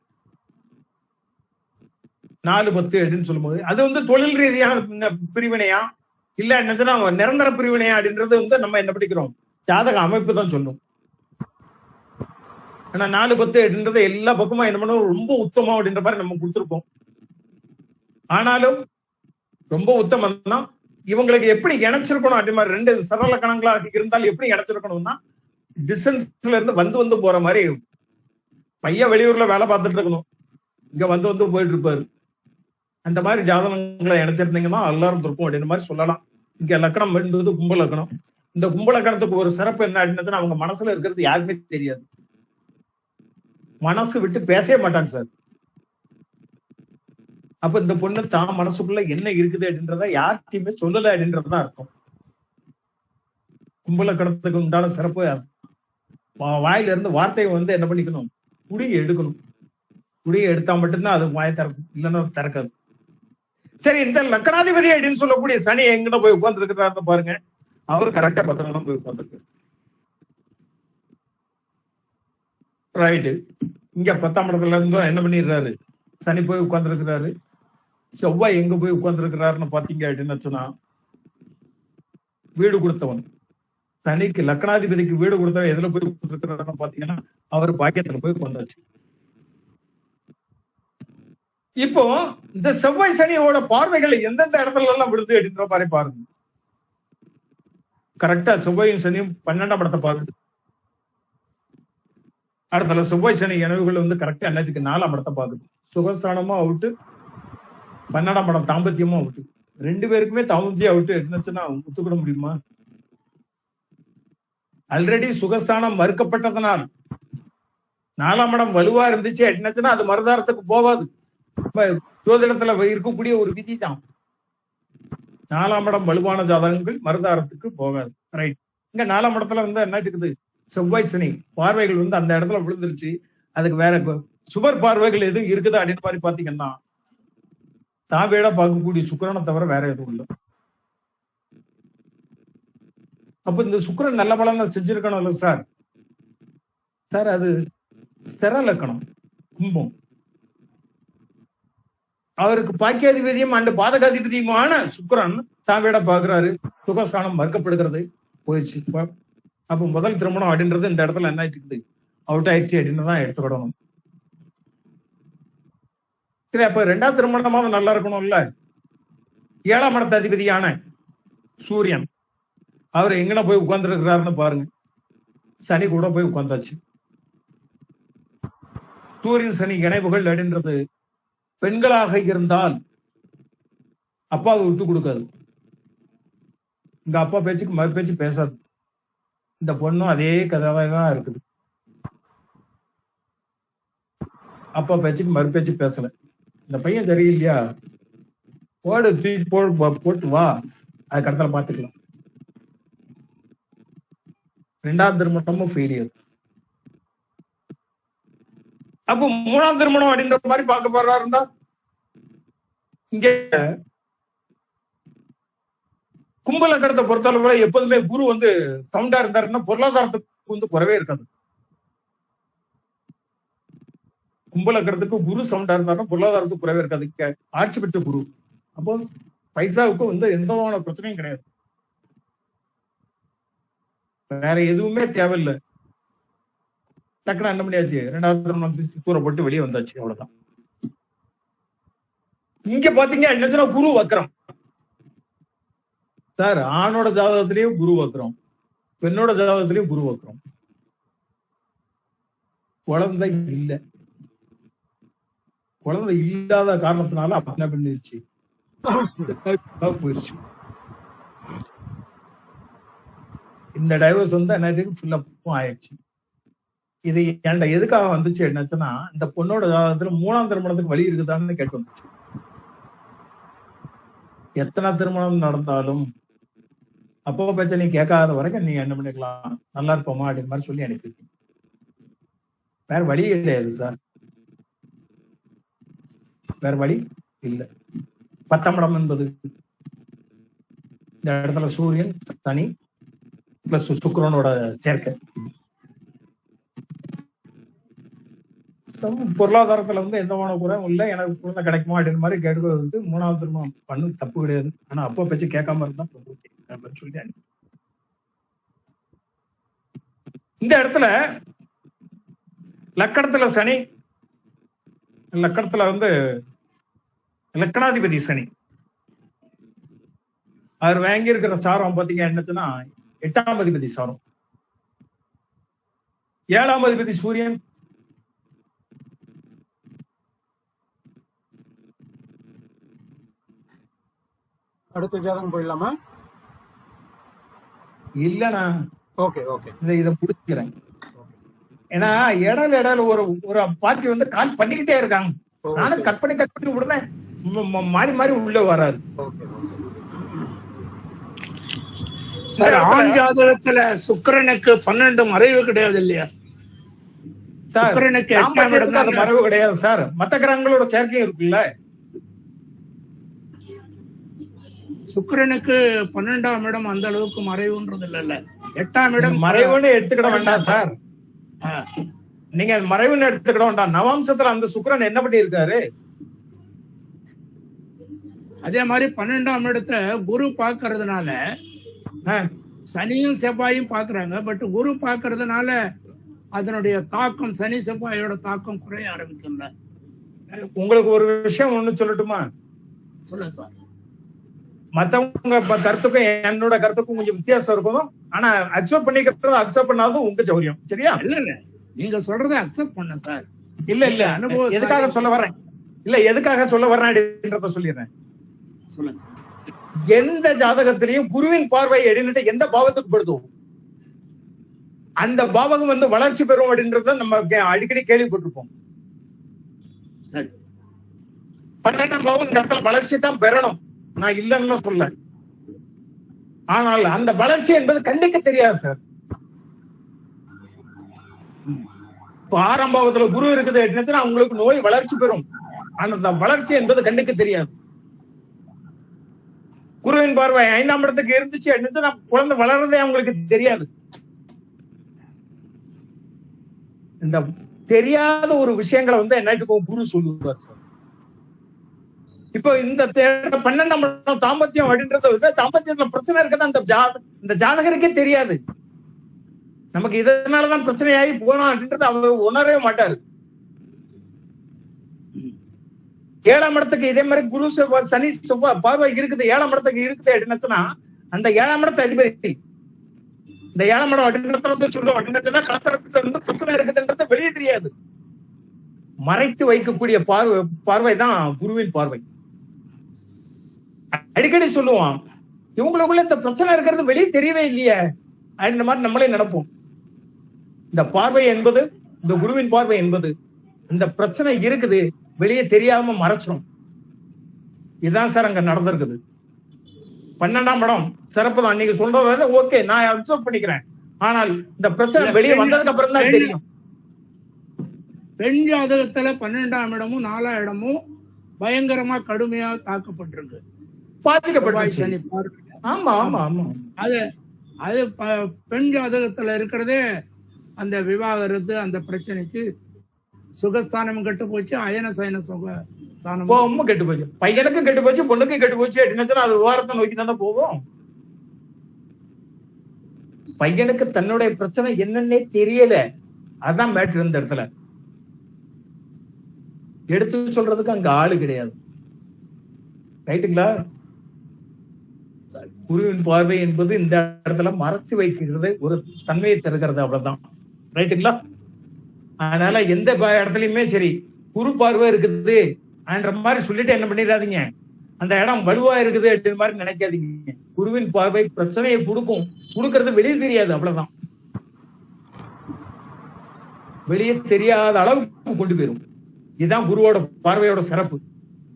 4-10 அப்படின்னு சொல்லும்போது அது வந்து தொழில் ரீதியான பிரிவினையா இல்ல என்னச்சுன்னா நிரந்தர பிரிவினையா அப்படின்றது வந்து நம்ம என்ன படிக்கிறோம், ஜாதக அமைப்பு தான் சொல்லும். ஆனா 4-10 அப்படின்றத எல்லா பக்கமும் என்ன பண்ணுவோம், ரொம்ப உத்தமம் அப்படின்ற மாதிரி நம்ம கொடுத்துருப்போம். ஆனாலும் ரொம்ப உத்தமம் தான். இவங்களுக்கு எப்படி இணைச்சிருக்கணும் அப்படி மாதிரி 2 சரள கணங்களாக இருந்தால் எப்படி இணைச்சிருக்கணும்னா டிஸ்டன்ஸ்ல இருந்து வந்து போற மாதிரி. பையன் வெளியூர்ல வேலை பார்த்துட்டு இருக்கணும், இங்க வந்து போயிட்டு இருப்பாரு. அந்த மாதிரி ஜாதகங்களை இணைச்சிருந்தீங்கன்னா எல்லாரும் இருக்கும் அப்படின்ற மாதிரி சொல்லலாம். இங்க லக்கணம் என்பது கும்ப லக்கணம். இந்த கும்ப லக்கணத்துக்கு ஒரு சிறப்பு என்ன அப்படின்னா அவங்க மனசுல இருக்கிறது யாருமே தெரியாது. மனசு விட்டு பேசவே மாட்டாங்க சார். அப்ப இந்த பொண்ணு தான் மனசுக்குள்ள என்ன இருக்குது அப்படின்றத யார்கிட்டயுமே சொல்லல அப்படின்றதுதான் அர்த்தம். கும்பலக்கணத்துக்கு உண்டான சிறப்பு அது. வாயில இருந்து வார்த்தையை வந்து என்ன பண்ணிக்கணும், குடியை எடுக்கணும். குடியை எடுத்தா மட்டும்தான் அது வாயை திறக்கும், இல்லைன்னா திறக்காது. சரி, இந்த லக்கணாதிபதி அப்படின்னு சொல்லக்கூடிய சனி எங்கிட்ட போய் உட்கார்ந்து இருக்கிறாருன்னு பாருங்க. அவரு கரெக்டா 10 தான் போய் உட்கார்ந்துருக்கு. ரைட்டு. இங்க 10ஆம் இடத்துல இருந்தும் என்ன பண்ணிடுறாரு, சனி போய் உட்கார்ந்து இருக்கிறாரு. செவ்வாய் எங்க போய் உட்கார்ந்து இருக்கிறாருன்னு பாத்தீங்க அப்படின்னு சொன்னா, வீடு கொடுத்தவன் சனிக்கு லக்கணாதிபதிக்கு வீடு கொடுத்தவன் எதுல போய் உட்கார்ந்துருக்கிறாருன்னு பாத்தீங்கன்னா, அவர் பாக்கியத்துல போய் உட்கார்ந்தாச்சு. இப்போ இந்த செவ்வாய் சனியோட பார்வைகள் எந்தெந்த இடத்துல எல்லாம் விடுது அப்படின்ற மாதிரி பாருங்க. கரெக்டா செவ்வாயும் சனியும் 12ஆம் இடத்தை பாருது. அடுத்தல செவ்வாய் சனி இணைவுகள் வந்து கரெக்டா என்னத்துக்கு 4ஆம் இடத்தை பாக்குது. சுகஸ்தானமும் அவுட்டு, 12ஆம் இடம் தாம்பத்தியமும் அவுட்டு. 2 பேருக்குமே தாம்பத்தியம் அவுட்டு இருந்துச்சுன்னா ஒத்துக்கிட முடியுமா? ஆல்ரெடி சுகஸ்தானம் மறுக்கப்பட்டதனால் 4ஆம் இடம் வலுவா இருந்துச்சு அப்படின்னுச்சுன்னா அது மறுதாரத்துக்கு போவாது. ஜோதிடத்துல இருக்கக்கூடிய ஒரு விதி தான். 4ஆம் இடம் வலுவான ஜாதகங்கள் மறுதாரத்துக்கு போகாது. ரைட். இங்க 4ஆம் இடத்துல வந்து என்ன இருக்குது, செவ்வாய் சனி பார்வைகள் வந்து அந்த இடத்துல விழுந்துருச்சு. அதுக்கு வேற சுபர் பார்வைகள் எதுவும் இருக்குதா அப்படின்னு மாதிரி பாத்தீங்கன்னா, தாவேட பார்க்கக்கூடிய சுக்கிரனை தவிர வேற எதுவும் இல்லை. அப்ப இந்த சுக்கிரன் நல்ல பலம் தான் செஞ்சிருக்கணும் இல்ல சார்? சார் அது ஸ்திர லக்கணம் கும்பம். அவருக்கு பாக்கியாதிபதியும் அண்டு பாதகாதிபதியுமான சுக்கிரன் தாவேட பாக்குறாரு. சுகஸ்தானம் மறுக்கப்படுகிறது, போயிடுச்சு. அப்ப முதல் திருமணம் அப்படின்றது இந்த இடத்துல என்ன ஆயிட்டு அவுட் ஆயிடுச்சு அப்படின்னு தான் எடுத்துக்கிடணும். சரி, அப்ப 2ஆவது திருமணமாவது நல்லா இருக்கணும்ல. 7ஆம் இடத்த அதிபதியான சூரியன் அவர் எங்கன போய் உட்கார்ந்து இருக்கிறாருன்னு பாருங்க. சனி கூட போய் உட்கார்ந்தாச்சு. சூரியன் சனி இணைவுகள் அப்படின்றது பெண்களாக இருந்தால் அப்பாவை விட்டு கொடுக்காது. இங்க அப்பா பேச்சுக்கு மறு பேச்சு பேசாது. இந்த பொண்ணும் அதே கதாதான் இருக்குது. அப்பா பேச்சுக்கு மறு பேச்சு பேசல. இந்த பையன் சரியில்லையா, போடு தூக்கி போட்டு வா, அது கடத்தல பாத்துக்கலாம். 2ஆவது திருமணமும் ஃபெயிலியர். அப்போ 3ஆம் திருமணம் அப்படின்ற மாதிரி பார்க்க போறா இருந்தா, இங்க கும்பலக்கணத்தை பொறுத்தளவுல எப்போதுமே குரு வந்து சவுண்டா இருந்தாருன்னா பொருளாதாரத்துக்கு வந்து குறைவே இருக்காது. கும்பலக்கணத்துக்கு குரு சவுண்டா இருந்தாருன்னா பொருளாதாரத்துக்கு குறைவே இருக்காது. ஆட்சி பெற்ற குரு. அப்போ பைசாவுக்கு வந்து எந்த விதமான பிரச்சனையும் கிடையாது. வேற எதுவுமே தேவையில்லை. டக்குனு என்ன பண்ணியாச்சு, 2ஆவது தூர போட்டு வெளியே வந்தாச்சு, அவ்வளவுதான். இங்க பாத்தீங்க என்னச்சுன்னா குரு வக்ரம் சார். ஆணோட ஜாதகத்திலயும் குரு வக்ரம், பெண்ணோட ஜாதகத்திலயும் குரு வக்ரம். குழந்தை இல்லை. குழந்தை இல்லாத காரணத்தினால அப்ப என்ன பண்ணிருச்சு, போயிடுச்சு. இந்த டைவர்ஸ் வந்து என்ன ஃபுல்லா ஆயிடுச்சு. இது ஏன்டா எதுக்காக வந்துச்சு என்னச்சுன்னா, இந்த பொண்ணோட ஜாதகத்துல 3ஆம் திருமணத்துக்கு வழி இருக்குதான்னு கேட்டு வந்துச்சு. எத்தனை திருமணம் நடந்தாலும் அப்போ பேச்ச நீ கேட்காத வரைக்கும் நீ என்ன பண்ணிக்கலாம், நல்லா இருப்போமா அப்படின்னு மாதிரி சொல்லி அனுப்பிருக்கீங்க. வேற வழி கிடையாது சார், வேற வழி இல்லை. 10ஆம் இடம் என்பது இந்த இடத்துல சூரியன் சனி பிளஸ் சுக்கிரனோட சேர்க்கை. பொருளாதாரத்துல வந்து எந்த குறையும் இல்லை, எனக்கு குழந்தை கிடைக்குமா அப்படின்னு மாதிரி கேட்கறது 3ஆவது திருமணம் பண்ணு தப்பு கிடையாது. ஆனா அப்போ பேச்சு கேட்காம இருந்தா சொல்லி இந்த இடத்துல லக்கணத்துல சனி, லக்கணத்துல வந்து லக்கணாதிபதி சனி அவர் வாங்கி இருக்கிற சாரம் பாத்தீங்க என்னச்சுன்னா 8ஆம் அதிபதி சாரம். 7ஆம் அதிபதி சூரியன், அடுத்த ஜாதகம் போயிடலாமா? இல்லண்ணா, ஓகே ஓகே, இதை முடிச்சுக்கிறேன். ஏன்னா இடையில ஒரு பார்ட்டி வந்து கால் பண்ணிக்கிட்டே இருக்காங்க. நானும் கட் பண்ணி விடுறேன், மாறி மாறி உள்ள வராது. ஓகே. சார் ஆண் ஜாதகத்துல சுக்கிரனுக்கு 12 மறைவு கிடையாது இல்லையா? சார் சுக்கிரனுக்கு 8ஆம் இடம் தாம்பத்தியத்துக்கு அது தான். மறைவு கிடையாது சார். மத்த கிரகங்களோட சேர்க்கையும் இருக்குல்ல. சுக்கிரனுக்கு 12ஆம் இடம் அந்த அளவுக்கு மறைவுன்றது இல்ல. 8ஆம் இடம் மறைவுன்னு எடுத்துக்கிட வேண்டாம் சார். ஆ. நீங்க மறைவுன்னு எடுத்துக்கிட வேண்டாம். நவாம்சத்துல அந்த சுக்கிரன் என்ன பண்ணி இருக்காரு? அதே மாதிரி 12ஆம் இடத்தை குரு பாக்குறதுனால சனியும் செவ்வாயும் பாக்குறாங்க. பட் குரு பாக்குறதுனால அதனுடைய தாக்கம், சனி செவ்வாயோட தாக்கம் குறைய ஆரம்பிக்கும்ல. உங்களுக்கு ஒரு விஷயம் ஒண்ணு சொல்லட்டுமா? சொல்லுங்க சார். மத்தவங்க கருத்துக்கும் என்னோட கருத்துக்கும் கொஞ்சம் வித்தியாசம் இருக்கும். ஆனா அக்செப்ட் பண்ணிக்கிறது அக்செப்ட் பண்ணாததும் உங்க சௌரியம். சரியா? இல்ல நீங்க சொல்றதை அக்செப்ட் பண்ண சார். இல்ல அனுபவம் எதுக்காக சொல்ல வர்றேன், எதுக்காக சொல்ல வர்றேன் அப்படின்றத சொல்லிடுறேன். சொல்லுங்க சார். எந்த ஜாதகத்திலையும் குருவின் பார்வை எடினிட்டு எந்த பாவத்துக்கு படுத்தும் அந்த பாவகம் வந்து வளர்ச்சி பெறும் அப்படின்றத நம்ம அடிக்கடி கேள்விப்பட்டிருப்போம். சரி. 12ஆம் பாவம் இந்த இடத்துல வளர்ச்சி தான் பெறணும், நான் இல்லைன்னு சொல்ல. ஆனால் அந்த வளர்ச்சி என்பது கண்டிக்க தெரியாது சார். இப்போ 6ஆம் பாவத்துல குரு இருக்குது அப்படின்னா உங்களுக்கு நோய் வளர்ச்சி பெறும். அந்த வளர்ச்சி என்பது கண்டிக்க தெரியாது. குருவின் பார்வை 5ஆம் இடத்துக்கு இருந்துச்சு அப்படின்னா குழந்தை வளர்றதே அவங்களுக்கு தெரியாது. இந்த தெரியாத ஒரு விஷயங்களை வந்து என்னைக்கும் குரு சொல்லுவார் சார். இப்போ இந்த 12ஆம் இடம் தாம்பத்தியம் அப்படின்றத வந்து தாம்பத்தியத்துல பிரச்சனை இருக்கதான் இந்த ஜாதகருக்கே தெரியாது. நமக்கு இதனாலதான் பிரச்சனையாகி போனோம் அப்படின்றது அவர் உணரவே மாட்டாரு. 7ஆம் இடத்துக்கு இதே மாதிரி குரு சனி செவ்வாய் பார்வை இருக்குது, 7ஆம் இடத்துக்கு இருக்குது அப்படின்னா அந்த 7ஆம் இடத்து அதிபதி இந்த 7ஆம் இடம் அப்படின்றத சொல்லுவோம். அப்படின்னா கலத்தரத்துல இருந்து பிரச்சனை இருக்குதுன்றது வெளியே தெரியாது. மறைத்து வைக்கக்கூடிய பார்வை தான் குருவின் பார்வை. அடிக்கடி சொல்லுவான், இவங்களுக்குள்ள இந்த பிரச்சனை இருக்கிறது வெளியே தெரியவே இல்லையே அப்படின்ற மாதிரி நம்மளே நினைப்போம். இந்த பார்வை என்பது, இந்த குருவின் பார்வை என்பது, இந்த பிரச்சனை இருக்குது வெளியே தெரியாம மறைச்சிடும். இதுதான் சார் அங்க நடந்திருக்குது. 12ஆம் இடம் சிறப்பு தான், நீங்க சொல்றத ஓகே, நான் அப்சர்வ் பண்ணிக்கிறேன். ஆனால் இந்த பிரச்சனை வெளியே வந்ததுக்கு அப்புறம் தான் தெரியும். பெண் ஜாதகத்துல 12ஆம் இடமும் 4ஆம் இடமும் பயங்கரமா கடுமையா தாக்கப்பட்டிருக்கு, பாதிக்கப்பட்டு. ஆமா ஆமா ஆமா. அது பெண் ஜாதகத்துல இருக்கிறதே அந்த விவாகரத்து, அந்த பிரச்சனைக்கு சுகஸ்தானமும் கெட்டு போச்சு, அயன சயன சுகஸ்தானமும் கெட்டு போச்சு. பையனுக்கும் கெட்டு போச்சு, பொண்ணுக்கும் கெட்டு போச்சு அப்படின்னா அது விவாகரத்தை நோக்கி தானே போகும். பையனுக்கு தன்னுடைய பிரச்சனை என்னன்னே தெரியல, அதான் மேட்ரு. இந்த இடத்துல எடுத்து சொல்றதுக்கு அங்க ஆளு கிடையாது. ரைட்டுங்களா? குருவின் பார்வை என்பது இந்த இடத்துல மறைச்சு வைக்கிறது, ஒரு தன்மையை தருகிறது, அவ்வளவுதான். ரைட்டுங்களா? அதனால எந்த இடத்துலயுமே சரி குரு பார்வை இருக்குது என்ற மாதிரி சொல்லிட்டு என்ன பண்ணிடாதீங்க, அந்த இடம் வலுவா இருக்குது அப்படின்ற மாதிரி நினைக்காதீங்க. குருவின் பார்வை பிரச்சனையை கொடுக்கறது வெளியே தெரியாது, அவ்வளவுதான். வெளியே தெரியாத அளவுக்கு கொண்டு போயிரும். இதுதான் குருவோட பார்வையோட சிறப்பு.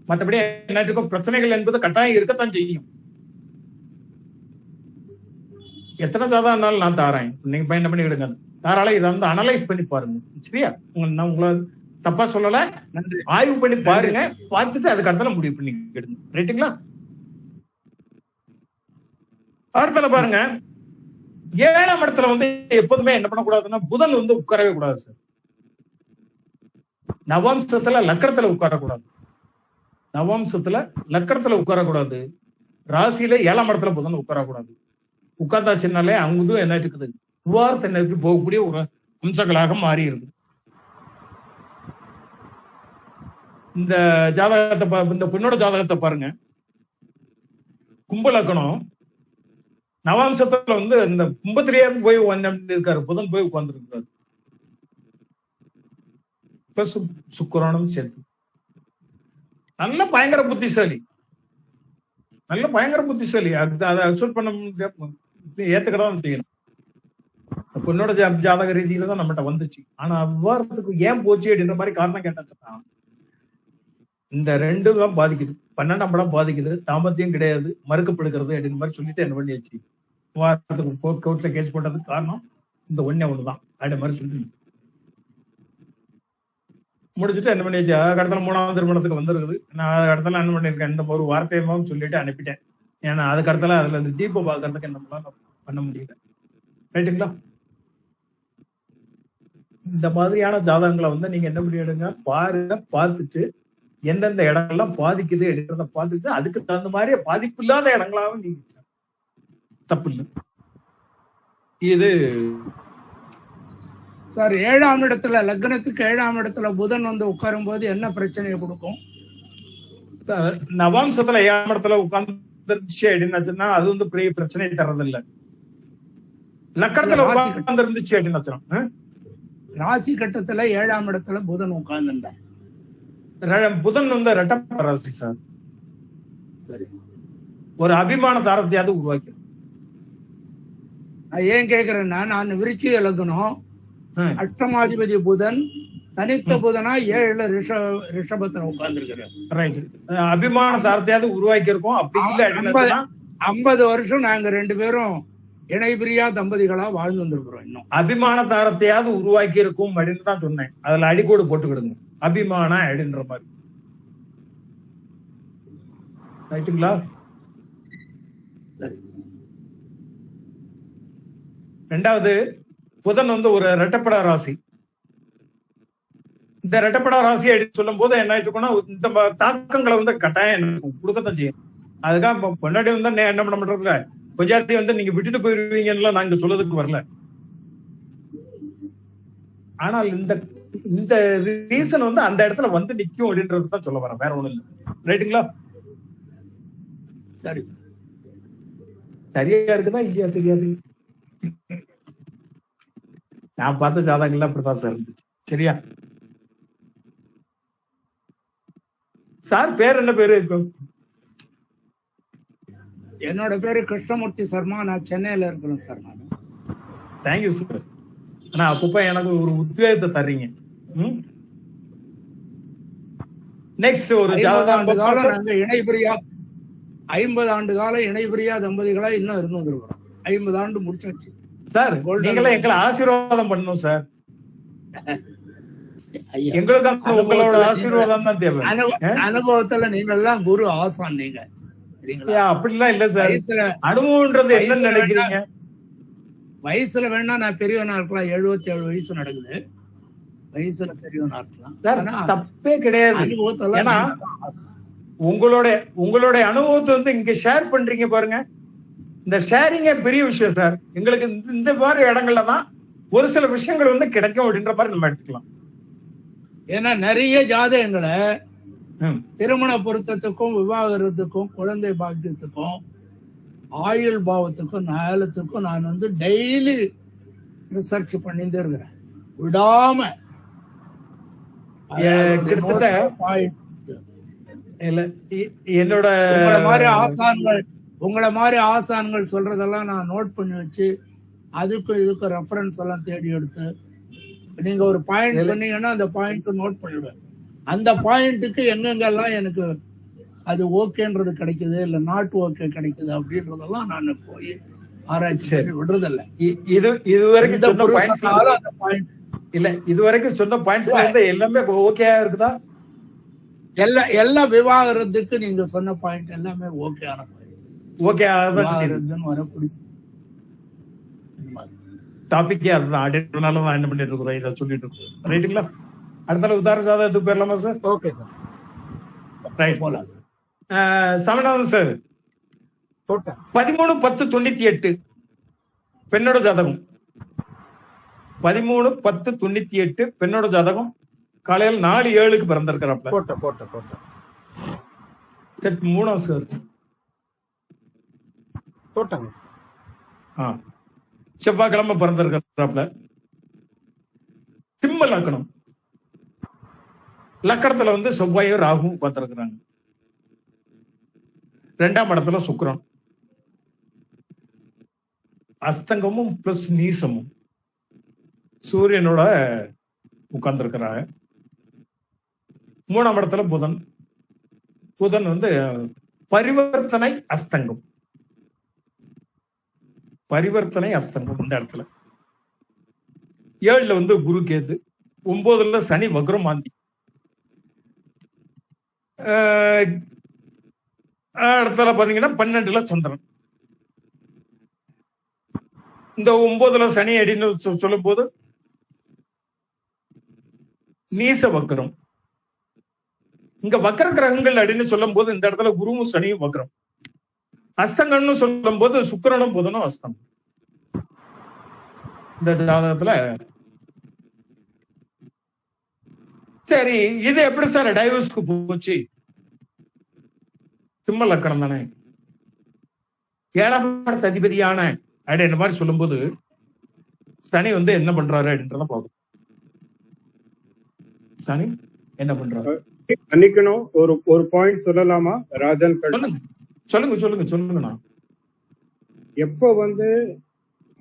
மற்றபடி என்னத்துக்கும் பிரச்சனைகள் என்பது கட்டாயம் இருக்கத்தான் செய்யும். எத்தனை சாதாரண நான் தாரேன், நீங்க என்ன பண்ணி விடுங்க, தாராள இதை வந்து அனலைஸ் பண்ணி பாருங்க. சரியா? நான் உங்களை தப்பா சொல்லல, ஆய்வு பண்ணி பாருங்க, பார்த்துட்டு அதுக்கு அடுத்த முடிவு பண்ணி எடுங்க. ரைட்டுங்களா? அடுத்தல பாருங்க, 7ஆம் இடத்துல வந்து எப்போதுமே என்ன பண்ணக்கூடாதுன்னா புதன் வந்து உட்காரவே கூடாது சார். நவாம்சத்துல லக்கணத்துல உட்காரக்கூடாது. நவாம்சத்துல லக்கணத்துல உட்காரக்கூடாது. ராசியில 7ஆம் இடத்துல புதன் உட்காரக்கூடாது. உட்கார்ந்தாச்சுனாலே அங்குதும் என்ன இருக்குது, விவாகரத்தை நோக்கி போகக்கூடிய ஒரு அம்சங்களாக மாறிடுது. இந்த ஜாதகத்தை, இந்த பெண்ணோட ஜாதகத்தை பாருங்க. கும்பலக்கணம் நவாம்சத்துல வந்து இந்த கும்பத்திலேயே போய் இருக்காரு, புதன் போய் உட்கார்ந்துருக்காரு. சுக்கிரனும் சேர்த்து நல்ல பயங்கர புத்திசாலி, நல்ல பயங்கர புத்திசாலி. அதை அக்செப்ட் பண்ண ஏத்துக்கதான் செய்யணும். பொண்ணோட ஜாதக ரீதியில தான் நம்மகிட்ட வந்துச்சு. ஆனா விவாதத்துக்கு ஏன் போச்சு அப்படின்ற மாதிரி காரணம் கேட்டாச்சுன்னா, இந்த 2 தான் பாதிக்குது. 12ஆம் இடம் பாதிக்குது, தாம்பத்தியம் கிடையாது, மறுக்கப்படுகிறது அப்படின்ற மாதிரி சொல்லிட்டு என்ன பண்ணியாச்சு, வாரத்துக்கு கோர்ட்ல கேஸ் போட்டதுக்கு காரணம் இந்த ஒண்ணுதான். அப்படி மாதிரி சொல்லி முடிச்சுட்டு என்ன பண்ணியாச்சு, கடத்தல 3வது திருமணத்துக்கு வந்துருக்குது. நான் கடத்தல என்ன பண்ணிருக்கேன், இந்த ஒரு வார்த்தையமாவும் சொல்லிட்டு அனுப்பிட்டேன். ஏன்னா அது கடத்தல அதுல இந்த தீப பாக்குறதுக்கு என்ன பண்ண முடியல. ரைட்டுங்களா? இந்த மாதிரியான ஜாதகங்களை வந்து நீங்க என்ன பண்ணிடுங்க, பாருங்க, பார்த்துட்டு எந்தெந்த இடங்கள்லாம் பாதிக்குது எடுக்கிறத பார்த்துட்டு அதுக்கு தகுந்த மாதிரி பாதிப்பு இல்லாத இடங்களாவும் நீங்க தப்பு இல்லை. இது சார் 7ஆம் இடத்துல, லக்னத்துக்கு 7ஆம் இடத்துல புதன் வந்து உட்காரும் போது என்ன பிரச்சனையை கொடுக்கும்? நவாம்சத்துல 7ஆம் இடத்துல உட்கார்ந்துருச்சு அப்படின்னு அது வந்து பெரிய பிரச்சனை தர்றதில்லை. லக்கணத்துல உட்கார்ந்து இருந்துச்சு அப்படின்னு ராசி கட்டத்துல 7ஆம் இடத்துல புதன் உட்கார்ந்து, புதன் வந்து ரெட்டப்ப ராசி சார். ஒரு அபிமான தாரத்தையாவது உருவாக்கி. நான் ஏன் கேக்குறேன்னா, நான் விருச்சிக லக்னம், அஷ்டமாதிபதி புதன், தனித்த புதனா 7ல ரிஷபத்துல உட்கார்ந்து இருக்கிறேன். ரைட். அபிமான தாரத்தையாவது உருவாக்கி இருக்கோம். அப்படி இல்லை 50 வருஷம் நாங்க 2 பேரும் இணைபிரியா தம்பதிகளா வாழ்ந்து வந்திருக்கிறோம். இன்னும் அபிமான தாரத்தையாவது உருவாக்கி இருக்கும் அப்படின்னு தான் சொன்னேன். அதுல அடிக்கோடு போட்டுக்கிடுங்க, அபிமான அப்படின்ற மாதிரி. ரைட்டுங்களா? சரி. 2வது புதன் வந்து ஒரு ரெட்டப்பட ராசி. இந்த ரெட்டப்பட ராசி அப்படின்னு சொல்லும் போது என்ன ஆயிடுச்சுன்னா, இந்த தாக்கங்களை வந்து கட்டாயம் கொடுக்கத்தான் செய்யும். அதுக்காக பொன்னாடி வந்து என்ன பண்ண பண்றதுல கொஞ்சாத்தி வந்து நீங்க விட்டுட்டு போயிருவீங்கன்னு நாங்க சொல்லதுக்கு வரல. ஆனால் இந்த ரீசன் வந்து அந்த இடத்துல வந்து நிக்கும் அப்படின்றது தான் சொல்ல வரேன், வேற ஒண்ணும் இல்லை. ரைட்டுங்களா? சரி. சரியா இருக்குதா இல்லையா தெரியாது. நான் பார்த்த ஜாதகங்கள்லாம் அப்படித்தான் சார் இருந்துச்சு. சரியா சார்? பேர் என்ன பேரு? என்னோட பேரு கிருஷ்ணமூர்த்தி சர்மா. நான் சென்னையில இருக்கிறேன் சார். நான் தேங்க்யூ சார். ஆனா அப்பப்ப எனக்கு ஒரு உத்வேகத்தை தர்றீங்க. நெக்ஸ்ட் ஒரு 50 ஆண்டு கால இணைபிரியா தம்பதிகளா இன்னும் இருந்து வந்திருக்கிறோம். 50 ஆண்டு முடிச்சாச்சு சார். நீங்களே எங்களை ஆசீர்வாதம் பண்ணணும் சார். எங்களுக்கு உங்களோட ஆசீர்வாதம் தான் தேவை. அனுபவத்துல நீங்க எல்லாம் குரு ஆசான். நீங்க அப்படிலாம் இல்ல சார். அனுபவம்ன்றது என்ன நினைக்கிறீங்க? வயசுல வேணா நான் பெரியவனா இருக்கலாம். 77 வயசு நடக்குது. வயசுல பெரியவனா இருக்கலாம், தப்பே கிடையாது. ஏன்னா உங்களுடைய அனுபவத்தை வந்து இங்க ஷேர் பண்றீங்க பாருங்க. இந்த ஷேரிங்கே பெரிய விஷயம் சார். எங்களுக்கு இந்த மாதிரி இடங்கள்ல தான் ஒரு சில விஷயங்கள் வந்து கிடைக்கும் அப்படின்ற மாதிரி நம்ம எடுத்துக்கலாம். ஏன்னா நிறைய ஜாதகங்களை திருமண பொருத்தத்துக்கும், விவாகரத்துக்கும், குழந்தை பாக்கியத்துக்கும், ஆயுள் பாவத்துக்கும், நலத்துக்கும் நான் வந்து டெய்லி ரிசர்ச் பண்ணிட்டு இருக்கிறேன் விடாம. என்னோட உங்களை மாதிரி ஆசான்கள் சொல்றதெல்லாம் நான் நோட் பண்ணி வச்சு அதுக்கும் இதுக்கும் ரெஃபரன்ஸ் எல்லாம் தேடி எடுத்து, நீங்க ஒரு பாயிண்ட் சொன்னீங்கன்னா அந்த பாயிண்ட் நோட் பண்ணிடுவேன். அந்த பாயிண்ட்டுக்கு எங்கெங்கெல்லாம் எனக்கு அது ஓகேன்றது கிடைக்குது, இல்ல நாட் ஓகே கிடைக்குது அப்படின்றதெல்லாம் நான் போய் ஆராய்ச்சி விடுறதில்ல. இதுவரைக்கும் சொன்ன பாயிண்ட்ஸ் எல்லாமே ஓகே இருக்குதா? எல்லா விவாகரத்துக்கு நீங்க சொன்ன பாயிண்ட் எல்லாமே ஓகேயான பாயிண்ட். ஓகே, வரக்கூடிய டாபிக்கே அதுதான். அப்படின்றனால தான் என்ன பண்ணிட்டு இருக்கிறோம், இதை சொல்லிட்டு இருக்கோம். ரைட்டுங்களா? அடுத்த உதாரண சாதகத்துக்கு போயிடலாமா சார்? Okay sir. ரைட், போலாம் சார். சமநாதன் சார் 13/10/98 பெண்ணோட ஜாதகம். 13/10/98 பெண்ணோட ஜாதகம். காலையில் 4:07 பிறந்திருக்கிறாப்ல. போட்ட செட் 3 சார். போட்டாங்க. செவ்வாய்க்கிழமை பிறந்திருக்கிறாப்ல. சிம்ம லக்கணம். லக்கணத்துல வந்து செவ்வாயும் ராகுவும் பார்த்திருக்கிறாங்க. 2ஆம் இடத்துல சுக்கிரன். அஸ்தங்கமும் பிளஸ் நீசமும் சூரியனோட உட்கார்ந்துருக்கிறாங்க. 3ஆம் இடத்துல புதன். புதன் வந்து பரிவர்த்தனை அஸ்தங்கம். பரிவர்த்தனை அஸ்தங்கம் இந்த இடத்துல. 7ல வந்து குரு கேது, 9ல சனி வக்ரம் மாந்தி, இடத்துல பாத்தீங்கன்னா 12ல சந்திரன். இந்த 9ல சனி அப்படின்னு சொல்லும் போது நீச வக்ரம். இங்க வக்ர கிரகங்கள் அப்படின்னு சொல்லும் போது இந்த இடத்துல குருவும் சனியும் வக்ரம். அஸ்தங்கம்னு சொல்லும் போது சுக்கிரனும் புதனும் அஸ்தங்கம். இந்த ஜாதகத்துல சரி, இது எப்படி சார் டைவர்ஸ்க்கு போச்சு? சிம்ம லக்கணம் தானே, 7ஆம் இடத்து அதிபதியான அப்படின்ற மாதிரி சொல்லும் போது சனி வந்து என்ன பண்றாரு அப்படின்றத பார்க்கும். சனி என்ன பண்றாரு? மன்னிக்கணும், ஒரு பாயிண்ட் சொல்லலாமா ராஜன்? சொல்லுங்கண்ணா. எப்ப வந்து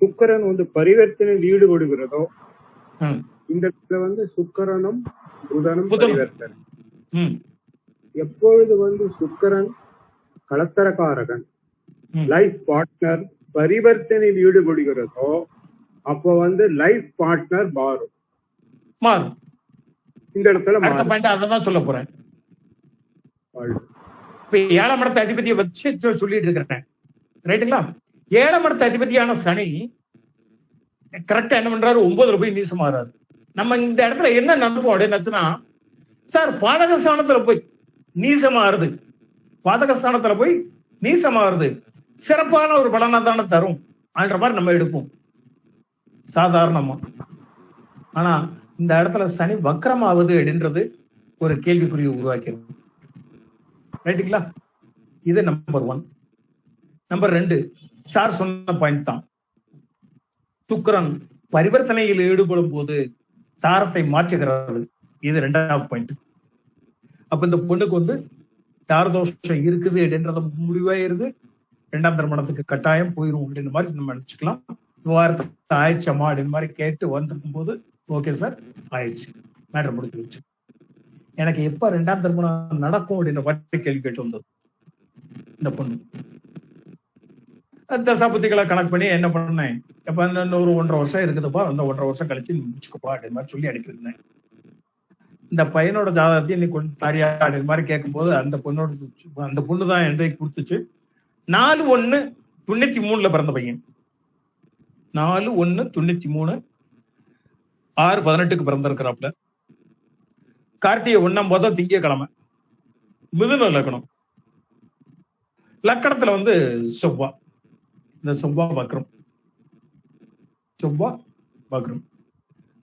சுக்கிரன் வந்து பரிவர்த்தனையில் ஈடுபடுகிறதோ இந்த இடத்துல வந்து சுக்கிரனும் புதனும் பரிவர்த்தனை. எப்பொழுது வந்து சுக்கிரன் கலத்தரக்காரகன் லைஃப் பார்ட்னர் பரிவர்த்தனையில் ஈடுபடுகிறதோ அப்போ வந்து லைஃப் பார்ட்னர் மாறும். இந்த இடத்துல அதான் சொல்ல போறேன். இப்ப 7ஆம் இடத்து அதிபதியை வச்சு சொல்லிட்டு இருக்கிறேன், ரைட்டுங்களா? 7ஆம் இடத்து அதிபதியான சனி கரெக்டா என்ன பண்றாரு? 9ல போய் நீசமாறாரு. நம்ம இந்த இடத்துல என்ன நினைப்போம் அப்படின்னாச்சுன்னா, சார் பாதகஸ்தானத்துல போய் நீசமாறுது, பாதகஸ்தானத்துல போய் நீசமாறுது சிறப்பான ஒரு பலனை தானே தரும் அப்படின்ற மாதிரி நம்ம எடுப்போம் சாதாரணமா. ஆனா இந்த இடத்துல சனி வக்ரமாவது அப்படின்றது ஒரு கேள்விக்குறியை உருவாக்கிறது, ரைட்டுங்களா? இது நம்பர் 1. நம்பர் 2, சார் சொன்ன பாயிண்ட் தான். சுக்கிரன் பரிவர்த்தனையில் ஈடுபடும் போது தாரத்தை மாற்றுகிறது, இது 2வது பாயிண்ட். அப்ப இந்த பொண்ணுக்கு வந்து தாரதோஷம் இருக்குது அப்படின்றத முடிவாயிருது, 2ஆம் திருமணத்துக்கு கட்டாயம் போயிரும் அப்படின்ற மாதிரி நம்ம நினைச்சுக்கலாம். விவாகரத்து ஆயிடுச்சம்மா அப்படின்னு மாதிரி கேட்டு வந்திருக்கும் போது ஓகே சார் ஆயிடுச்சு, மேட்டர் முடிஞ்சு வச்சு. எனக்கு எப்ப 2ஆம் திருமணம் நடக்கும் அப்படின்ற மாதிரி கேள்வி கேட்டு வந்தது இந்த பொண்ணு. தசாபதிகளை கணக்கு பண்ணி என்ன பண்ணேன், எப்ப ஒரு 1.5 வருஷம் இருக்குதுப்பா, அந்த 1.5 வருஷம் கழிச்சு முடிச்சுக்கப்பா அப்படின்னு மாதிரி சொல்லி அனுப்பியிருந்தேன். இந்த பையனோட ஜாதகத்தையும் நீ கொஞ்சம் தாரியா அப்படின்னு மாதிரி கேட்கும்போது அந்த பொண்ணு தான் என்றை கொடுத்துச்சு. 4/1/93 பிறந்த பையன், 4/1/93, 6/18 பிறந்திருக்கிறாப்ல. கார்த்திகை 1ஆம் போதும் திங்கக்கிழமை, மிதுன லக்னம். லக்கணத்துல வந்து செவ்வா, இந்த செவ்வா வக்ரம், செவ்வா வக்ரம்,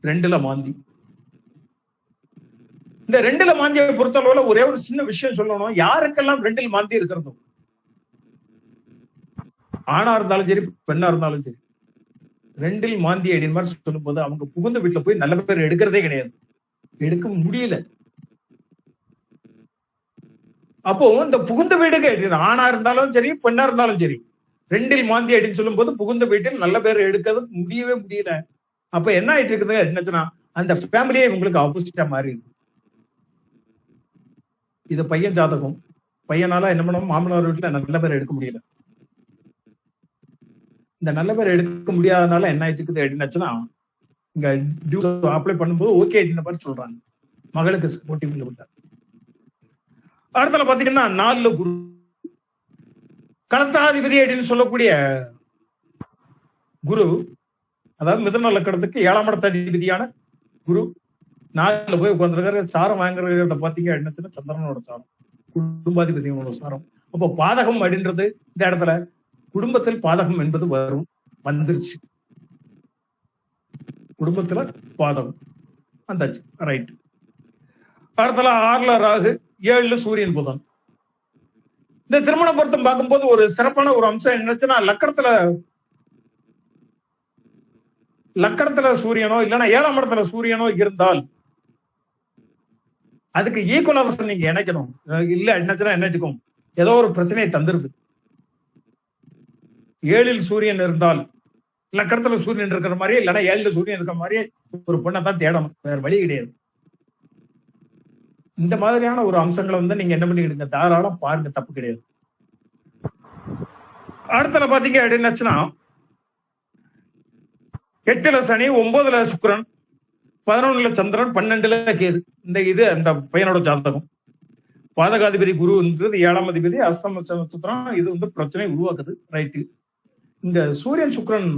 2ல மாந்தி. இந்த 2ல மாந்தியை பொறுத்தளவுல ஒரே ஒரு சின்ன விஷயம் சொல்லணும். யாருக்கெல்லாம் 2ல் மாந்தி இருக்கிறதோ, ஆணா இருந்தாலும் சரி பெண்ணா இருந்தாலும் சரி, 2ல் மாந்தி அப்படின்னு மாதிரி சொல்லும் போது அவங்க புகுந்த வீட்டுல போய் நல்ல பேர் எடுக்கிறதே கிடையாது, எடுக்க முடியல. அப்போ இந்த புகுந்த வீடுக்கு ஆணா இருந்தாலும் சரி பெண்ணா இருந்தாலும் சரி 2ல் மாந்தி அப்படின்னு சொல்லும் போது புகுந்த வீட்டில் நல்ல பேர் எடுக்கிறது முடியவே முடியல. அப்ப என்ன ஆயிட்டு இருக்குது என்னச்சுன்னா, அந்த ஃபேமிலியே இவங்களுக்கு ஆப்போசிட்டா மாறி இருக்கு. இது பையன் ஜாதகம், பையனால என்ன பண்ணுவோம், மாமனார் வீட்டுல நல்ல பேர் எடுக்க முடியல. இந்த நல்ல பேர் எடுக்க முடியாதனால என்ன ஆயிட்டு இருக்குது அப்படின்னாச்சுன்னா, இங்க அப்ளை பண்ணும்போது ஓகே அப்படின்னு மாதிரி சொல்றாங்க, மகளுக்கு சப்போர்ட்டிவ் விட்டார். அடுத்தல பாத்தீங்கன்னா 4ல குரு, களத்திராதிபதி அப்படின்னு சொல்லக்கூடிய குரு, அதாவது மிதுன லக்கணத்துக்கு 7ஆம் இடத்து அதிபதியான குரு 4ல போய் உட்கார்ந்துருக்காரு. சாரம் வாங்குறத பாத்தீங்க அப்படின்னா சந்திரனோட சாரம், குடும்பாதிபதியோட சாரம். அப்போ பாதகம் அப்படின்றது இந்த இடத்துல குடும்பத்தில் பாதகம் என்பது வந்துருச்சு, குடும்பத்துல பாதகம் வந்தாச்சு, ரைட். அடுத்தல 6ல ராகு, 7ல சூரியன் புதன். இந்த திருமண பொருத்தம் பார்க்கும்போது ஒரு சிறப்பான ஒரு அம்சம் என்னச்சுன்னா, லக்கணத்துல சூரியனோ இல்லைன்னா 7ஆம் இடத்துல சூரியனோ இருந்தால் அதுக்கு ஈக்குவலாக நீங்க இணைக்கணும். இல்ல என்னச்சுன்னா என்னச்சுக்கும் ஏதோ ஒரு பிரச்சனையை தந்துருது. 7ல் சூரியன் இருந்தால் லக்கணத்துல சூரியன் இருக்கிற மாதிரியே இல்லைன்னா 7ல சூரியன் இருக்கிற மாதிரியே ஒரு பொண்ணை தான் தேடணும், வேற வழி கிடையாது. இந்த மாதிரியான ஒரு அம்சங்களை வந்து நீங்க என்ன பண்ணிக்கிடுங்க, தாராளம் பாருங்க, தப்பு கிடையாது. அடுத்தல பாத்தீங்க அப்படின்னாச்சுன்னா 8ல சனி, 9ல சுக்கிரன், 11ல சந்திரன், 12ல கேது. இது அந்த பையனோட ஜாதகம். பாதகாதிபதி குருன்றது 7ஆம் அதிபதி, அஸ்தம நட்சத்திரம். இது வந்து பிரச்சனை உருவாக்குது. ரைட்டு. இந்த சூரியன் சுக்கிரன்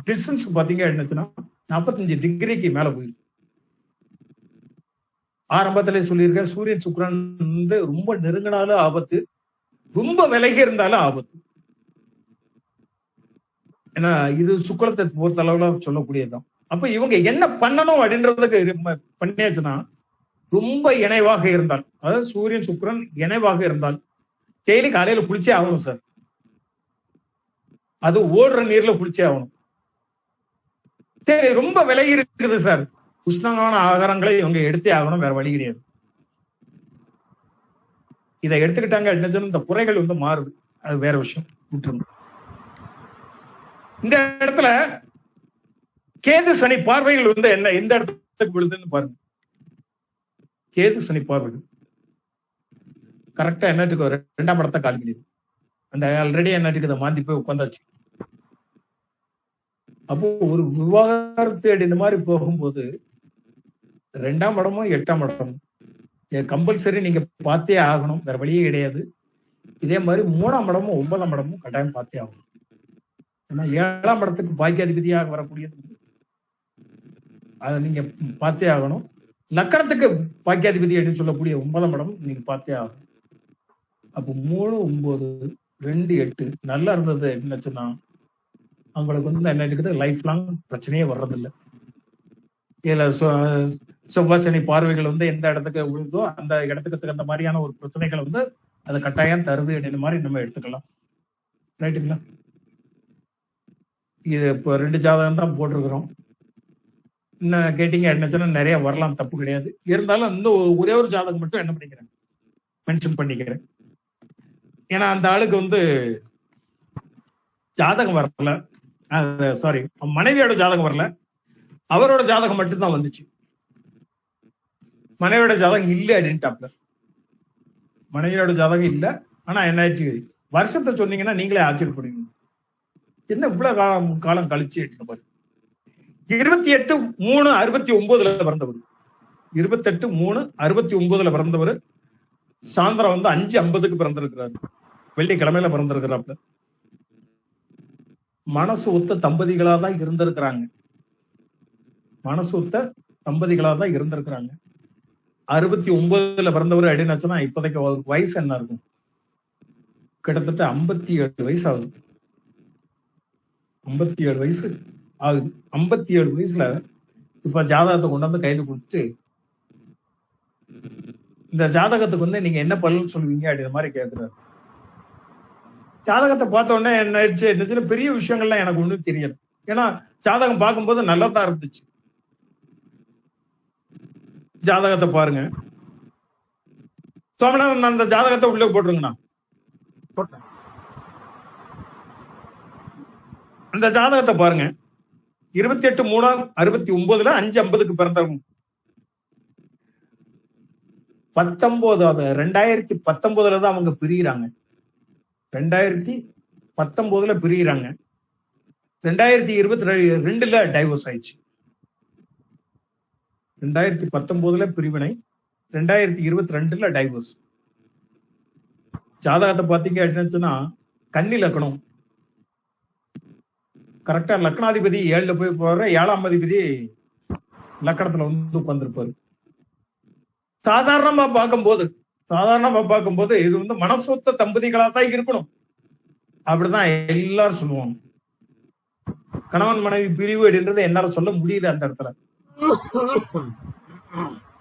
டிஸ்டன்ஸ் பாத்தீங்க என்னச்சுன்னா 45 டிகிரிக்கு மேல போயிருக்கு. ஆரம்பத்திலே சொல்லியிருக்க சூரியன் சுக்கிரன் வந்து ரொம்ப நெருங்கினாலும் ஆபத்து, ரொம்ப விலகி இருந்தாலும் ஆபத்து. ஏன்னா இது சுக்கிரத்தை பொறுத்த அளவுல சொல்லக்கூடியதுதான். அப்ப இவங்க என்ன பண்ணணும் அப்படின்றதுக்கு பண்ணியாச்சுன்னா, ரொம்ப இணைவாக இருந்தால், அதாவது சூரியன் சுக்கிரன் இணைவாக இருந்தால் டெய்லி காலையில குளிச்சே ஆகணும் சார். அது ஓடுற நீர்ல குளிச்சே ஆகணும். சரி, ரொம்ப விலகி இருக்குது சார், உஷ்ணமான ஆகாரங்களை இவங்க எடுத்தே ஆகணும், வேற வழி கிடையாது. இதை எடுத்துக்கிட்டாங்க என்ன, இந்த குறைகள் வந்து மாறுது. அது வேற விஷயம், விட்டுருங்க. இந்த இடத்துல கேது சனி பார்வைகள் வந்து என்ன, எந்த இடத்துக்கு விழுதுன்னு பாருங்க. கேது சனி பார்வைகள் கரெக்டா என்னட்டுக்கு 2ஆம் இடத்தை கால் பண்ணிடுது. அந்த ஆல்ரெடி என்னட்டுக்கு இதை மாந்தி போய் உட்காந்தாச்சு. அப்போ ஒரு விவாகரத்து இந்த மாதிரி போகும்போது 2ஆம் இடமும் 8ஆம் இடமும் கம்பல்சரி நீங்க பார்த்தே ஆகணும், வேற வழியே கிடையாது. இதே மாதிரி 3ஆம் இடமும் 9ஆம் இடமும் கட்டாயம் பார்த்தே ஆகணும். ஏன்னா 7ஆம் இடத்துக்கு பாக்கியாதிபதியாக வரக்கூடியது, அதை நீங்க பார்த்தே ஆகணும். லக்கணத்துக்கு பாக்கியாதிபதி அப்படின்னு சொல்லக்கூடிய 9ஆம் இடம் நீங்க பார்த்தே ஆகணும். அப்போ 3, 9, 2, 8 நல்லா இருந்தது என்னச்சுன்னா, அவங்களுக்கு வந்து என்ன இருக்குது, லைஃப் லாங் பிரச்சனையே வர்றதில்லை. இதுல செவ்வாய் சனி பார்வைகள் வந்து எந்த இடத்துக்கு விழுதோ அந்த இடத்துக்கு அந்த மாதிரியான ஒரு பிரச்சனைகளை வந்து அதை கட்டாயம் தருது அப்படின்னு மாதிரி நம்ம எடுத்துக்கலாம். ரைட்டுங்களா? இது இப்போ 2 ஜாதகம் தான் போட்டிருக்கிறோம். இன்னும் கேட்டீங்க என்னச்சுன்னா நிறைய வரலாம், தப்பு கிடையாது. இருந்தாலும் இன்னும் ஒரே ஒரு ஜாதகம் மட்டும் என்ன பண்ணிக்கிறேன், மென்ஷன் பண்ணிக்கிறேன். ஏன்னா அந்த ஆளுக்கு வந்து ஜாதகம் வரல, சாரி மனைவியோட ஜாதகம் வரல, அவரோட ஜாதகம் மட்டும்தான் வந்துச்சு. மனைவியோட ஜாதகம் இல்லை அப்படின்ட்டாப்ல. மனைவியோட ஜாதகம் இல்லை, ஆனா என்ன ஆயிடுச்சு, வருஷத்தை சொன்னீங்கன்னா நீங்களே ஆச்சரியப்படுவீங்க, என்ன இவ்வளவு காலம் கழிச்சு எடுத்து பாரு. 28/3/69 பிறந்தவர், 28/3/69 பிறந்தவர். சாயந்தரம் வந்து 5:50 பிறந்திருக்கிறாரு, வெள்ளிக்கிழமையில பிறந்திருக்கிறாப்ல. மனசு ஒத்த தம்பதிகளா தான் இருந்திருக்கிறாங்க, மனசு ஒத்த தம்பதிகளா தான் இருந்திருக்கிறாங்க. 69 பிறந்தவர் அப்படின்னாச்சுன்னா இப்போதைக்கு அவருக்கு வயசு என்ன இருக்கும், கிட்டத்தட்ட 57 வயசு ஆகுது. 57 வயசு ஆகுது. 57 வயசுல இப்ப ஜாதகத்தை கொண்டு வந்து கையில கொடுத்துட்டு, இந்த ஜாதகத்துக்கு வந்து நீங்க என்ன பலன் சொல்லுவீங்க அப்படின்ற மாதிரி கேட்கிறாரு. ஜாதகத்தை பார்த்த உடனே என்ன ஆயிடுச்சு, பெரிய விஷயங்கள்லாம் எனக்கு ஒண்ணும் தெரியல. ஏன்னா ஜாதகம் பார்க்கும்போது நல்லா தான் இருந்துச்சு. ஜாதகத்தை பாருங்க சோமநாதன், அந்த ஜாதகத்தை உள்ள போட்டுருங்கண்ணா. அந்த ஜாதகத்தை பாருங்க, 28/3/69 5:50 பிறந்தவங்க. 2019 தான் அவங்க பிரிகிறாங்க. 2019 பிரிகிறாங்க. 2022 டைவர்ஸ் ஆயிடுச்சு. 2019 பிரிவினை, 2022 டைவர்ஸ். ஜாதகத்தை பாத்தீங்க அப்படின்னா கன்னி லக்னம், கரெக்டா லக்னாதிபதி 7ல போய் போற, 7ஆம் அதிபதி லக்கணத்துல வந்து உட்கார்ந்துருப்பாரு. சாதாரணமா பார்க்கும்போது இது வந்து மனசொத்த தம்பதிகளா தான் இருக்கணும், அப்படிதான் எல்லாரும் சொல்லுவாங்க. கணவன் மனைவி பிரிவு அப்படின்றத என்னால சொல்ல முடியல அந்த இடத்துல.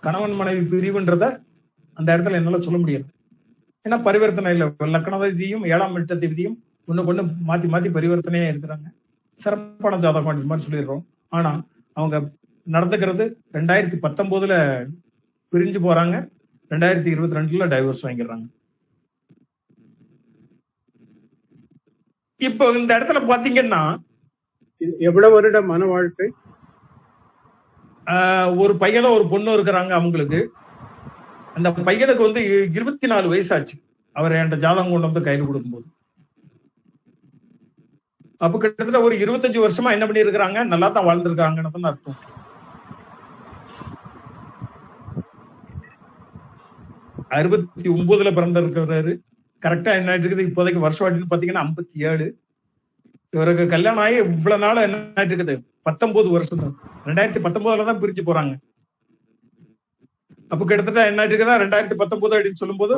கணவன் மனைவி பிரிவுன்றத அந்த இடத்துல என்னால சொல்ல முடியல. ஏன்னா பரிவர்த்தனை இல்லை, லக்னாதிபதியும் 7ஆம் அதிபதியும் ஒண்ணுக்கு ஒண்ணு மாத்தி மாத்தி பரிவர்த்தனையா இருக்கிறாங்க. சிறப்பான ஜாதகம் மாதிரி சொல்லிடுறோம். ஆனா அவங்க நடந்துக்கிறது 2019 பிரிஞ்சு போறாங்க, 2022 டைவர்ஸ் வாங்கிடுறாங்க. இப்போ இந்த இடத்துல பாத்தீங்கன்னா எவ்வளவு வருட மன வாழ்க்கை, ஒரு பையனும் ஒரு பொண்ணு இருக்கிறாங்க அவங்களுக்கு. அந்த பையனுக்கு வந்து 24 வயசாச்சு அவர் என்கிட்ட ஜாதகம் கொண்டு வந்து கையில் கொடுக்கும்போது. அப்ப கிட்டத்தட்ட ஒரு 25 வருஷமா என்ன பண்ணி இருக்கிறாங்க, நல்லா தான் வாழ்ந்திருக்காங்கன்னு தான் அர்த்தம். அறுபத்தி 59 பிறந்திருக்கிறாரு. கரெக்டா என்ன இருக்குது இப்போதைக்கு வருஷம் அப்படின்னு பாத்தீங்கன்னா 57. இவருக்கு கல்யாணம் ஆகி இவ்வளவு நாள் என்ன இருக்குது 19 வருஷம் தான். 2019 தான் பிரிஞ்சு போறாங்க. அப்ப கிட்டத்தட்ட என்ன இருக்குன்னா 2019 அப்படின்னு சொல்லும் போது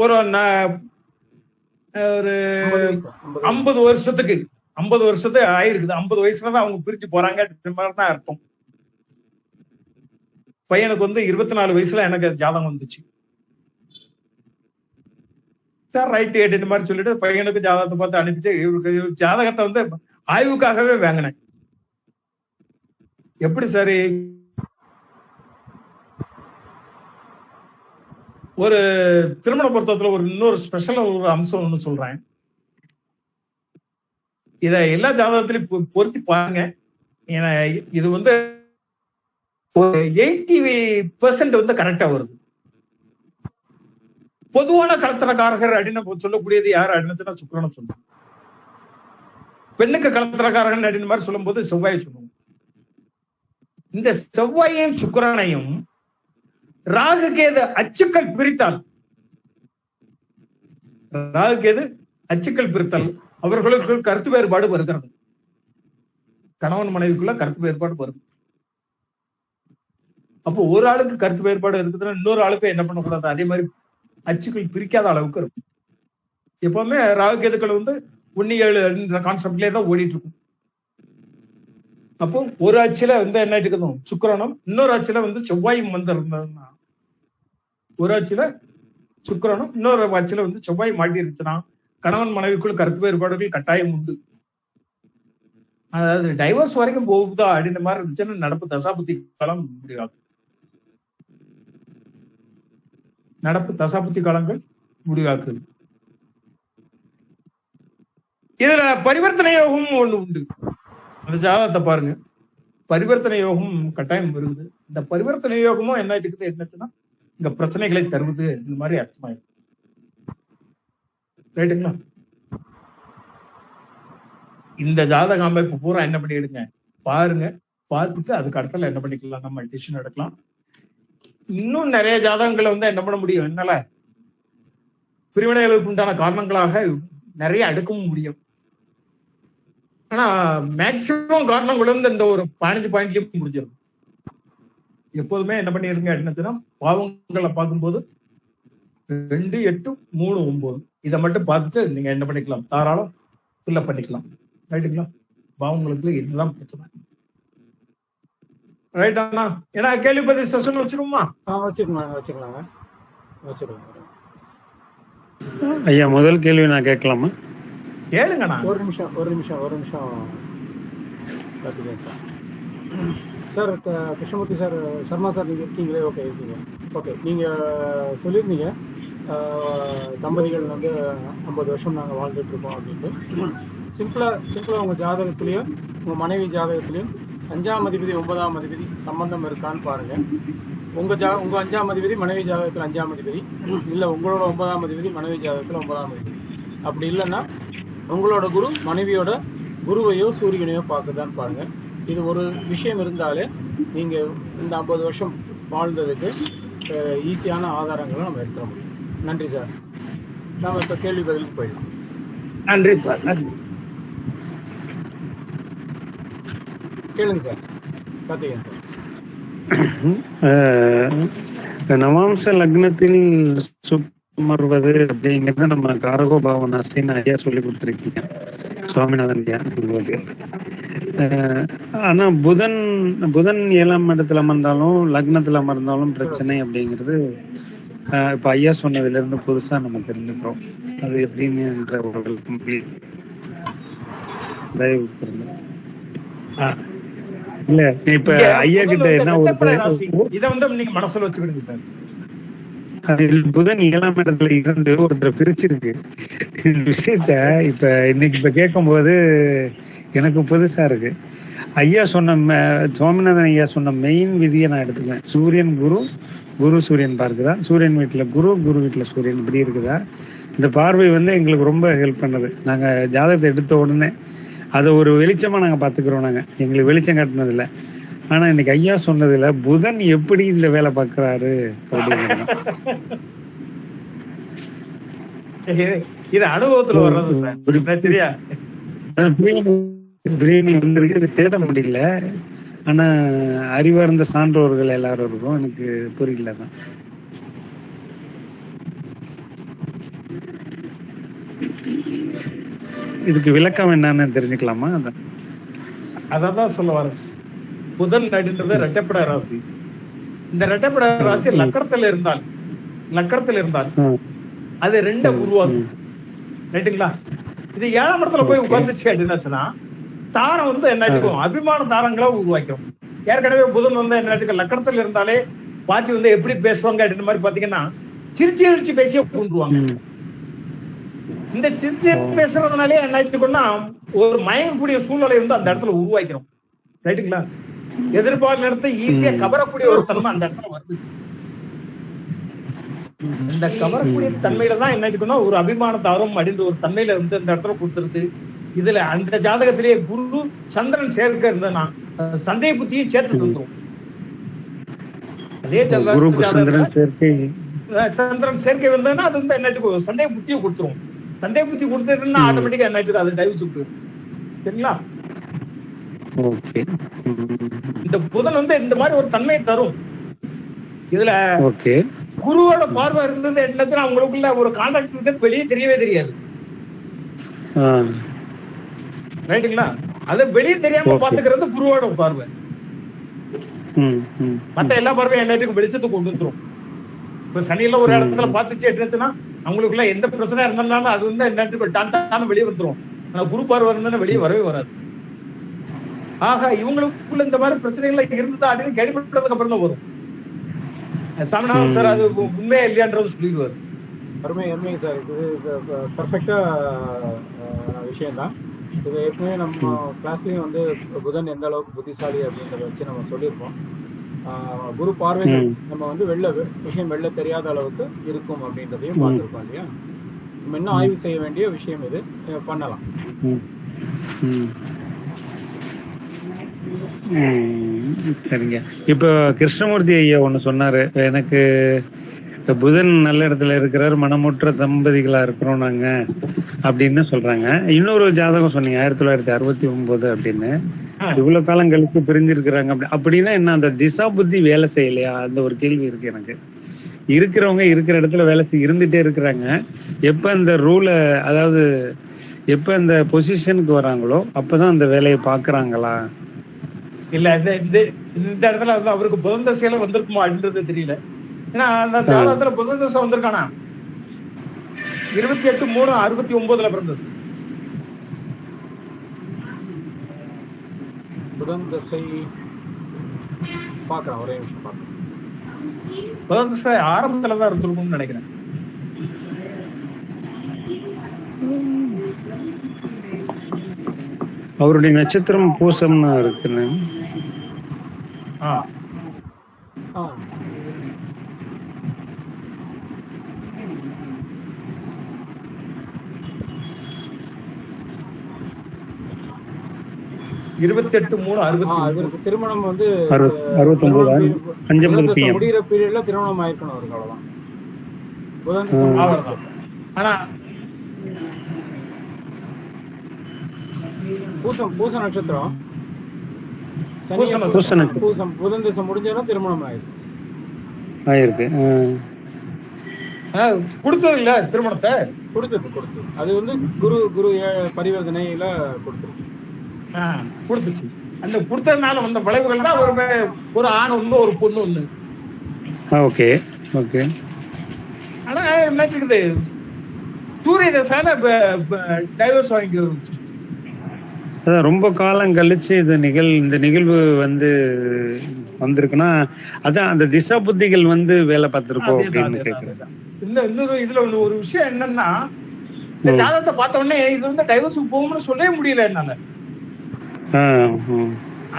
ஒரு 50 வருஷத்துக்கு ஆயிருக்குது. 50 வயசுலதான் அவங்க பிரிஞ்சு போறாங்க தான் அர்த்தம். பையனுக்கு 24 வயசுல எனக்கு ஜாதகம் வந்துச்சு. ரைட் இந்த மாதிரி சொல்லிட்டு பையனுக்கு ஜாதகத்தை பார்த்து அனுப்பிட்டு இவருக்கு ஜாதகத்தை ஆய்வுக்காகவே வாங்கினேன். எப்படி சரி ஒரு திருமண பொருத்தத்துல இன்னொரு ஸ்பெஷல் ஒரு அம்சம் ஒண்ணு சொல்றேன். இத எல்லா ஜாதகத்திலையும் பொருத்தி பாருங்க. ஏன்னா இது 80% கரெக்டா வருது. பொதுவான கலத்திரக்காரகர் அப்படின்னு சொல்லக்கூடியது யார் அப்படின்னு சுக்கிரனை சொல்லுவோம். பெண்ணுக்கு கலத்திரக்காரகன் அப்படின்னு மாதிரி சொல்லும் போது செவ்வாயை சொல்லுவோம். இந்த செவ்வாயையும் சுக்கிரனையும் ராகுகேது அச்சுக்கள் பிரித்தால் அவர்களுக்கு கருத்து வேறுபாடு வருகிறது. கணவன் மனைவிக்குள்ள கருத்து வேறுபாடு வருது. அப்போ ஒரு ஆளுக்கு கருத்து வேறுபாடு இருக்குதுன்னா இன்னொரு ஆளுக்கு என்ன பண்ணக்கூடாது, அதே மாதிரி அச்சுக்கள் பிரிக்காத அளவுக்கு இருக்கும். எப்பவுமே ராகுகேதுக்கள் 1-7 கான்செப்ட்லயே தான் ஓடிட்டு இருக்கும். அப்போ ஒரு அச்சுல என்ன இருக்கணும் சுக்கிரனும், இன்னொரு அச்சுல செவ்வாயும் இருந்ததுன்னா, ஒரு அச்சுல சுக்கிரனும் இன்னொரு அச்சுல செவ்வாய் மாட்டி இருந்துச்சுன்னா கணவன் மனைவிக்குள் கருத்து வேறுபாடுகள் கட்டாயம் உண்டு. அதாவது டைவர்ஸ் வரைக்கும் போகுதா அப்படின்ற மாதிரி இருந்துச்சுன்னா நடப்பு தசாபுத்தி காலம் முடியாது. நடப்பு தசாபுத்தி காலங்கள் முடிவாக்குது. இதுல பரிவர்த்தனை யோகம் ஒண்ணு உண்டு. அந்த ஜாதகத்தை பாருங்க, பரிவர்த்தனை யோகம் கட்டாயம் வருது. இந்த பரிவர்த்தனை யோகமும் என்ன இருக்குது என்னச்சுன்னா இங்க பிரச்சனைகளை தருவது இந்த மாதிரி அர்த்தமாயிடும். ரைட்டுங்களா? இந்த ஜாதக அமைப்பு பூரா என்ன பண்ணிடுங்க பாருங்க, பார்த்துட்டு அதுக்கு அடுத்தால என்ன பண்ணிக்கலாம், நம்ம டிசிஷன் எடுக்கலாம். இன்னும் நிறைய ஜாதகங்களை என்ன பண்ண முடியும், என்னால பிரிவினைகளுக்கு உண்டான காரணங்களாக நிறைய எடுக்கவும் முடியும். ஆனா மேக்சிமம் காரணங்கள் இந்த ஒரு 15 பாயிண்ட்லயும் முடிஞ்சிடும். எப்போதுமே என்ன பண்ணிருங்க அப்படின்னா பாவங்களை பார்க்கும்போது 2, 8, 3, 9 இதை மட்டும் பார்த்துட்டு நீங்க என்ன பண்ணிக்கலாம், தாராளம் ஃபில்லப் பண்ணிக்கலாம். ரைட்டுங்களா? பாவங்களுக்கு இதுதான் பிரச்சனை. ரைட் அண்ணா? ஏன்னா கேள்வி பதில் செஷன் வச்சிருமா? வச்சுக்கலாங்க. ஐயா, முதல் கேள்வி நான் கேட்கலாமா? கேளுங்கண்ணா. ஒரு நிமிஷம் பார்த்துக்கேன் sir. Sir Krishnamurthy sir, Sharma sir நீங்கள் இருக்கீங்களே? ஓகே இருக்கீங்க. ஓகே, நீங்கள் சொல்லியிருந்தீங்க தம்பதிகள் 50 வருஷம் நாங்கள் வாழ்ந்துட்டு இருக்கோம் அப்படின்ட்டு. சிம்பிளாக உங்கள் ஜாதகத்துலேயும் உங்கள் மனைவி ஜாதகத்துலேயும் 5ஆம் அதிபதி 9ஆம் அதிபதி சம்பந்தம் இருக்கான்னு பாருங்கள். உங்கள் 5ஆம் அதிபதி மனைவி ஜாதகத்தில் 5ஆம் அதிபதி, இல்லை உங்களோட 9ஆம் அதிபதி மனைவி ஜாதகத்தில் 9ஆம் அதிபதி. அப்படி இல்லைன்னா உங்களோட குரு மனைவியோட குருவையோ சூரியனையோ பார்க்குதான்னு பாருங்கள். இது ஒரு விஷயம் இருந்தாலே நீங்கள் இந்த 50 வருஷம் வாழ்ந்ததுக்கு ஈஸியான ஆதாரங்களை நம்ம எடுத்துட முடியும். நன்றி சார். நாம் இப்போ கேள்வி பதிலுக்கு போயிடலாம். நன்றி சார். நன்றி. கேளுங்க சார். கார்த்திகேயன் சார், நவாம்ச லக்னத்தில் சுமர்வது அப்படிங்கிறத நம்ம காரகோ பாவனாசின்னு ஐயா சொல்லி கொடுத்துருக்கீங்க, சுவாமிநாதன் ஐயா உங்களுக்கு. ஆனா புதன் 7ஆம் இடத்துல அமர்ந்தாலும் லக்னத்துல அமர்ந்தாலும் பிரச்சனை அப்படிங்கிறது இப்ப ஐயா சொன்னதுல இருந்து புதுசா நம்ம தெரிஞ்சுக்கிறோம். அது எப்படின்னு இல்ல இப்ப ஐயா கிட்ட என்ன ஒரு இதை நீங்க மனசுல வச்சுக்கிடுங்க சார். புதன் 7ஆம் இடத்துல இருந்து ஒருத்தர் பிரிச்சிருக்கு இந்த விஷயத்த. இப்ப இன்னைக்கு கேட்கும் போது எனக்கு புதுசா இருக்கு. ஐயா சொன்ன சுவாமிநாதன் ஐயா சொன்ன மெயின் விதியை நான் எடுத்துக்குவேன். சூரியன் குரு, குரு சூரியன் பார்க்குதா, சூரியன் வீட்டுல குரு, குரு வீட்டுல சூரியன் இப்படி இருக்குதா. இந்த பார்வை வந்து எங்களுக்கு ரொம்ப ஹெல்ப் பண்ணுது. நாங்க ஜாதகத்தை எடுத்த உடனே அதை ஒரு வெளிச்சமா நாங்க பாத்துக்கிறோம். நாங்க எங்களுக்கு வெளிச்சம் காட்டினது இல்லை. ஆனா இன்னைக்கு ஐயா சொன்னதுல புதன் எப்படி இந்த வேலை பார்க்கறாரு அப்படிங்கிறது இது அனுபவத்துல வர்றது சார். சரியா பிரியாணி வந்திருக்கு, இது தேட முடியல. ஆனா அறிவார்ந்த சான்றோர்கள் எல்லாரும் இருக்கும், எனக்கு புரியல தான். இதுக்கு விளக்கம் என்னன்னு தெரிஞ்சுக்கலாமா? அதான் சொல்ல வர. புதன் அப்படின்றது ரெட்டப்பட ராசி. இந்த ரெட்டப்பட ராசி லக்கணத்துல இருந்தால் அது ரெண்ட உருவாகும். ரைட்டுங்களா? இது 7ஆம் இடத்துல போய் உட்கார்ந்துச்சு அப்படின்னாச்சுன்னா தாரம் வந்து என்ன அபிமான தாரங்களா உருவாக்கும். ஏற்கனவே புதன் வந்து என்ன லக்கணத்துல இருந்தாலே பாத்தி வந்து எப்படி பேசுவாங்க அப்படின்ற மாதிரி பாத்தீங்கன்னா சிரிச்சு பேசிய கொண்டுருவாங்க. இந்த சிரிச்சு பேசுறதுனாலே என்ன ஒரு மயங்கக்கூடிய சூழ்நிலை வந்து அந்த இடத்துல உருவாக்கிறோம். ரைட்டுங்களா? எதிர்பார்த்த இடத்தை ஈஸியா கவரக்கூடிய ஒரு தன்மை அந்த இடத்துல வருது. இந்த கவரக்கூடிய தன்மையில தான் என்ன ஒரு அபிமான தாரம் அப்படின்ற ஒரு தன்மையில வந்து இந்த இடத்துல கொடுத்துருது. இதுல அந்த ஜாதகத்திலேயே குரு சந்திரன் சேர்க்க இருந்ததுன்னா சந்தேக புத்தியும் சேர்த்து தந்துரும். அதே சந்திரன் சேர்க்கை வந்ததுன்னா அது வந்து என்ன சந்தேக புத்தியை கொடுத்துரும். சந்தேக புத்தி கொடுத்ததுன்னா ஆட்டோமேட்டிக்கா என்ன அது டைவர்ஸ் விட்டுரும். சரிங்களா? இந்த புதன் வந்து இந்த மாதிரி ஒரு தன்மையை தரும். இதுல குருவோட பார்வை இருந்தது என்னதுன்னா அவங்களுக்குள்ள ஒரு கான்டாக்ட் இருக்கிறது வெளியே தெரியவே தெரியாது. ரைட்டுங்களா? அத வெளியே தெரியாம பாத்துக்கிறது குருவோட பார்வை. மத்த எல்லா பார்வையும் எல்லாத்துக்கும் வெளிச்சத்துக்கு கொண்டு வந்துரும். இப்ப சனியில ஒரு இடத்துல பாத்துச்சு என்னச்சுன்னா அவங்களுக்குள்ள எந்த பிரச்சனை இருந்தாலும் அது வந்து என்ன வெளியே வந்துரும். ஆனா குரு பார்வை இருந்தாலும் வெளியே வரவே வராது. ஆக இவங்களுக்குள்ள இந்த மாதிரி பிரச்சனைகள் இருந்ததா அப்படின்னு கேள்விப்பட்டதுக்கு அப்புறம் தான் வரும். சாமிநாதன் சார் அது உண்மையா இல்லையான்றது சொல்லிடுவாரு. அருமை சார். இது பர்ஃபெக்டா விஷயம்தான். இது ஏற்கனவே நம்ம கிளாஸ்லயும் வந்து புதன் எந்த அளவுக்கு புத்திசாலி அப்படின்றத வச்சு நம்ம சொல்லியிருப்போம். குரு பார்வைகள் நம்ம வந்து வெளில தெரியாத அளவுக்கு இருக்கும் அப்படின்றதையும் பார்த்துருக்கோம் இல்லையா? நம்ம இன்னும் ஆய்வு செய்ய வேண்டிய விஷயம் இது. பண்ணலாம். சரிங்க. இப்போ கிருஷ்ணமூர்த்தி ஐயா ஒண்ணு சொன்னாரு, எனக்கு புதன் நல்ல இடத்துல இருக்கிறார், மனமுற்ற தம்பதிகளா இருக்கிறோம் நாங்க அப்படின்னு சொல்றாங்க. இன்னொரு ஜாதகம் சொன்னீங்க 1969 அப்படின்னு. இவ்வளவு காலம் கழிச்சு பிரிஞ்சிருக்கிறாங்க அப்படின்னா என்ன, அந்த திசா புத்தி வேலை செய்யலையா? அந்த ஒரு கேள்வி இருக்கு எனக்கு. இருக்கிறவங்க இருக்கிற இடத்துல வேலை இருந்துட்டே இருக்கிறாங்க. எப்ப இந்த ரூலை, அதாவது எப்ப இந்த பொசிஷனுக்கு வராங்களோ அப்பதான் அந்த வேலையை பாக்குறாங்களா? இல்ல இந்த இடத்துல வந்து அவருக்கு புதன் தசையில வந்திருக்குமா அப்படின்றது தெரியல. ஏன்னா அந்த ஜாதகத்துல புதன் தசை வந்திருக்கானா 28/3/69 பிறந்தது. புதன் தசை பாக்குறேன், ஒரே நிமிஷம் பாக்குறேன். புதன் தசை ஆரம்பத்துலதான் இருந்திருக்கும்னு நினைக்கிறேன். அவருடைய நட்சத்திரம் பூசம்னா இருக்குன்னு. திருமணம் வந்து 69 முடிகிற பீரியட்ல திருமணம் ஆயிருக்கணும் அவருக்கு. அவ்வளவுதான். ஆனா பூச நட்சத்திரம் பூசம் புதன் திசை முடிஞ்சா திருமணம் ஆயிருக்கு. கொடுத்தது இல்ல திருமணத்தை கொடுத்தது. அது வந்து குரு பரிவர்த்தனையில கொடுத்துச்சு. அந்த கொடுத்ததுனால வந்த விளைவுகள் தான் ஒரு ஆண் ஒண்ணு ஒரு பொண்ணு ஒண்ணு. ஆனா என்ன சூரிய தசால டைவர்ஸ் வாங்கி அதான் ரொம்ப காலம் கழிச்சு இந்த நிகழ்வு வந்து வந்திருக்குன்னா அதான் அந்த திசா புத்திகள் வந்து வேலை பார்த்திருக்கோம் அப்படின்னு கேக்குறேன். இன்னொரு இதுல ஒரு விஷயம் என்னன்னா, இந்த ஜாதகத்தை பார்த்த உடனே இது வந்து டைவர்ஸுக்கு போகும்னு சொல்லவே முடியல என்னால.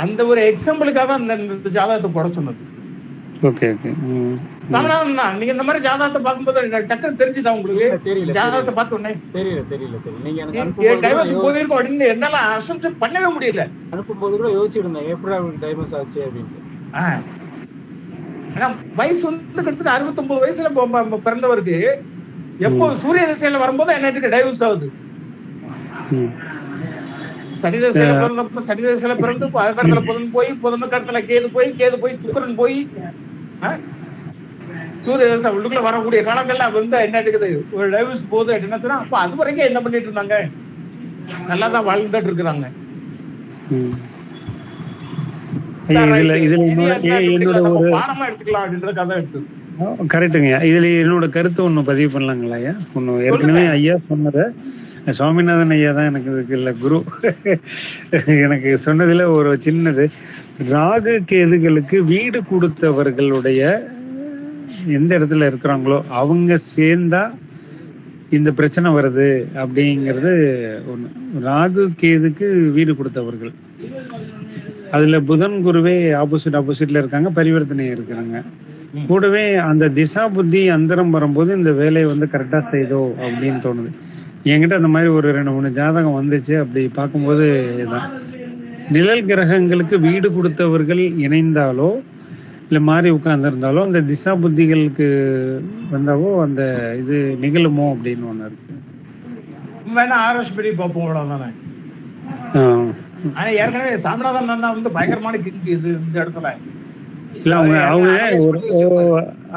அந்த ஒரு எக்ஸாம்பிளுக்காக தான் இந்த ஜாதகத்தை போட சொன்னது. Okay okay. நீங்க இந்த மாதிரி ஜாதகத்தை பார்க்கும்போது டக்குன்னு தெரிஞ்சுதா உங்களுக்கு? தெரியல ஜாதகத்தை பார்த்த உடனே தெரியல. நீங்க எனக்கு டைவர்ஸ் அனுப்பும்போது போயிருக்கும் அப்படின்னு என்னால அசம்ஷன் பண்ணவே முடியல. கூட யோசிச்சுட்டு இருந்தேன் எப்படி அவருக்கு டைவர்ஸ் ஆச்சு அப்படின்ட்டு. ஆனா வயசு வந்து கிட்டத்தட்ட 69 வயசுல பிறந்தவருக்கு எப்போ சூரிய திசையில வரும்போது என்ன டைவர்ஸ் ஆகுது. சனி திசையில பிறந்தப்ப சனி திசையில பிறந்து கடத்துல புதன் கடத்துல கேது போய் சுக்கிரன் போய் சூரிய திசை உள்ளுக்குள்ள வரக்கூடிய காலங்கள்ல வந்து என்ன இருக்குது ஒரு டைவர்ஸ் போகுது அப்படின்னா அப்ப அது வரைக்கும் என்ன பண்ணிட்டு இருந்தாங்க, நல்லாதான் வாழ்ந்துட்டு இருக்கிறாங்க. பாடமா எடுத்துக்கலாம் அப்படின்ற கதை எடுத்து கரெக்டுங்க. இதுல என்னோட கருத்து ஒண்ணு பதிவு பண்ணலாங்களா ஐயா? ஒண்ணு ஏற்கனவே ஐயா சொன்னத சுவாமிநாதன் ஐயா தான் எனக்கு இல்ல குரு எனக்கு சொன்னதுல ஒரு சின்னது, ராகு கேதுகளுக்கு வீடு கொடுத்தவர்களுடைய எந்த இடத்துல இருக்கிறாங்களோ அவங்க சேர்ந்தா இந்த பிரச்சனை வருது அப்படிங்கிறது ஒண்ணு. ராகு கேதுக்கு வீடு கொடுத்தவர்கள், அதுல புதன் குருவே ஆப்போசிட்ல இருக்காங்க, பரிவர்த்தனை இருக்கிறாங்க. கூடவே அந்த திசா புத்தி அந்தரம் வரும்போது இந்த வேலையை வந்து கரெக்டா செய்தோ அப்படின்னு தோணுது. என்கிட்ட அந்த மாதிரி ஒரு 2-3 ஜாதகம் வந்துச்சு. அப்படி பார்க்கும்போது நிழல் கிரகங்களுக்கு வீடு கொடுத்தவர்கள் இணைந்தாலோ இல்ல மாறி உட்கார்ந்துருந்தாலோ அந்த திசா புத்திகளுக்கு வந்தாவோ அந்த இது நிகழுமோ அப்படின்னு ஒண்ணு இருக்கு. வேணா ஆர்எஸ் படி பார்ப்போம் அவ்வளவுதானே. ஆனா ஏற்கனவே சாமிநாதன் அண்ணா வந்து பயங்கரமான கிங்கு இது இந்த இடத்துல இல்ல. அவங்க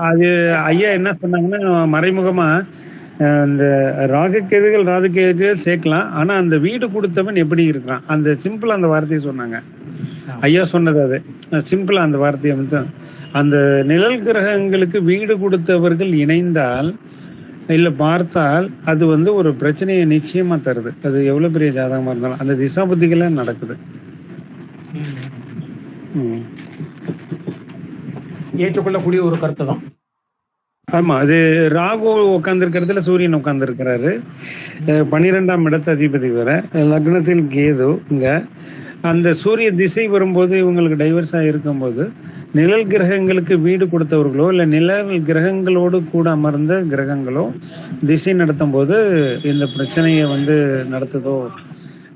அது ஐயா என்ன சொன்னாங்கன்னா மறைமுகமா இந்த ராகுகேதுகள் சேர்க்கலாம், ஆனா அந்த வீடு கொடுத்தவன் எப்படி இருக்கிறான் அந்த சிம்பிளா அந்த வார்த்தையை சொன்னாங்க. ஐயா சொன்னது அது சிம்பிளா அந்த வார்த்தையை வந்து அந்த நிழல் கிரகங்களுக்கு வீடு கொடுத்தவர்கள் இணைந்தால் இல்ல பார்த்தால் அது வந்து ஒரு பிரச்சனையை நிச்சயமா தருது. அது எவ்வளவு பெரிய ஜாதகமா இருந்தாலும் அந்த திசா புத்திகள நடக்குது. ஏற்றுக்கொள்ளக்கூடிய ஒரு கருத்து தான். ஆமா, அது ராகு உட்கார்ந்து இருக்கிறதுல சூரியன் உட்கார்ந்து இருக்கிறாரு, 12ஆம் இடத்து அதிபதி வர, லக்னத்தில் கேது. இங்க அந்த சூரிய திசை வரும்போது இவங்களுக்கு டைவர்ஸா இருக்கும்போது நிழல் கிரகங்களுக்கு வீடு கொடுத்தவர்களோ இல்ல நிழல் கிரகங்களோடு கூட அமர்ந்த கிரகங்களோ திசை நடத்தும் போது இந்த பிரச்சனையை வந்து நடத்துதோ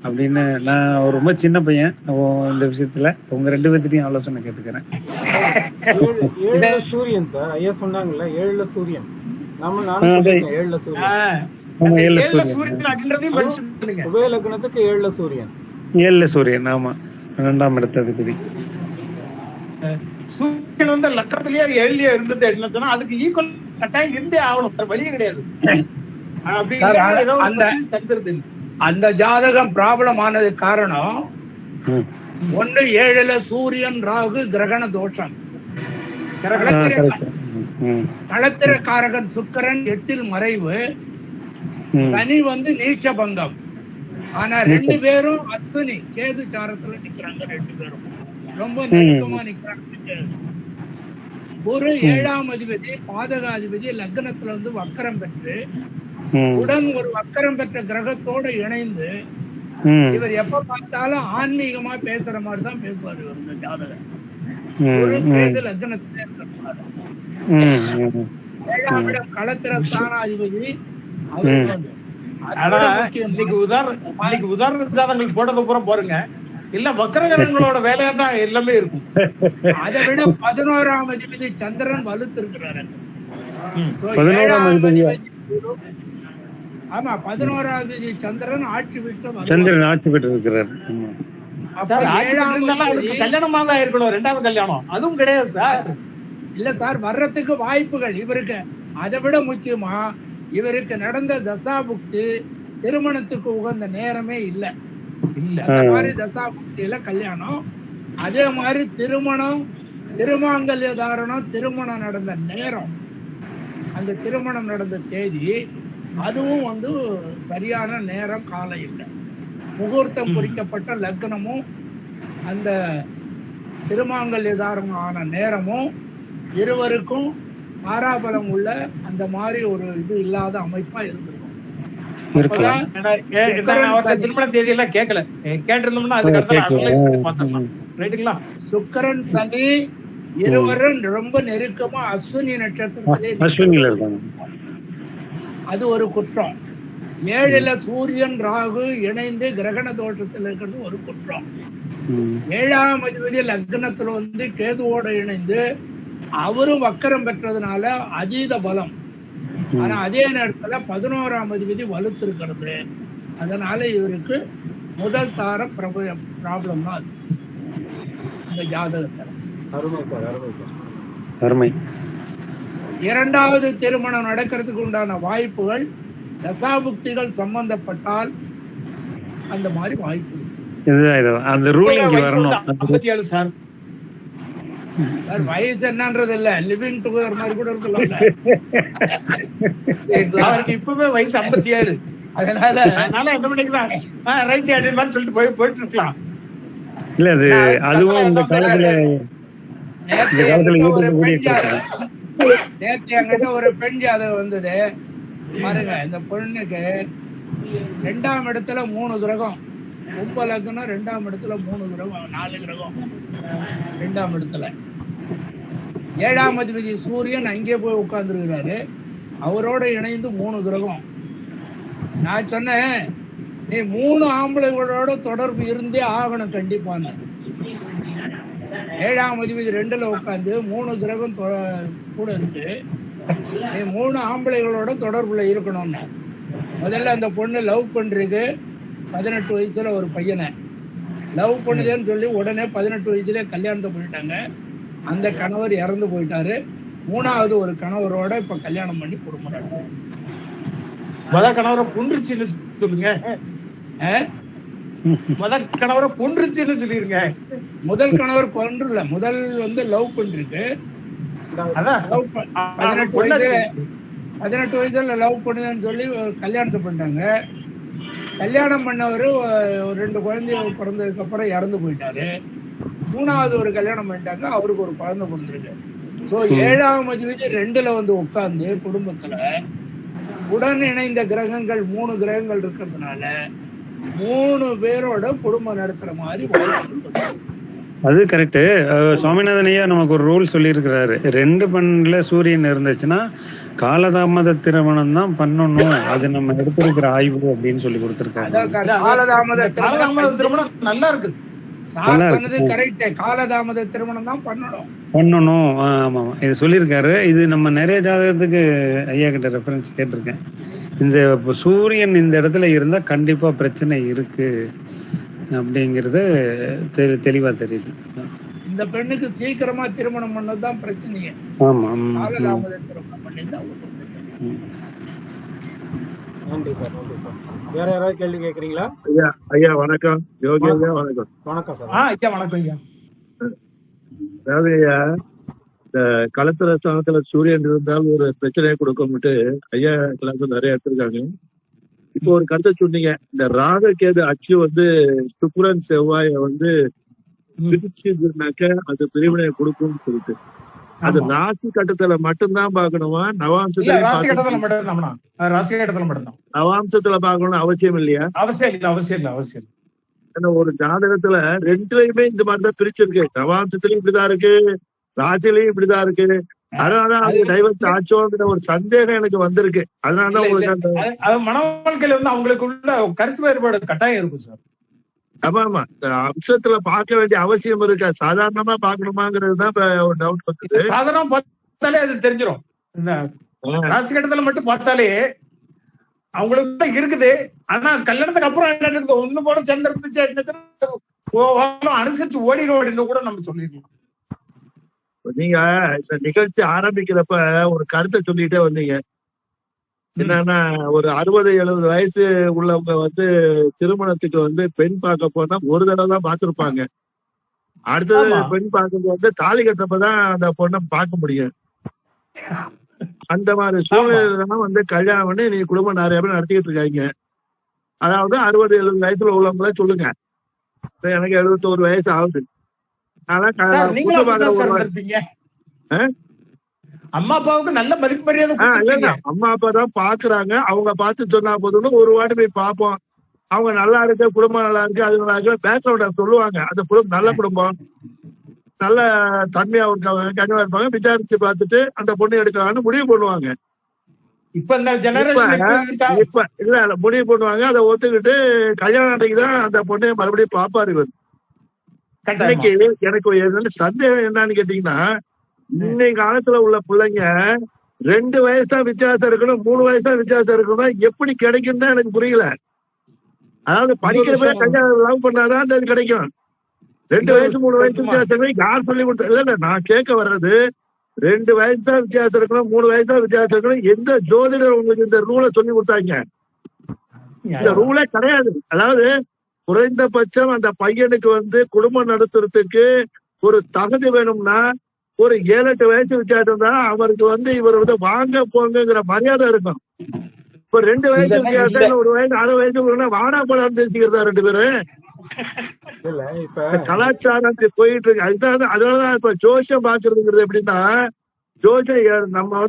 அப்படின்னு நான் ரொம்ப சின்ன பையன் இந்த விஷயத்துல உங்க 2 பேர்த்திட்டையும் ஆலோசனை கேட்டுக்கிறேன். 7 சூரியன் சார் ஐயா சொன்னாங்கல்ல, 7 சூரியன். நம்ம 7 சூரியன் உபய லக்னத்துக்கு 7 சூரியன். 7 சூரியன். ஆமா, 2ஆம் இடத்து அதிபதி. சூரியன் வந்து லக்கத்திலேயே 7லயே இருந்தது அப்படின்னா அதுக்கு ஈக்குவல் கட்டாயம் இருந்தே ஆகணும், வழியே கிடையாது. அந்த ஜாதகம் ப்ராப்ளம் ஆனது காரணம் ஒண்ணு 7ல சூரியன் ராகு கிரகண தோஷம், களத்திர காரகன் சுக்கிரன் 8ல் மறைவு, சனி வந்து நீச்ச பங்கம். ஆனா 2 பேரும் அஸ்வினி கேது சாரத்துல நிக்கிறாங்க, 2 பேரும் ரொம்ப நெருக்கமா நிக்கிறாங்க. ஒரு 7ஆம் அதிபதி பாதகாதிபதி லக்னத்துல வந்து வக்கரம் பெற்று உடன் ஒரு வக்கரம் பெற்ற கிரகத்தோட இணைந்து இவர் எப்ப பார்த்தாலும் ஆன்மீகமா பேசுற மாதிரிதான் பேசுவார் இவர். இந்த ஜாதகம் ஒரு கேது லக்னத்துல இருக்கிறாரு. 7ஆம் இடம் களத்திர ஸ்தானாதிபதி அவருக்கு வந்து உதாரண ஜாதகங்கள் போட்டது பூரா பாருங்க, இல்ல வக்கரகிரகங்களோட வேலையா தான் எல்லாமே இருக்கும். அதை விட 11ஆம் அதிபதி சந்திரன் வலுத்து இருக்கிறாரு. ஆமா, 11ஆம் அதிபதி சந்திரன் ஆட்சி விட்டு இருக்கிறாரு. கல்யாணமா தான் இருக்கணும், 2வது கல்யாணம் அதுவும் கிடையாது சார். இல்ல சார், வர்றதுக்கு வாய்ப்புகள் இவருக்கு. அதை விட முக்கியமா இவருக்கு நடந்த தசாபுக்தி திருமணத்துக்கு உகந்த நேரமே இல்ல. அந்த மாதிரி தசாபுக்தியில கல்யாணம், அதே மாதிரி திருமணம், திருமாங்கல்ய தாரணம், திருமணம் நடந்த நேரம், அந்த திருமணம் நடந்த தேதி அதுவும் வந்து சரியான நேரம் காலம் இல்லை. முகூர்த்தம் குறிக்கப்பட்ட லக்னமும் அந்த திருமாங்கல்ய தாரணம் ஆன நேரமும் இருவருக்கும் தாராபலம் உள்ள அந்த மாதிரி ஒரு இது இல்லாத அமைப்பா இருந்திருக்கும். இருக்கலாம். அவர்கிட்ட திருமண தேதி எல்லாம் கேட்கல, கேட்டிருந்தோம்னா அதுக்கு அடுத்த அனலைஸ் பண்ணி பார்த்துக்கலாம். ரைட்டுங்களா? சுக்கிரன் சனி இருவரும் ரொம்ப நெருக்கமா அஸ்வினி நட்சத்திரத்திலே அஸ்வினில இருக்காங்க. அது ஒரு குற்றம். 7ல சூரியன் ராகு இணைந்து கிரகண தோஷத்தில் இருக்கிறது ஒரு குற்றம். 7ஆம் அதிபதி லக்னத்துல வந்து கேதுவோட இணைந்து அவரும் வக்கரம் பெற்றதுனால அதீத பலம். ஆனா அதே நேரத்துல 11ஆம் அதிபதி வலுத்திருக்கிறது. அதனால இவருக்கு முதல் தார ப்ராப்ளம் தான் அது இந்த ஜாதகத்துல. அருமை சார், அருமை சார், அருமை. 2வது திருமணம் நடக்கிறதுக்கு உண்டான வாய்ப்புகள் தசாபுக்திகள் சம்பந்தப்பட்டால் அந்த மாதிரி வாய்ப்பு அந்த ரூலிங்க்கு வரணும். 57 சார். வயசு என்னன்றது இல்ல, லிவிங் டுகெதர் மாதிரி கூட இருக்கலாம். அவருக்கு இப்பவே வயசு 57. அதனால எந்த மணிக்கு தான் ரைட் அப்படின்னு சொல்லிட்டு போயிட்டு இருக்கலாம். இல்ல அது அதுவும் இந்த காலத்துல நேத்து என்கிட்ட ஒரு பெண் ஜாதகம் வந்தது பாருங்க. இந்த பொண்ணுக்கு 2ஆம் இடத்துல 3 கிரகம், கும்ப லக்னம் 2ஆம் இடத்துல 3 கிரகம், 4 கிரகம் 2ஆம் இடத்துல. 7ஆம் அதிபதி சூரியன் அங்கே போய் உட்கார்ந்துருக்கிறாரு, அவரோட இணைந்து 3 கிரகம். நான் சொன்னேன், நீ 3 ஆம்பளைகளோட தொடர்பு இருந்தே ஆகணும் கண்டிப்பான்னு. 7ஆம் அதிபதி 2ல உட்காந்து 3 கிரகம் கூட இருக்கு, நீ 3 ஆம்பளைகளோட தொடர்புல இருக்கணும்னு. முதல்ல அந்த பொண்ணு லவ் பண்றதுக்கு 18 வயசுல ஒரு பையனை லவ் பண்ணுதேன்னு சொல்லி உடனே 18 வயசுல கல்யாணத்தை பண்ணிட்டாங்க. அந்த கணவர் இறந்து போயிட்டாரு. 3வது ஒரு கணவரோட இப்ப கல்யாணம் பண்ணி குடும்பம் நடக்கும். முதல் கணவரை கொன்றுச்சுன்னு சொல்லுங்க, முதல் கணவரை கொன்றுச்சுன்னு சொல்லிருங்க. முதல் கணவர் கொன்றுல, முதல் வந்து லவ் பண்ணிருக்கு. 18 வயசுல லவ் பண்ணுதுன்னு சொல்லி கல்யாணத்தை பண்ணிட்டாங்க. கல்யாணம் பண்ணவர் 2 குழந்தைங்க பிறந்ததுக்கு அப்புறம் இறந்து போயிட்டாரு. 3வது ஒரு கல்யாணம் பண்ணிட்டாங்க, அவருக்கு ஒரு குழந்தை பிறந்திருக்கு. ஸோ 7ஆம் அதிபதி 2ல வந்து உட்கார்ந்து குடும்பத்துல உடன் இணைந்த கிரகங்கள் 3 கிரகங்கள் இருக்கிறதுனால 3 பேரோட குடும்பம் நடத்துற மாதிரி. அது கரெக்ட். சுவாமிநாதன் ஐயா நமக்கு ஒரு ரூல் சொல்லி இருக்கிறாரு, 2 பெண்ல சூரியன் இருந்துச்சுன்னா காலதாமத திருமணம் தான் பண்ணணும், அது நம்ம எடுத்திருக்கிற ஆய்வு அப்படின்னு சொல்லி கொடுத்திருக்காரு. காலதாமத திருமணம் நல்லா இருக்குது. கரெக்ட், காலதாமத திருமணம் தான் பண்ணணும். ஆமா இது சொல்லியிருக்காரு. இது நம்ம நிறைய ஜாதகத்துக்கு ஐயா கிட்ட ரெஃபரன்ஸ் கேட்டிருக்கேன். இந்த சூரியன் இந்த இடத்துல இருந்தா கண்டிப்பா பிரச்சனை இருக்கு அப்படிங்கறது தெளிவா தெரியுது. இந்த பெண்ணுக்கு சீக்கிரமா திருமணம் பண்ணதுதான் பிரச்சனையே. ஆமா, காலதாமத திருமணம் பண்ணிதான். நன்றி சார், நன்றி சார். வேற யாராவது கேள்வி கேக்குறீங்களா? ஐயா வணக்கம். யோகி ஐயா வணக்கம். வணக்கம் சார். ஐயா வணக்கம் ஐயா. அதாவது ஐயா, இந்த களத்திர ஸ்தானத்துல சூரியன் இருந்தால் ஒரு பிரச்சனையை கொடுக்கும்ட்டு ஐயா கிளாஸ் நிறைய எடுத்திருக்காங்க. இப்போ ஒரு கருத்தை சொன்னீங்க, இந்த ராக கேது அச்சு வந்து சுக்கிரன் செவ்வாய வந்து பிரிச்சுனாக்க அது பிரிவினையை கொடுக்கும்னு சொல்லிட்டு, அது ராசி கட்டத்துல மட்டும்தான் பாக்கணுமா, நவாம்சத்துல நவாம்சத்துல பாக்கணும்னு அவசியம் இல்லையா? அவசியம். ஏன்னா ஒரு ஜாதகத்துல 2லயுமே இந்த மாதிரிதான் பிரிச்சிருக்கு. நவாம்சத்திலயும் இப்படிதான் இருக்கு, ராசிலையும் இப்படிதான் இருக்கு. அதனாலதான் அது டைவர்ஸ் ஆச்சோங்கிற ஒரு சந்தேகம் எனக்கு வந்திருக்கு. அதனாலதான் உங்களுக்கு மன வாழ்க்கையில வந்து அவங்களுக்குள்ள கருத்து வேறுபாடு கட்டாயம் இருக்கும் சார். ஆமா, அம்சத்துல பார்க்க வேண்டிய அவசியம் இருக்கா, சாதாரணமா பாக்கணுமாங்கிறதுதான் ஒரு டவுட் வந்து. சாதாரணமா பார்த்தாலே அது தெரிஞ்சிடும். இந்த ராசி கட்டத்துல மட்டும் பார்த்தாலே அவங்களுக்கு இருக்குது. ஆனா கல்யாணத்துக்கு அப்புறம் என்ன இருக்குது, ஒண்ணு போல சேர்ந்து இருந்துச்சு அனுசரிச்சு ஓடிடும் கூட நம்ம சொல்லிடலாம். நீங்க இந்த நிகழ்ச்சி ஆரம்பிக்கிறப்ப ஒரு கருத்தை சொல்லிட்டே வந்தீங்க. என்னன்னா, ஒரு 60-70 வயசு உள்ளவங்க வந்து திருமணத்துக்கு வந்து பெண் பார்க்க போனா ஒரு தடவை தான் பார்த்திருப்பாங்க. அடுத்தது பெண் பார்க்க வந்து தாலி கட்டப்பதான் அந்த பொண்ணை பார்க்க முடியும். அந்த மாதிரி சூழ்நிலை வந்து கல்யாணம் பண்ணி நீங்க குடும்பம் நிறைய பேர் நடத்திக்கிட்டு இருக்காங்க. அதாவது 60-70 வயசுல உள்ளவங்கள சொல்லுங்க. எனக்கு 71 வயசு ஆகுது. அம்மா அப்பாவுக்கு நல்ல மதிப்பு மரியாதை இல்ல கொடுத்துருக்கீங்க. அம்மா அப்பா தான் பாக்குறாங்க, அவங்க பார்த்து சொன்னா போதும்னு ஒரு வாட்டி போய் பார்ப்போம். அவங்க நல்லா இருக்கு, குடும்பம் நல்லா இருக்கு, அது நல்லா இருக்கு, பேக்ரவுண்ட் சொல்லுவாங்க. அந்த குடும்பம் நல்ல குடும்பம், நல்ல தன்மையா இருக்காங்க, கனிவா இருப்பாங்க, விசாரிச்சு பார்த்துட்டு அந்த பொண்ணு எடுக்கலாம்னு முடிவு பண்ணுவாங்க. இப்ப இந்த ஜெனரேஷன் இருக்கா? இப்ப இல்ல முடிவு பண்ணுவாங்க, அதை ஒத்துக்கிட்டு கல்யாணம் அன்னைக்கு தான் அந்த பொண்ணை மறுபடியும் பாப்பாரு இவர். இன்னைக்கு எனக்கு ஒரு சந்தேகம் என்னன்னு கேட்டீங்கன்னா, இன்னைக்கு காலத்துல உள்ள பிள்ளைங்க 2 வயசு தான் வித்தியாசம் இருக்கணும், 3 வயசு தான் வித்தியாசம் இருக்கணும், எப்படி கிடைக்கும் தான் எனக்கு புரியல. அதாவது படிக்கிறப்ப கல்யாணம் லவ் பண்ணாதான் அது கிடைக்கும். 2 வயசு 3 வயசு வித்தியாசம் யார் சொல்லி கொடுத்த? இல்ல நான் கேட்க வர்றது, 2 வயசு தான் வித்தியாசம் இருக்கணும், 3 வயசு தான் வித்தியாசம் இருக்கணும். எந்த ஜோதிடர் உங்களுக்கு இந்த ரூலை சொல்லி கொடுத்தாங்க? இந்த ரூலே கிடையாது. அதாவது குறைந்தபட்சம் அந்த பையனுக்கு குடும்பம் நடத்துறதுக்கு ஒரு தகுதி வேணும்னா ஒரு 7-8 வயசு வித்தியாசம் தான் அவருக்கு இவர் வாங்க போங்கிற மரியாதை இருக்கும். இப்ப 2 வயசு வித்தியாசம், 1 வயசு 6 வயசு வாடா போடான்னு பேசிக்கிறதா 2 பேரும். இல்ல இப்ப கலாச்சாரம் போயிட்டு இருக்கு. அதுதான் அதனாலதான் இப்ப ஜோசியம் பாக்குறதுங்கிறது எப்படின்னா, ஜோசியம் நம்ம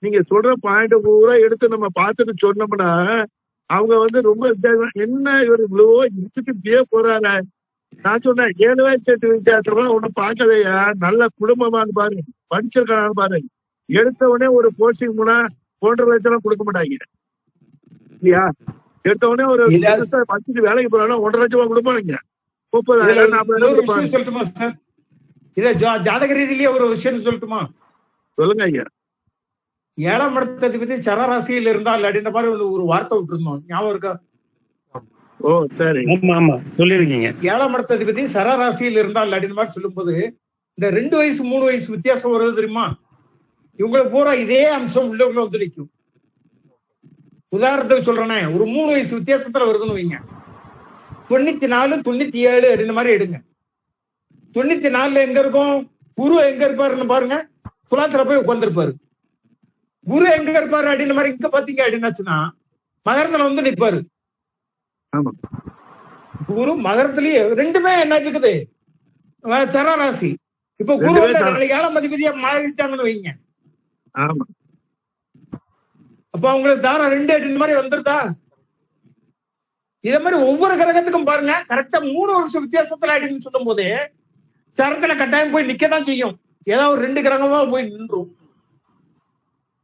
நீங்க சொல்ற பாயிண்ட் பூரா எடுத்து நம்ம பார்த்துட்டு சொன்னோம்னா அவங்க ரொம்ப என்ன இவர் இவ்வளவோ எடுத்துட்டு இப்படியே போறாங்க. நான் சொன்னேன் 7 வயசு 8 வித்தியாசம்லாம் ஒண்ணும் பார்க்கலையா, நல்ல குடும்பமானு பாரு, படிச்சிருக்கானு பாரு. எடுத்த உடனே ஒரு போஸ்டிங் போனா 1.5 லட்சம் கொடுக்க மாட்டாங்க இல்லையா? எடுத்த உடனே ஒரு படிச்சுட்டு வேலைக்கு போறாங்கன்னா 1.5 லட்சம் கொடுப்பாங்க. 30,000 40,000 கொடுப்பாங்க. சொல்லட்டுமா சார்? இத ஜாதக ரீதியிலேயே ஒரு விஷயம் சொல்லட்டுமா? சொல்லுங்க ஐயா. 7ஆம் இடத்ததிபதி சரராசியில் இருந்தால் அப்படின்ற மாதிரி ஒரு வார்த்தை விட்டுருந்தோம், ஞாபகம் இருக்கா? ஓ சரி, ஆமா சொல்லிருக்கீங்க. 7ஆம் இடத்ததிபதி சரராசியில் இருந்தால் அப்படின்ற மாதிரி சொல்லும் போது இந்த 2 வயசு 3 வயசு வித்தியாசம் வருது தெரியுமா? இவங்களுக்கு பூரா இதே அம்சம் உள்ளவங்களும் நிற்கும். உதாரணத்துக்கு சொல்றேனே, ஒரு 3 வயசு வித்தியாசத்துல வருதுன்னு வைங்க. 94 97 அப்படின்ற மாதிரி எடுங்க. 94 எங்க இருக்கும்? குரு எங்க இருப்பாருன்னு பாருங்க, துலாத்துல போய் உட்கார்ந்துருப்பாரு. குரு எங்க இருப்பாரு அப்படின்ற மாதிரி இங்க பாத்தீங்க அப்படின்னாச்சுன்னா மகரத்துல நிப்பாரு. குரு மகரத்திலேயே ரெண்டுமே என்ன இருக்குது, சரராசி. இப்ப குரு 7ஆம் அதிபதியா மாறிட்டாங்கன்னு வைங்க. அப்ப அவங்களுக்கு தாரம் 2 அப்படின்ற மாதிரி வந்துருதா? இத மாதிரி ஒவ்வொரு கிரகத்துக்கும் பாருங்க, கரெக்டா 3 வருஷம் வித்தியாசத்துல அப்படின்னு சொல்லும் போதே சரத்துல கட்டாயம் போய் நிக்கதான் செய்யும். ஏதாவது ஒரு 2 கிரகமா போய் நின்றும்.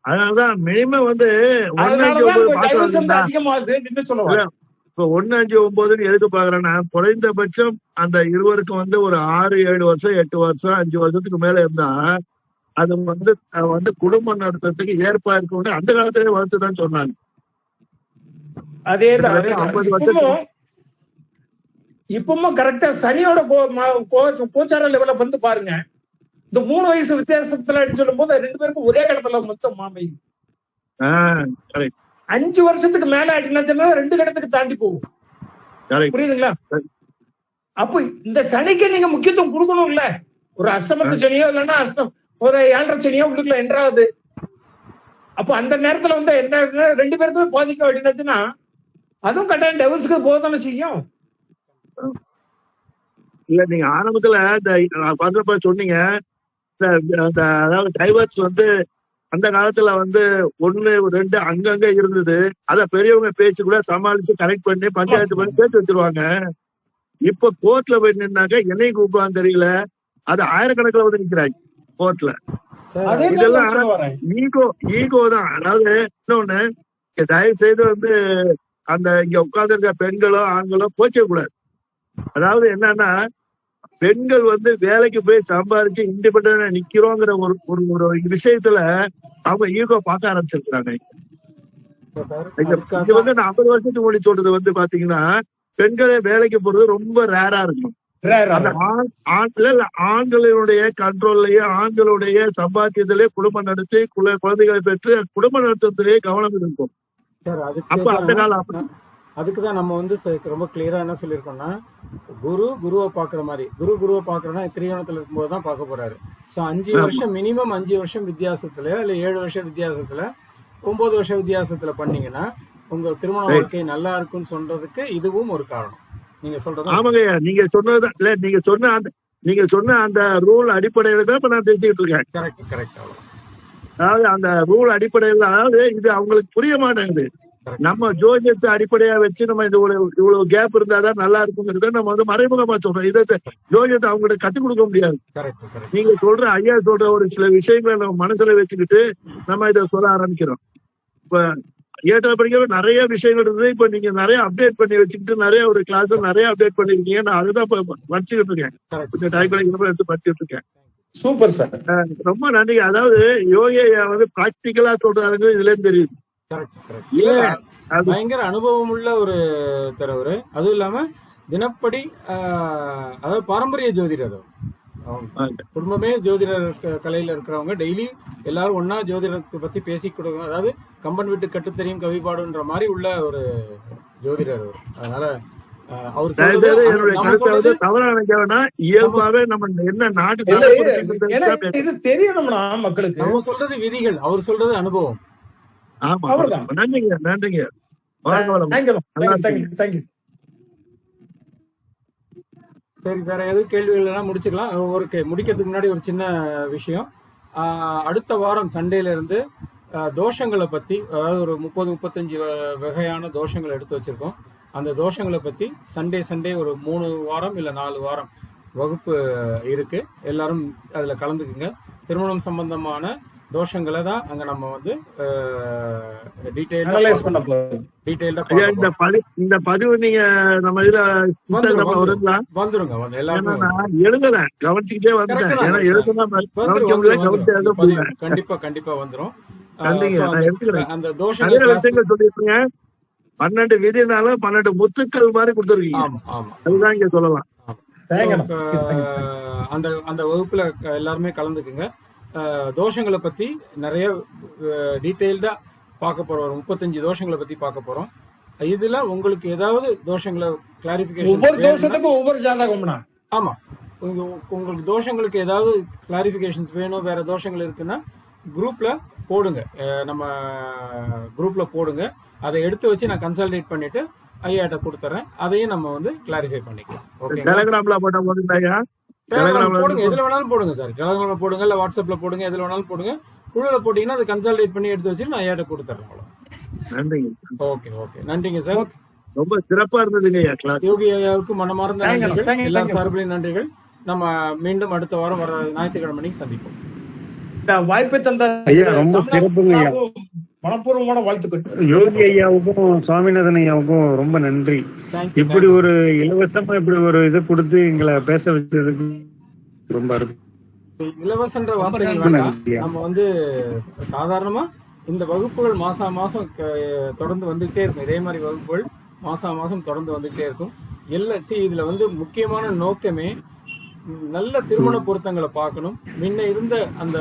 அதனாலதான் மினிமம் 1-5-9 அதிகமாகுது நின்று சொல்லுவாங்க. இப்ப 1-5-9 எதுக்கு பாக்குறேன்னா, குறைந்தபட்சம் அந்த இருவருக்கும் ஒரு 6-7 வருஷம் 8 வருஷம் 5 வருஷத்துக்கு மேல இருந்தா அது குடும்பம் நடத்துறதுக்கு ஏற்பா இருக்கும். அந்த காலத்திலே வளர்த்துதான் சொன்னாங்க. அதேதான் இப்பவும் கரெக்டா சனியோட கோச்சார லெவல பாருங்க. இந்த 3 வயசு வித்தியாசத்துல சொல்லும் போது 2 பேருக்கும் ஒரே இடத்துல மொத்தம் மாமை. 5 வருஷத்துக்கு மேல அப்படின்னா 2 இடத்துக்கு தாண்டி போகும். புரியுதுங்களா? அப்போ இந்த சனிக்கு நீங்க முக்கியத்துவம் கொடுக்கணும் இல்ல? ஒரு அஷ்டமத்து சனியோ இல்லைன்னா ஒரு 7.5 சனியோ உள்ளுக்குள்ள என்றாவது. அப்போ அந்த நேரத்துல என்ன 2 பேருக்குமே பாதிக்கும் அப்படின்னாச்சுன்னா அதுவும் கட்டாயம் டைவர்ஸ்க்கு போதானே செய்யும். இல்ல நீங்க ஆரம்பத்துல பண்றப்ப சொன்னீங்க, அதாவது டைவர்ஸ் அந்த காலத்துல 1 2 அங்கங்க இருந்தது. அத பெரியவங்க பேசி கூட சமாளிச்சு கரெக்ட் பண்ணி பஞ்சாயத்து பண்ணி பேசி வச்சிருவாங்க. இப்ப கோர்ட்ல போய் நின்னாக்க என்னைக்கு கூப்பிடுவான்னு தெரியல, அது ஆயிரக்கணக்கில் நிக்கிறாங்க கோர்ட்ல. இதெல்லாம் ஈகோ தான். அதாவது இன்னொன்னு, தயவு செய்து அந்த இங்க உட்கார்ந்து இருக்க பெண்களோ ஆண்களோ போச்சே கூடாது. அதாவது என்னன்னா, பெண்கள் வேலைக்கு போய் சம்பாதிச்சு இண்டிபெண்டா நிக்கிறோங்கிற ஒரு விஷயத்துல அவங்க ஈகோ பார்க்க ஆரம்பிச்சிருக்காங்க. இது நான் 50 வருஷத்துக்கு முன்னாடி சொல்றது பாத்தீங்கன்னா, பெண்களே வேலைக்கு போறது ரொம்ப ரேரா இருக்கும். அந்த ஆண்களுடைய கண்ட்ரோல்லயே, ஆண்களுடைய சம்பாத்தியத்திலே குடும்பம் நடத்தி குழந்தைகளை பெற்று குடும்ப நடத்துறதுலயே கவனம் இருக்கும். அப்ப அந்த காலம் அதுக்குதான் நம்ம ரொம்ப கிளியரா என்ன சொல்லியிருக்கோம்னா, குருவை பாக்குற மாதிரி, குருவை பாக்குறோம்னா திரியோணத்துல இருக்கும்போது தான் பார்க்க போறாரு. சோ 5 வருஷம் மினிமம் 5 வருஷம் வித்தியாசத்துல இல்ல 7 வருஷம் வித்தியாசத்துல 9 வருஷம் வித்தியாசத்துல பண்ணீங்கன்னா உங்க திருமண வாழ்க்கை நல்லா இருக்குன்னு சொல்றதுக்கு இதுவும் ஒரு காரணம். நீங்க சொல்றது ஆமாங்கய்யா, நீங்க சொன்னதுதான் இல்ல, நீங்க சொன்ன அந்த ரூல் அடிப்படையில தான் இப்ப நான் பேசிக்கிட்டு இருக்கேன். கரெக்ட். அதாவது அந்த ரூல் அடிப்படையில், அதாவது இது அவங்களுக்கு புரிய மாட்டேங்குது. நம்ம ஜோதிடத்தை அடிப்படையா வச்சு நம்ம இது இவ்வளவு கேப் இருந்தாதான் நல்லா இருக்குங்கிறத நம்ம வந்து மறைமுகமா சொல்றோம். இதை ஜோதிடத்தை அவங்களுக்கு கற்றுக் கொடுக்க முடியாது. நீங்க சொல்ற ஐயா சொல்ற ஒரு சில விஷயங்களை நம்ம மனசுல வச்சுக்கிட்டு நம்ம இதை சொல்ல ஆரம்பிக்கிறோம். இப்ப ஏற்ற படிக்க நிறைய விஷயங்கள் இருக்குது. இப்ப நீங்க நிறைய அப்டேட் பண்ணி வச்சுக்கிட்டு நிறைய ஒரு கிளாஸ் நிறைய அப்டேட் பண்ணிருக்கீங்க. நான் அதுதான் இப்ப படிச்சுக்கிட்டு இருக்கேன். கொஞ்சம் டைப் எடுத்து படிச்சுட்டு இருக்கேன். சூப்பர் சார், ரொம்ப நன்றி. அதாவது யோகி ஐயா வந்து பிராக்டிக்கலா சொல்றாருங்க, இதுல இருந்து தெரியுது. பயங்கர அனுபவம் உள்ள ஒரு தரவர். அதுவும் இல்லாம தினப்படி அதாவது பாரம்பரிய ஜோதிடர். குடும்பமே ஜோதிடர் கலையில இருக்கிறவங்க டெய்லி எல்லாரும் ஒன்னா ஜோதிடத்தை பத்தி பேசி கொடுங்க. அதாவது கம்பன் வீட்டு கட்டு தெரியும் கவி பாடுன்ற மாதிரி உள்ள ஒரு ஜோதிடர். அதனால அவர் தவறா நினைக்க இயல்பாவே நம்ம என்ன நாட்டு இது தெரியணும்னா மக்களுக்கு நம்ம சொல்றது விதிகள், அவர் சொல்றது அனுபவம். நன்றிங்க நன்றிங்க. சரி, வேற எதுவும் கேள்விகள் எல்லாம் முடிச்சுக்கலாம். முடிக்கிறதுக்கு முன்னாடி ஒரு சின்ன விஷயம். அடுத்த வாரம் சண்டேல இருந்து தோஷங்களை பத்தி, அதாவது ஒரு 30-35 வகையான தோஷங்களை எடுத்து வச்சிருக்கோம். அந்த தோஷங்களை பத்தி சண்டே ஒரு 3 வாரம் இல்ல 4 வாரம் வகுப்பு இருக்கு. எல்லாரும் அதுல கலந்துக்குங்க. திருமணம் சம்பந்தமான தோஷங்களை தான் அங்க நம்ம வந்து இந்த பதிவு நீங்க நம்ம இதுல வந்துருங்க. எழுதுல கவனிச்சுக்கிட்டே வந்துட்டேன். கண்டிப்பா வந்துரும். அந்த தோஷங்கள் விஷயங்கள் சொல்லிருக்கீங்க. 12 விதினாலும் 12 முத்துக்கள் மாதிரி கொடுத்துருக்கீங்க. அதுதான் இங்க சொல்லலாம். அந்த வகுப்புல எல்லாருமே கலந்துக்குங்க. தோஷங்களை பத்தி நிறைய டீட்டெயில்டா பார்க்க போறோம். 35 தோஷங்களை பத்தி பார்க்க போறோம். இதுல உங்களுக்கு ஏதாவது தோஷங்களை கிளாரிபிகேஷன், ஒவ்வொரு தோஷத்துக்கும் ஒவ்வொரு ஜாதகம்னா, ஆமா, உங்களுக்கு தோஷங்களுக்கு ஏதாவது கிளாரிபிகேஷன்ஸ் வேணும், வேற தோஷங்கள் இருக்குன்னா குரூப்ல போடுங்க. நம்ம குரூப்ல போடுங்க. அதை எடுத்து வச்சு நான் கன்சல்டேட் பண்ணிட்டு ஐயாட்ட கொடுத்துறேன். அதையும் நம்ம வந்து கிளாரிஃபை பண்ணிக்கலாம். ஓகே, போடுங்க, எதுல வேணாலும் போடுங்க சார். டெலகிராம்ல போடுங்க, இல்ல வாட்ஸ்அப்ல போடுங்க, எதுல வேணாலும் போடுங்க. குழுல போட்டீங்கன்னா அதை கன்சல்டேட் பண்ணி எடுத்து வச்சு நான் ஐயாட்ட கொடுத்துறேன். நன்றிங்க. ஓகே, நன்றிங்க சார். ரொம்ப சிறப்பா இருந்ததுங்க. யோகி ஐயாவுக்கு மனமார்ந்த நன்றிகள், எல்லா சார்பிலையும் நன்றிகள். நம்ம மீண்டும் அடுத்த வாரம் வர ஞாயிற்றுக்கிழமை சந்திப்போம். வாய்ப்பை தந்த ரொம்ப சிறப்புங்க. மனப்பூர்வமான வாழ்த்துக்கள். யோகி ஐயாவுக்கும் சுவாமிநாதன் ஐயாவுக்கும் ரொம்ப நன்றி. இப்படி ஒரு இலவசமா இப்படி ஒரு இது கொடுத்து எங்களை பேச வச்சதுக்கு ரொம்ப இலவசன்ற வார்த்தைகள் நம்ம வந்து சாதாரணமா இந்த வகுப்புகள் மாசம் தொடர்ந்து வந்துகிட்டே இருக்கும். இதே மாதிரி வகுப்புகள் மாசம் தொடர்ந்து வந்துகிட்டே இருக்கும். இதுல வந்து முக்கியமான நோக்கமே நல்ல திருமண பொருத்தங்களை பார்க்கணும். முன்ன இருந்த அந்த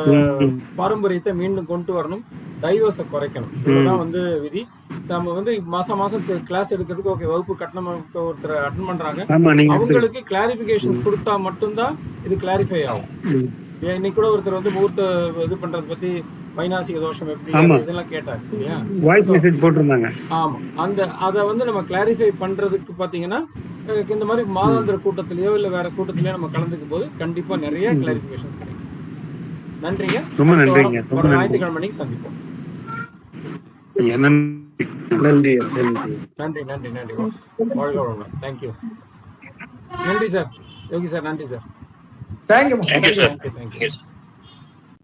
பாரம்பரியத்தை மீண்டும் கொண்டு வரணும். டைவர்ஸை குறைக்கணும். இதுதான் வந்து விதி. நம்ம வந்து மாசம் கிளாஸ் எடுக்கிறதுக்கு ஓகே, வகுப்பு கட்டணம் ஒருத்தர் அட்டன் பண்றாங்க. அவங்களுக்கு கிளாரிபிகேஷன்ஸ் கொடுத்தா மட்டும்தான் இது கிளாரிஃபை ஆகும். இன்னைக்கு கூட ஒருத்தர் வந்து முகூர்த்த இது பண்றத பத்தி வைநாசிக தோஷம் எப்படி இதெல்லாம் கேட்டாரு இல்லையா? ஆமா, அதை வந்து நம்ம கிளாரிஃபை பண்றதுக்கு பாத்தீங்கன்னா இந்த மாதிரி மாதாந்திர கூட்டத்திலயோ இல்ல வேற கூட்டத்திலயோ நம்ம கலந்துக்கும் போது கண்டிப்பா நிறைய கிளாரிபிகேஷன்ஸ் கிடைக்கும். நன்றிங்க. ரொம்ப நன்றிங்க. ஞாயிற்றுக்கிழமை சந்திப்போம். நன்றி. வாழ்க வளமுடன். தேங்க்யூ. நன்றி சார். யோகி சார், நன்றி சார். தேங்க்யூ.